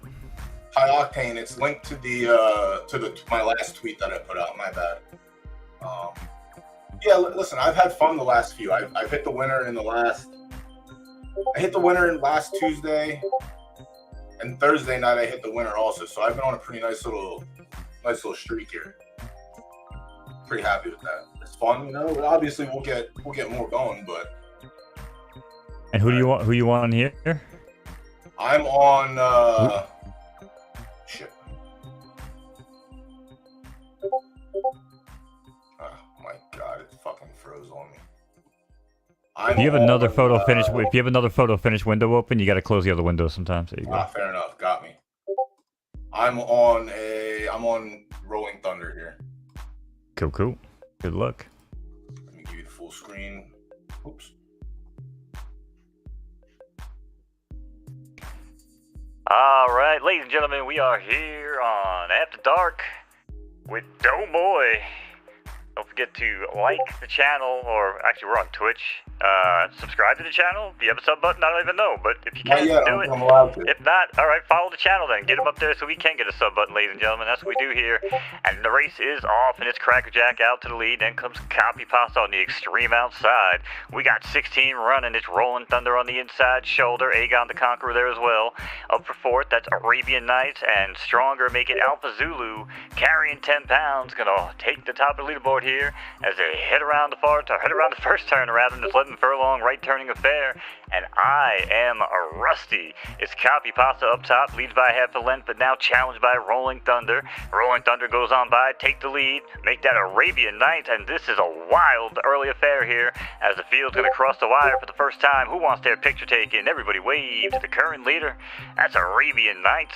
High Octane. It's linked to my last tweet that I put out. My bad. Yeah, listen, I've had fun the last few. I've hit the winner in last Tuesday, and Thursday night I hit the winner also. So I've been on a pretty nice little streak here. Pretty happy with that. It's fun, you know. Obviously, we'll get more going, but. And who do you want? Who you want on here? I'm on. Shit. Oh my god! It fucking froze on me. If you have another photo finish window open, you got to close the other window sometimes. There you go. Fair enough. Got me. I'm on Rolling Thunder here. Cool. Good luck. Let me give you the full screen. Oops. All right, ladies and gentlemen, we are here on After Dark with DoughBoy. Don't forget to like the channel, or actually we're on Twitch. Subscribe to the channel. Do you have a sub button? I don't even know, but if you can, do it. I'm allowed to. If not, all right, follow the channel then. Get them up there so we can get a sub button, ladies and gentlemen. That's what we do here. And the race is off, and it's Crackerjack out to the lead. Then comes Copy Pasta on the extreme outside. We got 16 running. It's Rolling Thunder on the inside shoulder. Aegon the Conqueror there as well. Up for fourth, that's Arabian Nights, and Stronger make it Alpha Zulu, carrying 10 pounds. Gonna take the top of the leaderboard here as they head around the first turn rather than this 11 furlong right turning affair. And I am Rusty. It's Copy Pasta up top, leads by half a length, but now challenged by Rolling Thunder. Rolling Thunder goes on by, take the lead, make that Arabian Nights, and this is a wild early affair here as the field's going to cross the wire for the first time. Who wants their picture taken? Everybody wave to the current leader. That's Arabian Nights.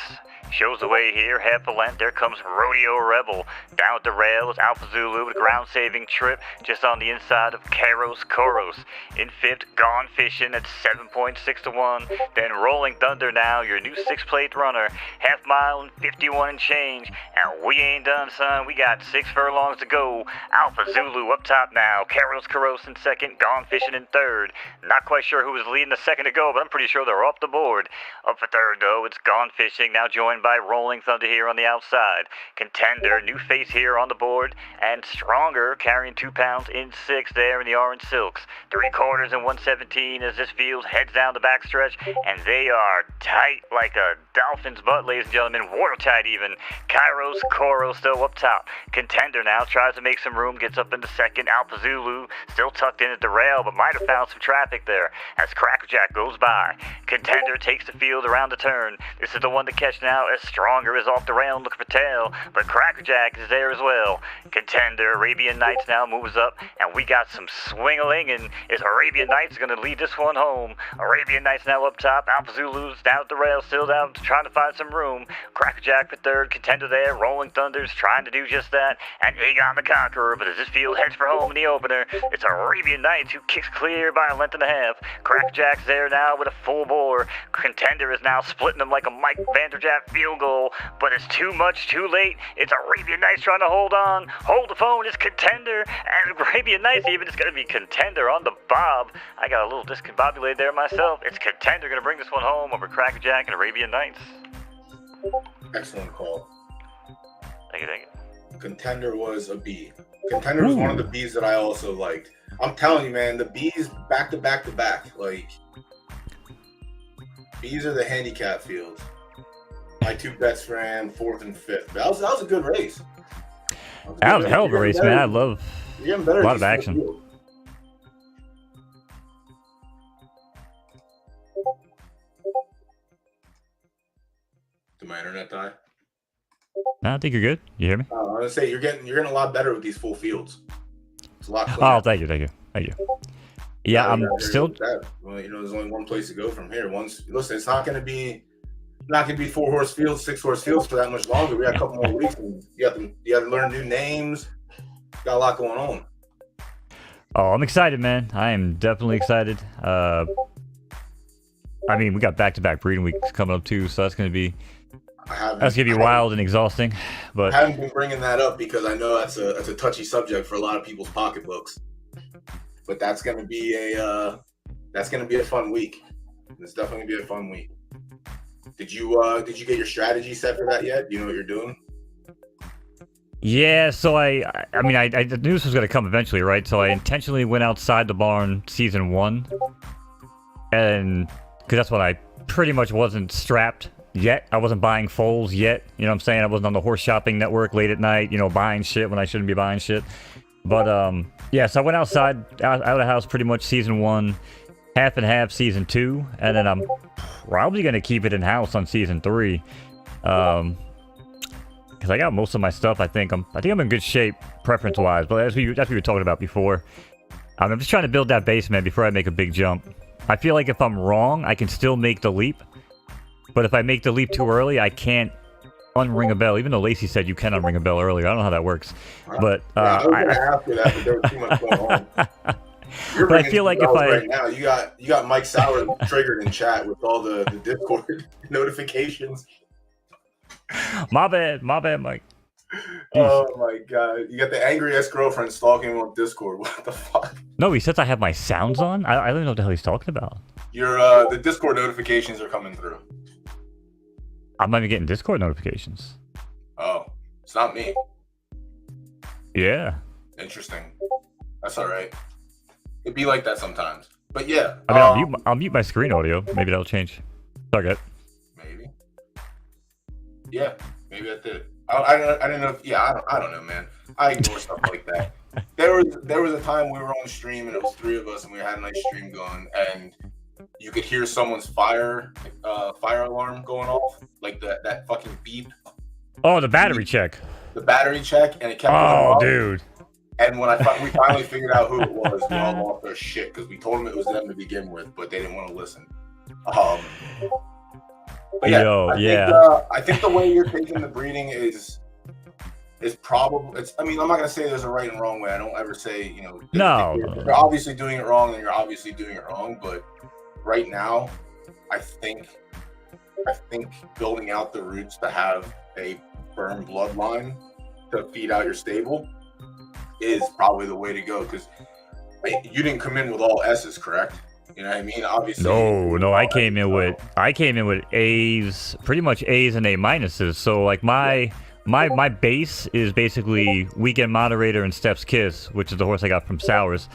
Shows the way here, half a length. There comes Rodeo Rebel. Down at the rails, Alpha Zulu with a ground-saving trip just on the inside of Karos Koros. In fifth, Gone Fishing at 7.6 to 1. Then Rolling Thunder now, your new 6-plate runner. Half mile and 51 and change. And we ain't done, son. We got 6 furlongs to go. Alpha Zulu up top now. Karos Koros in second. Gone Fishing in third. Not quite sure who was leading the second to go, but I'm pretty sure they're off the board. Up for third, though, it's Gone Fishing, now joined by Rolling Thunder here on the outside. Contender, new face here on the board, and Stronger carrying 2 pounds in sixth there in the orange silks. 3/4 and 117 as this field heads down the backstretch, and they are tight like a dolphin's butt, ladies and gentlemen, watertight even. Kairos Koro still up top. Contender now tries to make some room, gets up into second. Alpha Zulu still tucked in at the rail, but might have found some traffic there as Crackerjack goes by. Contender takes the field around the turn. This is the one to catch now as Stronger is off the rail looking for tail, but Crackerjack is there as well. Contender, Arabian Nights now moves up, and we got some swing-a-ling, and is Arabian Nights going to lead this one home. Arabian Nights now up top. Alpha Zulu's down at the rail, still down, trying to find some room. Crackerjack for third. Contender there. Rolling Thunder's trying to do just that, and Aegon the Conqueror, but as this field heads for home in the opener, it's Arabian Nights who kicks clear by a length and a half. Crackerjack's there now with a full bore. Contender is now splitting them like a Mike Vanderjagt field goal, but it's too much, too late. It's Arabian Nights trying to hold on. Hold the phone, it's Contender, and Arabian Nights even is going to be Contender on the bob. I got a little discombobulated there myself. It's Contender going to bring this one home over Crackerjack and Arabian Nights. Excellent call. Thank you. Contender was a B. Contender was one of the B's that I also liked. I'm telling you, man, the B's back to back to back. Like, B's are the handicap fields. My 2 bets ran 4th and 5th. That was a good race. That was a hell of a race, man. I love a lot of action. Did my internet die? No, I think you're good. You hear me? I was gonna say you're getting a lot better with these full fields. It's a lot cleaner. Oh, thank you. Yeah, I'm still. Well, you know, there's only one place to go from here. Listen, it's not gonna be 4-horse fields, 6-horse fields for that much longer. We got a couple more weeks, and you have to learn new names. Got a lot going on. Oh, I'm excited, man. I am definitely excited. I mean, we got back-to-back breeding weeks coming up too, so that's gonna be wild and exhausting. But I haven't been bringing that up because I know that's a touchy subject for a lot of people's pocketbooks. But that's gonna be a fun week. It's definitely gonna be a fun week. Did you get your strategy set for that yet? Do you know what you're doing? Yeah, so I mean, I knew this was going to come eventually, right? So I intentionally went outside the barn season 1, and because that's when I pretty much wasn't strapped yet. I wasn't buying foals yet. You know what I'm saying? I wasn't on the horse shopping network late at night, you know, buying shit when I shouldn't be buying shit. But yeah, so I went outside, out of the house pretty much season 1, half and half season 2, and then I'm probably going to keep it in house on season 3. Because I got most of my stuff. I think I'm in good shape preference wise. But as we were talking about before, I'm just trying to build that base, man, before I make a big jump. I feel like if I'm wrong, I can still make the leap. But if I make the leap too early, I can't unring a bell. Even though Lacey said you can unring a bell earlier, I don't know how that works. But I was gonna ask you that, but there was too much going on. But I feel like if right now you got Mike Sauer triggered in chat with all the Discord notifications. My bad, Mike. Oh my god, you got the angry ex-girlfriend stalking him on Discord. What the fuck? No, he says I have my sounds on. I don't know what the hell he's talking about. Your the Discord notifications are coming through. I'm not even getting Discord notifications. Oh, it's not me. Yeah. Interesting. That's all right. It'd be like that sometimes. But yeah. I mean, I'll mute my screen audio. Maybe that'll change. Target. Maybe. Yeah, maybe that did. I didn't know. I don't know, man. I ignore stuff like that. There was a time we were on stream and it was 3 of us and we had a nice stream going and you could hear someone's fire alarm going off, like that fucking beep. Oh, the battery check. The battery check, and it kept going off. off. Dude. And when we finally figured out who it was, we all lost their shit because we told them it was them to begin with, but they didn't want to listen. But yeah, I think the way you're taking the breeding is probably. I mean, I'm not gonna say there's a right and wrong way. I don't ever say No. You're obviously doing it wrong, and you're obviously doing it wrong. But right now, I think building out the roots to have a firm bloodline to feed out your stable is probably the way to go, because you didn't come in with all S's, correct? You know what I mean? Obviously. No, I came in with A's, pretty much A's and A minuses. So like my base is basically Weekend Moderator and Steps Kiss, which is the horse I got from Sowers.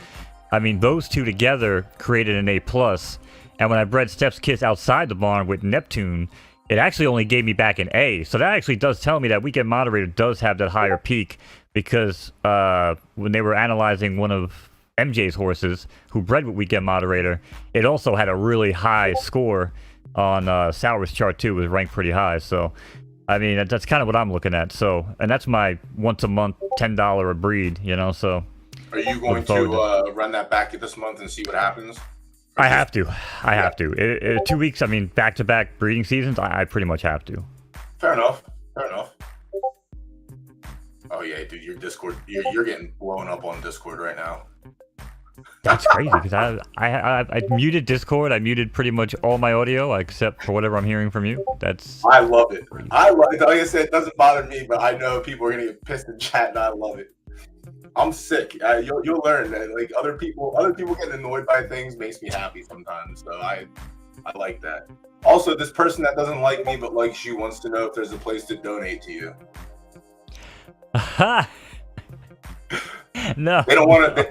I mean, those two together created an A plus. And when I bred Steps Kiss outside the barn with Neptune, it actually only gave me back an A. So that actually does tell me that Weekend Moderator does have that higher peak, because when they were analyzing one of MJ's horses who bred with Weekend Moderator, it also had a really high score on Sowers' chart too. It was ranked pretty high. So I mean, that's kind of what I'm looking at. So, and that's my once a month $10 a breed, so are you going to run that back this month and see what happens? I have to. 2 weeks, I mean, back-to-back breeding seasons, I pretty much have to. Fair enough. Oh yeah, dude, your Discord, you're getting blown up on Discord right now. That's crazy, because I muted Discord. I muted pretty much all my audio except for whatever I'm hearing from you. I love it. Like I said, it doesn't bother me, but I know people are gonna get pissed in chat, and I love it. I'm sick. You'll learn that. Like other people getting annoyed by things makes me happy sometimes. So I like that. Also, this person that doesn't like me but likes you wants to know if there's a place to donate to you. No, they don't want to.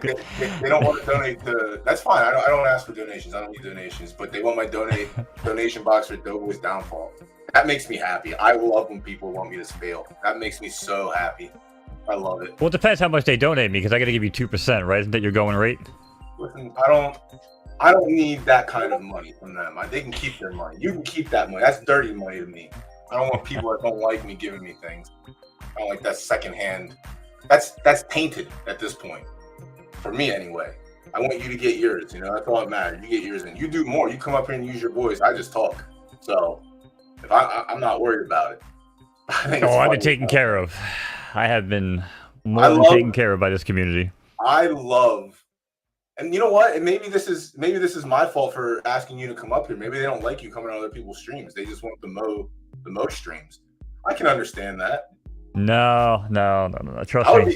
They don't want to donate to. That's fine. I don't ask for donations. I don't need donations. But they want my donation box for DoughBoy's downfall. That makes me happy. I love when people want me to fail. That makes me so happy. I love it. Well, it depends how much they donate me, because I got to give you 2%, right? Isn't that your going rate? Listen, I don't need that kind of money from them. They can keep their money. You can keep that money. That's dirty money to me. I don't want people that don't like me giving me things. I don't like that secondhand. That's tainted at this point. For me, anyway. I want you to get yours. That's all that matters. You get yours, and you do more. You come up here and use your voice. I just talk. So, if I'm not worried about it. I've been taken care of. I have been more than taken care of by this community. I love, and you know what? And maybe this is my fault for asking you to come up here. Maybe they don't like you coming on other people's streams. They just want the most streams. I can understand that. No. Trust me.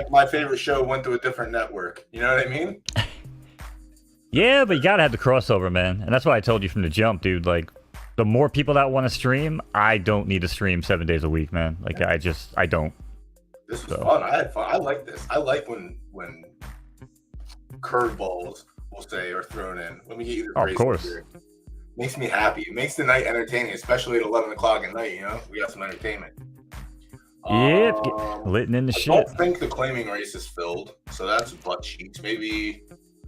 My favorite show went to a different network. You know what I mean? Yeah, but you gotta have the crossover, man. And that's why I told you from the jump, dude. Like, the more people that want to stream, I don't need to stream 7 days a week, man. Like I don't. This was fun. I had fun. I like this. I like when curveballs, we'll say, are thrown in. Let me get you the Of course. Here. Makes me happy. It makes the night entertaining, especially at 11 o'clock at night. You know, we got some entertainment. Yep, litting in the shit. I don't think the claiming race is filled, so that's butt cheeks. Maybe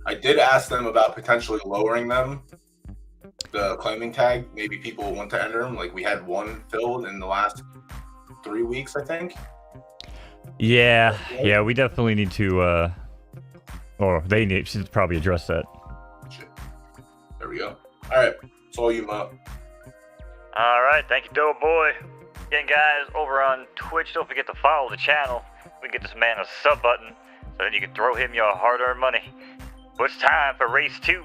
I did ask them about potentially lowering them, the claiming tag. Maybe people want to enter them. Like we had one filled in the last 3 weeks, I think. Yeah, we definitely need to, or they should probably address that. Shit. There we go. All right, it's all you, Mo. All right, thank you, DoughBoy. Again, guys, over on Twitch, don't forget to follow the channel. We can get this man a sub button, so then you can throw him your hard-earned money. But it's time for race 2,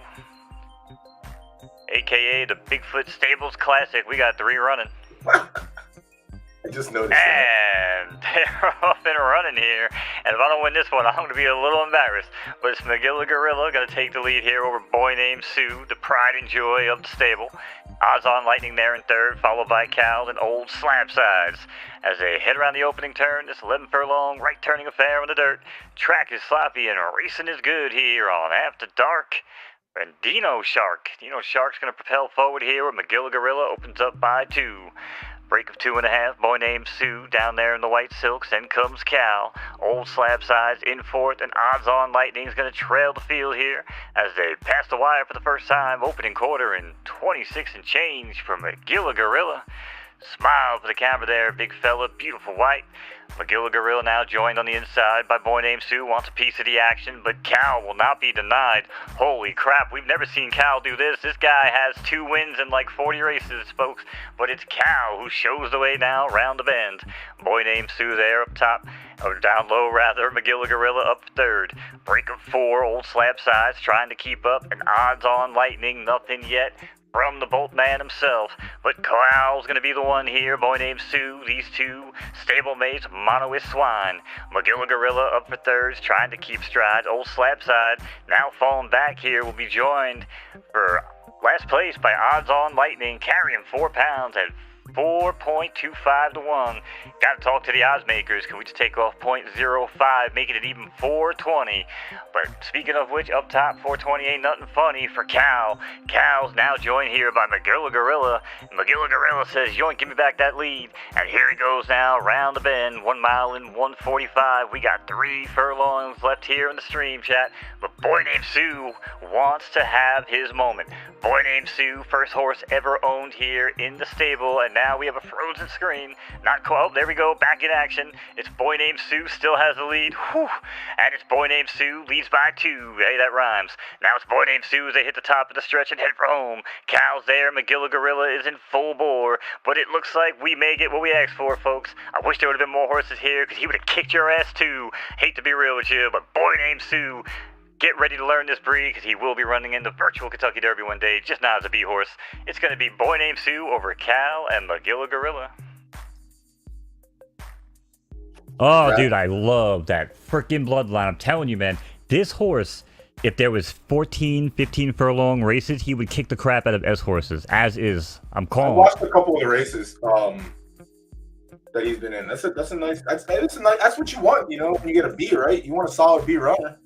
aka the Bigfoot Stables Classic. We got 3 running. I just noticed that. And they're off and running here. And if I don't win this one, I'm going to be a little embarrassed. But it's McGilla Gorilla going to take the lead here over Boy Named Sue, the pride and joy of the stable. Odds on Lightning there in third, followed by Cal and Old Slab Sides. As they head around the opening turn, this 11 furlong right turning affair on the dirt. Track is sloppy and racing is good here on After Dark. And Dino Shark's going to propel forward here with McGilla Gorilla opens up by 2. Break of 2.5, Boy Named Sue down there in the white silks. Then comes Cal. Old Slab Sides in fourth, and Odds On Lightning's going to trail the field here as they pass the wire for the first time. Opening quarter in 26 and change for McGilla Gorilla. Smile for the camera there, big fella, beautiful white. McGilla Gorilla now joined on the inside by Boy Named Sue, wants a piece of the action, but Cal will not be denied. Holy crap, we've never seen Cal do this. This guy has 2 wins in like 40 races, folks, but it's Cal who shows the way now round the bend. Boy Named Sue there up top, or down low rather, McGilla Gorilla up third. Break of 4, Old Slab Sides trying to keep up, and Odds On Lightning, nothing yet from the Bolt Man himself. But Cowell's going to be the one here. Boy Named Sue, these 2 stablemates, Monowith Swine. McGilla Gorilla up for thirds, trying to keep stride. Old Slab Side now falling back here, will be joined for last place by Odds On Lightning, carrying 4 pounds at 4.25 to 1. Got to talk to the odds makers. Can we just take off 0.05, making it even 420? But speaking of which, up top, 420 ain't nothing funny for Cal. Cal's now joined here by McGilla Gorilla. McGilla Gorilla says, yoink, give me back that lead. And here he goes now, round the bend, 1 mile in 1:45. We got 3 furlongs left here in the stream chat. But Boy Named Sue wants to have his moment. Boy Named Sue, first horse ever owned here in the stable, and now we have a frozen screen. Not quite. There we go, back in action. It's Boy Named Sue, still has the lead. Whew. And it's Boy Named Sue, leads by 2. Hey, that rhymes. Now it's Boy Named Sue as they hit the top of the stretch and head for home. Cal's there, McGilla Gorilla is in full bore, but it looks like we may get what we asked for, folks. I wish there would have been more horses here, because he would have kicked your ass too. Hate to be real with you, but Boy Named Sue, get ready to learn this breed, because he will be running in the virtual Kentucky Derby one day, just not as a B horse. It's going to be Boy Named Sue over Cal and McGilla Gorilla. Oh, dude, I love that freaking bloodline. I'm telling you, man, this horse, if there was 14, 15 furlong races, he would kick the crap out of S horses, as is. I'm calling. I watched a couple of the races that he's been in. That's what you want, you know, when you get a B, right? You want a solid B runner.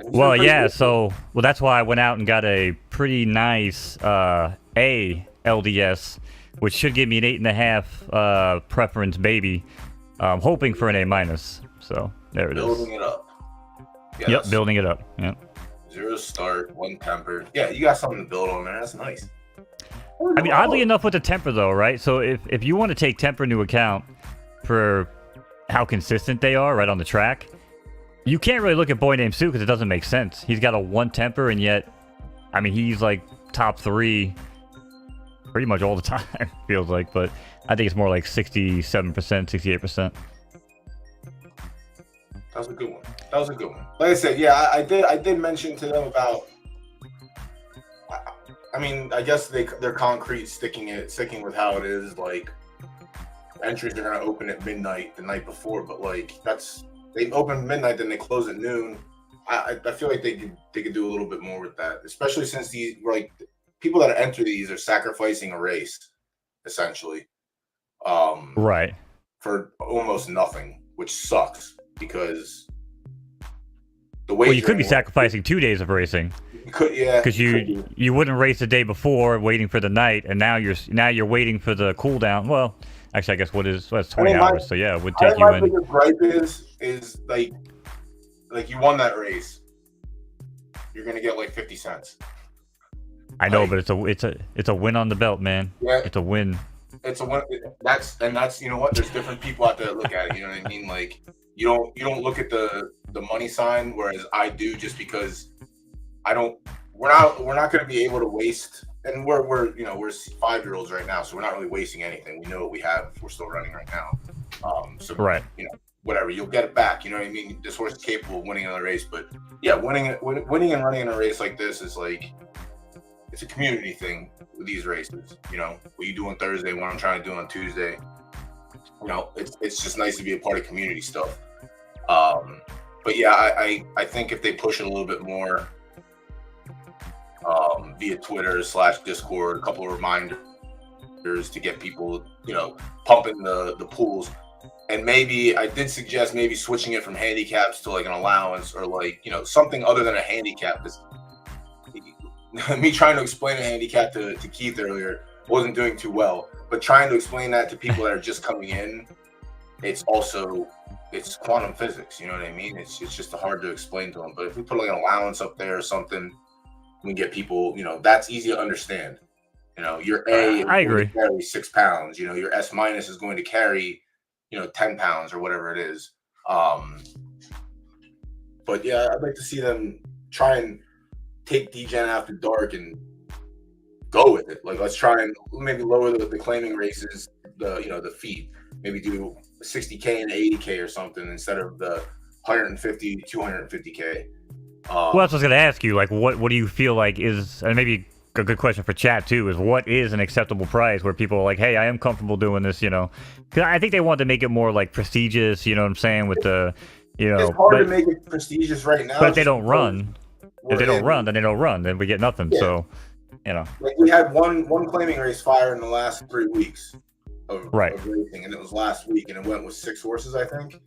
Well, yeah, so that's why I went out and got a pretty nice A LDS, which should give me an 8.5 preference baby. I'm hoping for an A minus. So there it is. Building it up. Yeah, yep, building it up. Yep. 0 start, 1 temper. Yeah, you got something to build on there. That's nice. I mean, oddly enough with the temper though, right? So if you want to take temper into account for how consistent they are right on the track, you can't really look at Boy Named Sue because it doesn't make sense. He's got a 1 temper, and yet, I mean, he's like top 3 pretty much all the time, feels like. But I think it's more like 67%, 68%. That was a good one. Like I said, yeah, I did mention to them about. I mean, I guess they're concrete sticking with how it is. Like, entries are gonna open at midnight the night before, but like they open midnight, then they close at noon. I feel like they could do a little bit more with that, especially since people that enter these are sacrificing a race, essentially, Right. for almost nothing, which sucks because the Well, you could be wagering- sacrificing 2 days of racing You could, yeah, because you wouldn't race the day before, waiting for the night, and now you're waiting for the cooldown. Well, actually, I guess that's 20 hours. So yeah, it would take you my in. biggest gripe is like you won that race, you're gonna get like 50 cents. I know, like- but it's a win on the belt, man. Yeah. It's a win. It's a one. That's you know what? There's different people out there that look at it. You know what I mean? Like you don't look at the money sign, whereas I do, just because I don't. We're not going to be able to waste, and we're 5-year-olds right now, so we're not really wasting anything. We know what we have. We're still running right now. So Right. whatever, you'll get it back. You know what I mean? This horse is capable of winning another race, but yeah, winning and running in a race like this is like. It's a community thing with these races, what you do on Thursday, what I'm trying to do on Tuesday. It's just nice to be a part of community stuff. But yeah, I think if they push it a little bit more via Twitter / Discord, a couple of reminders to get people, pumping the pools. And maybe I did suggest maybe switching it from handicaps to like an allowance or like, something other than a handicap. Because me trying to explain a handicap to Keith earlier wasn't doing too well, but trying to explain that to people that are just coming in, it's quantum physics. You know what I mean? It's just hard to explain to them. But if we put like an allowance up there or something, we get people, that's easy to understand. Your A is I agree. going to carry 6 pounds. Your S- is going to carry, 10 pounds or whatever it is. But yeah, I'd like to see them try and take DGen after dark and go with it. Like, let's try and maybe lower the claiming races, the feet. Maybe do 60K and 80K or something instead of the 150, 250K. Well, that's what I was gonna ask you. Like, what do you feel like is, and maybe a good question for chat too, is what is an acceptable price where people are like, hey, I am comfortable doing this, Because I think they want to make it more like prestigious. You know what I'm saying? With the, It's hard to make it prestigious right now. But if they don't run. If they don't run, then they don't run. Then we get nothing. Yeah. So, like we had one claiming race fire in the last 3 weeks of racing, and it was last week, and it went with 6 horses, I think.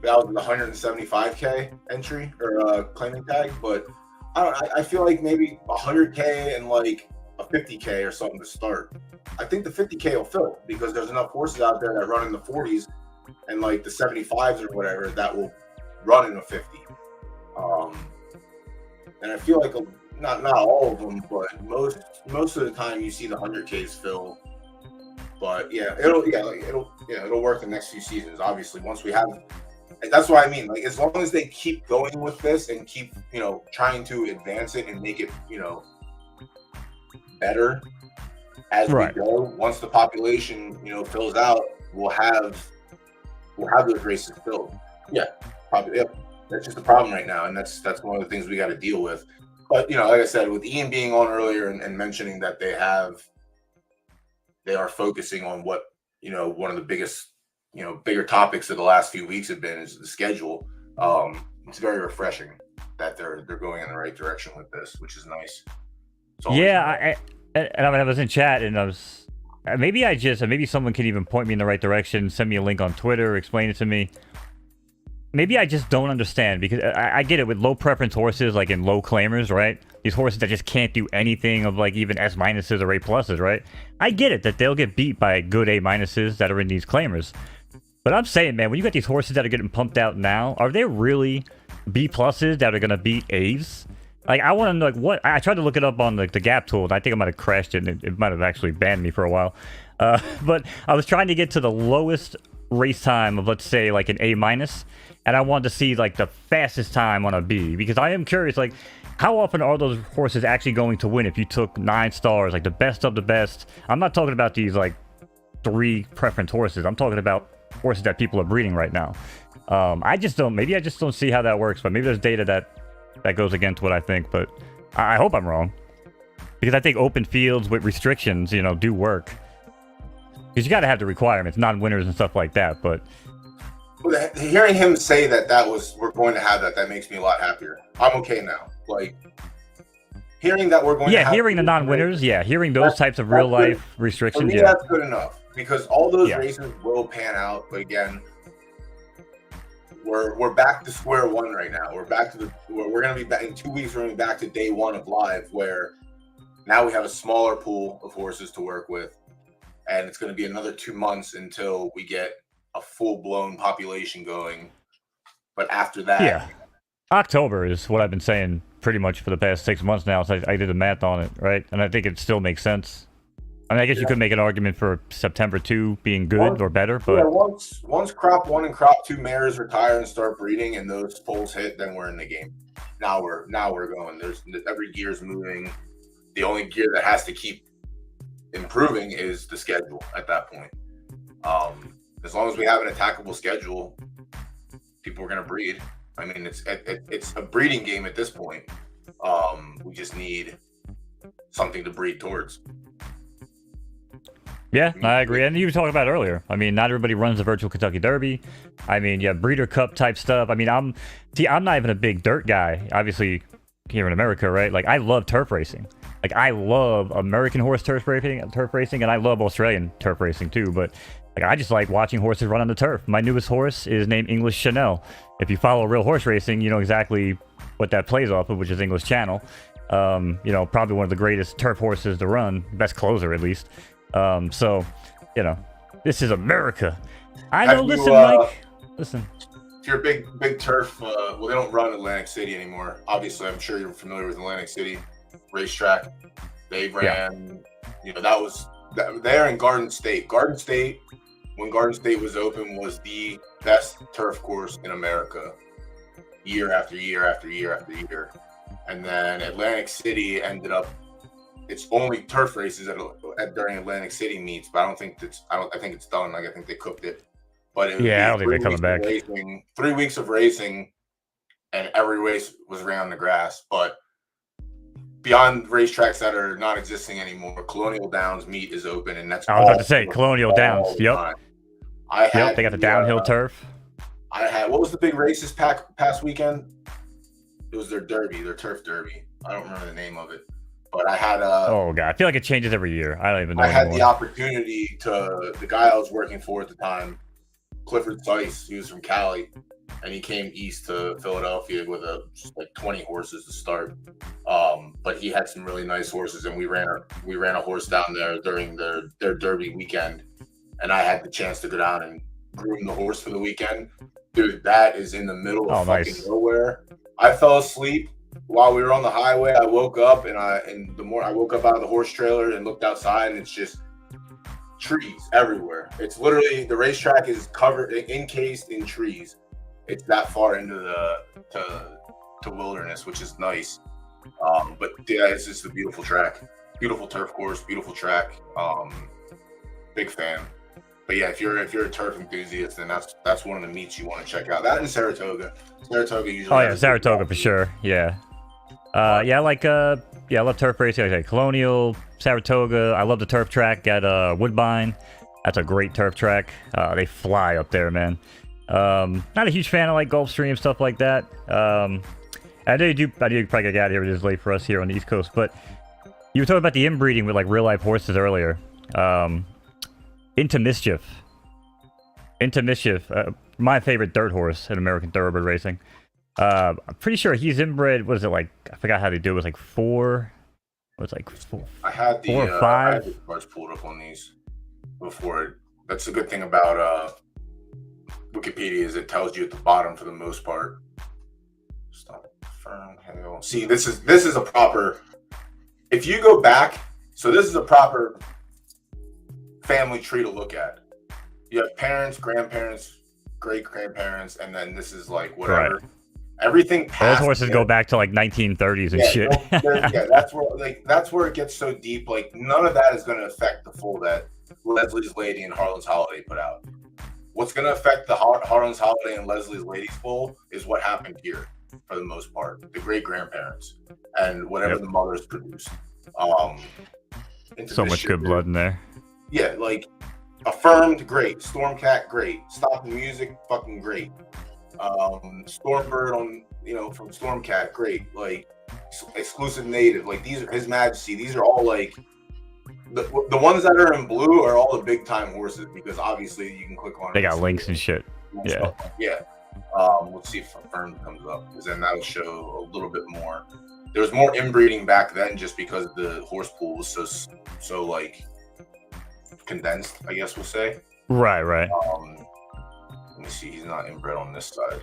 That was the 175K entry or claiming tag, but I feel like maybe 100K and like a 50K or something to start. I think the 50K will fill because there's enough horses out there that run in the 40s and like the 75s or whatever that will run in a 50. And I feel like not all of them, but most of the time you see the 100Ks fill. But yeah, it'll work the next few seasons. Obviously, once we have, that's what I mean. Like, as long as they keep going with this and keep trying to advance it and make it better as we go. Once the population fills out, we'll have those races filled. Yeah, probably. Yeah. That's just the problem right now, and that's one of the things we got to deal with. But like I said, with Ian being on earlier and mentioning that they are focusing on what one of the biggest bigger topics of the last few weeks have been is the schedule. It's very refreshing that they're going in the right direction with this, which is nice. Yeah, I was in chat and I was maybe someone can even point me in the right direction, send me a link on Twitter, explain it to me. Maybe I just don't understand, because I get it with low preference horses, like in low claimers, right? These horses that just can't do anything of like even S- or A+, right? I get it that they'll get beat by good A- that are in these claimers. But I'm saying, man, when you got these horses that are getting pumped out now, are they really B+ that are going to beat A's? Like, I want to know, like, what... I tried to look it up on the gap tool, and I think I might have crashed it, and it might have actually banned me for a while. But I was trying to get to the lowest race time of, let's say, like an A-, and I wanted to see like the fastest time on a B, because I am curious, like, how often are those horses actually going to win if you took 9 stars, like the best of the best? I'm not talking about these like 3 preference horses. I'm talking about horses that people are breeding right now. I just don't see how that works, but maybe there's data that goes against what I think, but I hope I'm wrong, because I think open fields with restrictions, do work, because you got to have the requirements, non-winners and stuff like that. But hearing him say that we're going to have that makes me a lot happier. I'm okay now. Like, hearing that we're going to have hearing the non-winners, hearing those types of real life for restrictions, me, that's good enough because all those Yeah. races will pan out. But again, we're back to square one right now. We're going to be back in 2 weeks. We're going to be back to day one of live, where now we have a smaller pool of horses to work with, and it's going to be another 2 months until we get a full-blown population going. But after that, October is what I've been saying pretty much for the past 6 months now. So I did the math on it, right? And I think it still makes sense. I mean, I guess you could make an argument for September 2 being good or better, but once crop 1 and crop 2 mares retire and start breeding, and those foals hit, then we're in the game. Now we're going. There's every gear's moving. The only gear that has to keep improving is the schedule at that point. As long as we have an attackable schedule, people are going to breed. I mean, it's a breeding game at this point. We just need something to breed towards. Yeah, I agree. And you were talking about earlier. I mean, not everybody runs the virtual Kentucky Derby. I mean, you have Breeder Cup type stuff. I mean, I'm not even a big dirt guy, obviously, here in America, right? Like, I love turf racing. Like, I love American horse turf racing, and I love Australian turf racing too. But like, I just like watching horses run on the turf. My newest horse is named English Chanel. If you follow real horse racing, you know exactly what that plays off of, which is English Channel. You know, probably one of the greatest turf horses to run, best closer at least. So, you know, this is America. I know. Listen, Mike. Listen. If you're a big turf, well, they don't run Atlantic City anymore. Obviously, I'm sure you're familiar with Atlantic City racetrack. They ran, you know, they're in Garden State. Garden State, when Garden State was open, was the best turf course in America, year after year after year after year. And then Atlantic City ended up. It's only turf races during Atlantic City meets, but I think it's done. Like, I think they cooked it. But it I don't think they're coming back. 3 weeks of racing, and every race was ran on the grass. But beyond racetracks that are not existing anymore, Colonial Downs meet is open, and that's. I was about to say Colonial Downs. Yep. They got the downhill turf. What was the big races past weekend? It was their derby, their turf derby. I don't remember the name of it. But I had oh god, I feel like it changes every year. I don't even know. I had the opportunity to the guy I was working for at the time, Clifford Tice. He was from Cali, and he came east to Philadelphia with just like 20 horses to start. But he had some really nice horses, and we ran a horse down there during their derby weekend, and I had the chance to go down and groom the horse for the weekend. Dude, that is in the middle of fucking nowhere. I fell asleep while we were on the highway. I woke up I woke up out of the horse trailer and looked outside, and it's just trees everywhere. It's literally, the racetrack is covered, encased in trees. It's that far into the wilderness, which is nice. But yeah, it's just a beautiful track, beautiful turf course, beautiful track. Big fan. But yeah, if you're a turf enthusiast, then that's one of the meets you want to check out. That and Saratoga. Saratoga usually. Oh yeah, Saratoga for sure. Yeah. I love turf racing. Okay, Colonial, Saratoga. I love the turf track at Woodbine. That's a great turf track. They fly up there, man. Not a huge fan of like Gulfstream, stuff like that. I know you probably got out of here. It is late for us here on the East Coast, but you were talking about the inbreeding with like real life horses earlier. Into Mischief, my favorite dirt horse in American Thoroughbred racing. I'm pretty sure he's inbred. What is it like? I forgot how they do it. It was like four. It was like four. I had the 4 or 5. I had the cards pulled up on these before. That's the good thing about Wikipedia is it tells you at the bottom for the most part. Stop. See, this is a proper. If you go back, so this is a proper family tree to look at. You have parents, grandparents, great grandparents, and then this is like whatever. Right. Everything past those horses go back to like 1930s and shit. That's where it gets so deep. Like, none of that is going to affect the foal that Leslie's Lady and Harlan's Holiday put out. What's going to affect the Harlan's Holiday and Leslie's Lady's foal is what happened here, for the most part. The great grandparents and whatever the mothers produced. So much good blood in there. Yeah, like Affirmed, great. Stormcat, great. Stop the Music, fucking great. Stormbird from Stormcat, great. Like, exclusive native. Like these are His Majesty. These are all like the ones that are in blue are all the big time horses because obviously you can click on. They got links and shit. Yeah. Yeah. Let's see if Fern comes up because then that'll show a little bit more. There was more inbreeding back then just because the horse pool was so like condensed, I guess we'll say. Right. Let me see. He's not inbred on this side.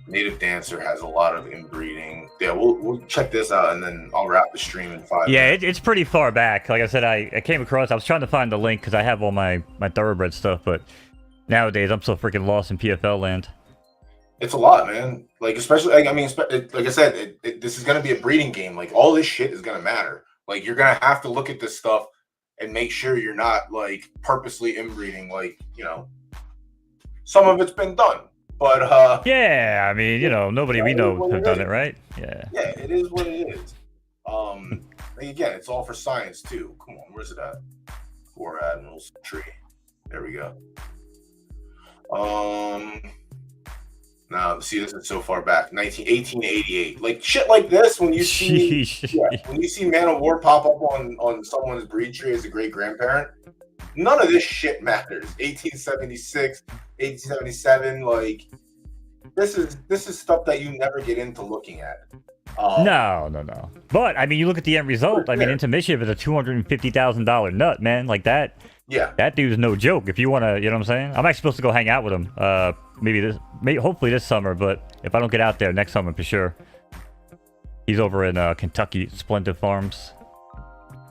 Native Dancer has a lot of inbreeding. Yeah, we'll check this out and then I'll wrap the stream in 5 minutes. It's pretty far back. Like I said, I came across. I was trying to find the link because I have all my thoroughbred stuff, but nowadays I'm so freaking lost in PFL land. It's a lot, man. Like, especially, I mean, like I said, this is going to be a breeding game. Like, all this shit is going to matter. Like, you're going to have to look at this stuff and make sure you're not, like, purposely inbreeding. Like, you know, some of it's been done. But, yeah, I mean, you know, nobody we know have done it, right? Yeah. Yeah, it is what it is. Like, again, it's all for science, too. Come on, where's it at? Four Admirals tree. There we go. Now, see, this is so far back, 1888. Like shit like this, when you see when you see Man of War pop up on someone's breed tree as a great grandparent, none of this shit matters. 1876, 1877, like this is stuff that you never get into looking at. No. But I mean, you look at the end result. I mean, Into Mischief is a $250,000 nut, man. Like that. Yeah, that dude's no joke. If you want to, you know what I'm saying? I'm actually supposed to go hang out with him. Hopefully this summer. But if I don't get out there next summer, for sure. He's over in Kentucky, Splendid Farms.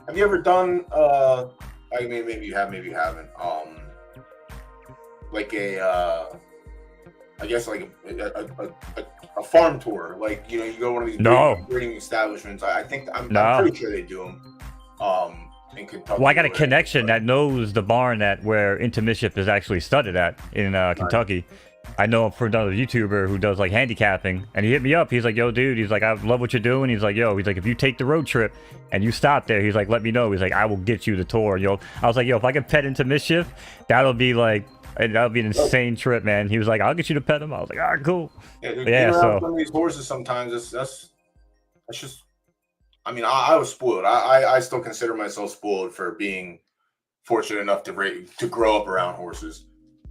Have you ever done? I mean, maybe you have, maybe you haven't. Like I guess like a farm tour. Like you know, you go to one of these breeding establishments. I'm pretty sure they do them. In Kentucky. Well, I got a connection that knows the barn where Into Mischief is actually studded at in Kentucky. I know him for another YouTuber who does like handicapping, and he hit me up. He's like, "Yo, dude," he's like, "I love what you're doing." He's like, if you take the road trip and you stop there, he's like, "Let me know." He's like, "I will get you the tour." I was like, "Yo, if I can pet Into Mischief, that'll be an insane trip, man." He was like, "I'll get you to pet him." I was like, "All right, cool." Yeah, so some of these horses sometimes that's just. I mean, I was spoiled. I still consider myself spoiled for being fortunate enough to grow up around horses.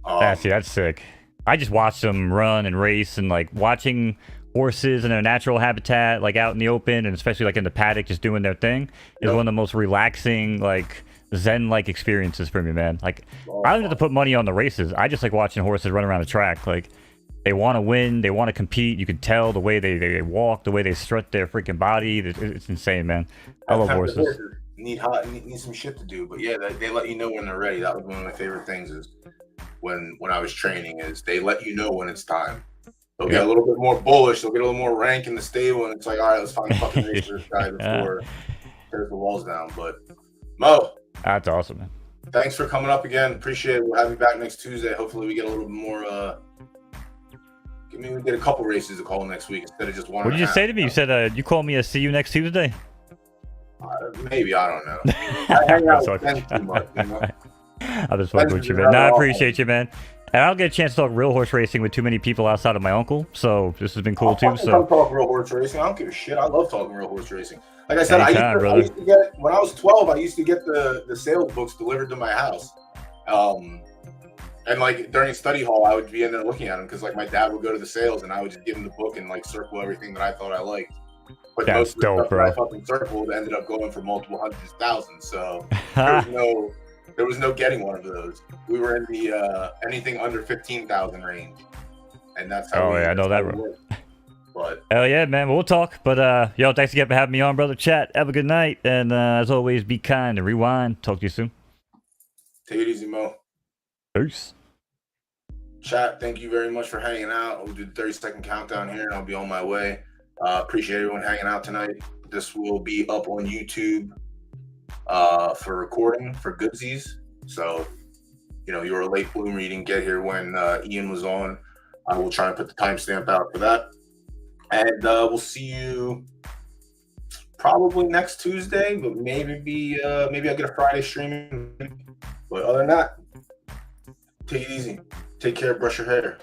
That's sick. I just watched them run and race, and like watching horses in their natural habitat, like out in the open, and especially like in the paddock, just doing their thing, is one of the most relaxing, like zen-like experiences for me, man. Like I don't have to put money on the races. I just like watching horses run around the track, like. They want to win. They want to compete. You can tell the way they walk, the way they strut their freaking body. It's insane, man. I love horses. Need some shit to do, but yeah, they let you know when they're ready. That was one of my favorite things is when I was training is they let you know when it's time. They'll get a little bit more bullish. They'll get a little more rank in the stable, and it's like, all right, let's find a fucking race for this guy before tears the walls down. But Mo, that's awesome, man. Thanks for coming up again. Appreciate it. We'll have you back next Tuesday. Hopefully, we get a little bit more. We get a couple races to call next week instead of just one. What did you say to me? You said you called me a see you next Tuesday. Maybe, I don't know. I hang out with Ben too much, you know? I'll just fuck with you, man. I appreciate you, man. And I don't get a chance to talk real horse racing with too many people outside of my uncle, so this has been cool too. So talk real horse racing. I don't give a shit. I love talking real horse racing. Like I said, I used to get when I was 12. I used to get the sales books delivered to my house. And like during study hall, I would be in there looking at them because like my dad would go to the sales and I would just give him the book and like circle everything that I thought I liked. But that's most of the dope, stuff bro. that I fucking circled ended up going for multiple hundreds of thousands. So there was no getting one of those. We were in the anything under 15,000 range, and that's how. I know that. But hell yeah, man. We'll talk. But yo, thanks again for having me on, brother. Chat. Have a good night, and as always, be kind and rewind. Talk to you soon. Take it easy, Mo. Peace. Chat, thank you very much for hanging out. We'll do the 30-second countdown here, and I'll be on my way. Appreciate everyone hanging out tonight. This will be up on YouTube for recording for goodsies. So, you know, you were a late bloomer. You didn't get here when Ian was on. I will try and put the timestamp out for that. And we'll see you probably next Tuesday, but maybe I'll get a Friday streaming. But other than that, take it easy. Take care. Brush your hair.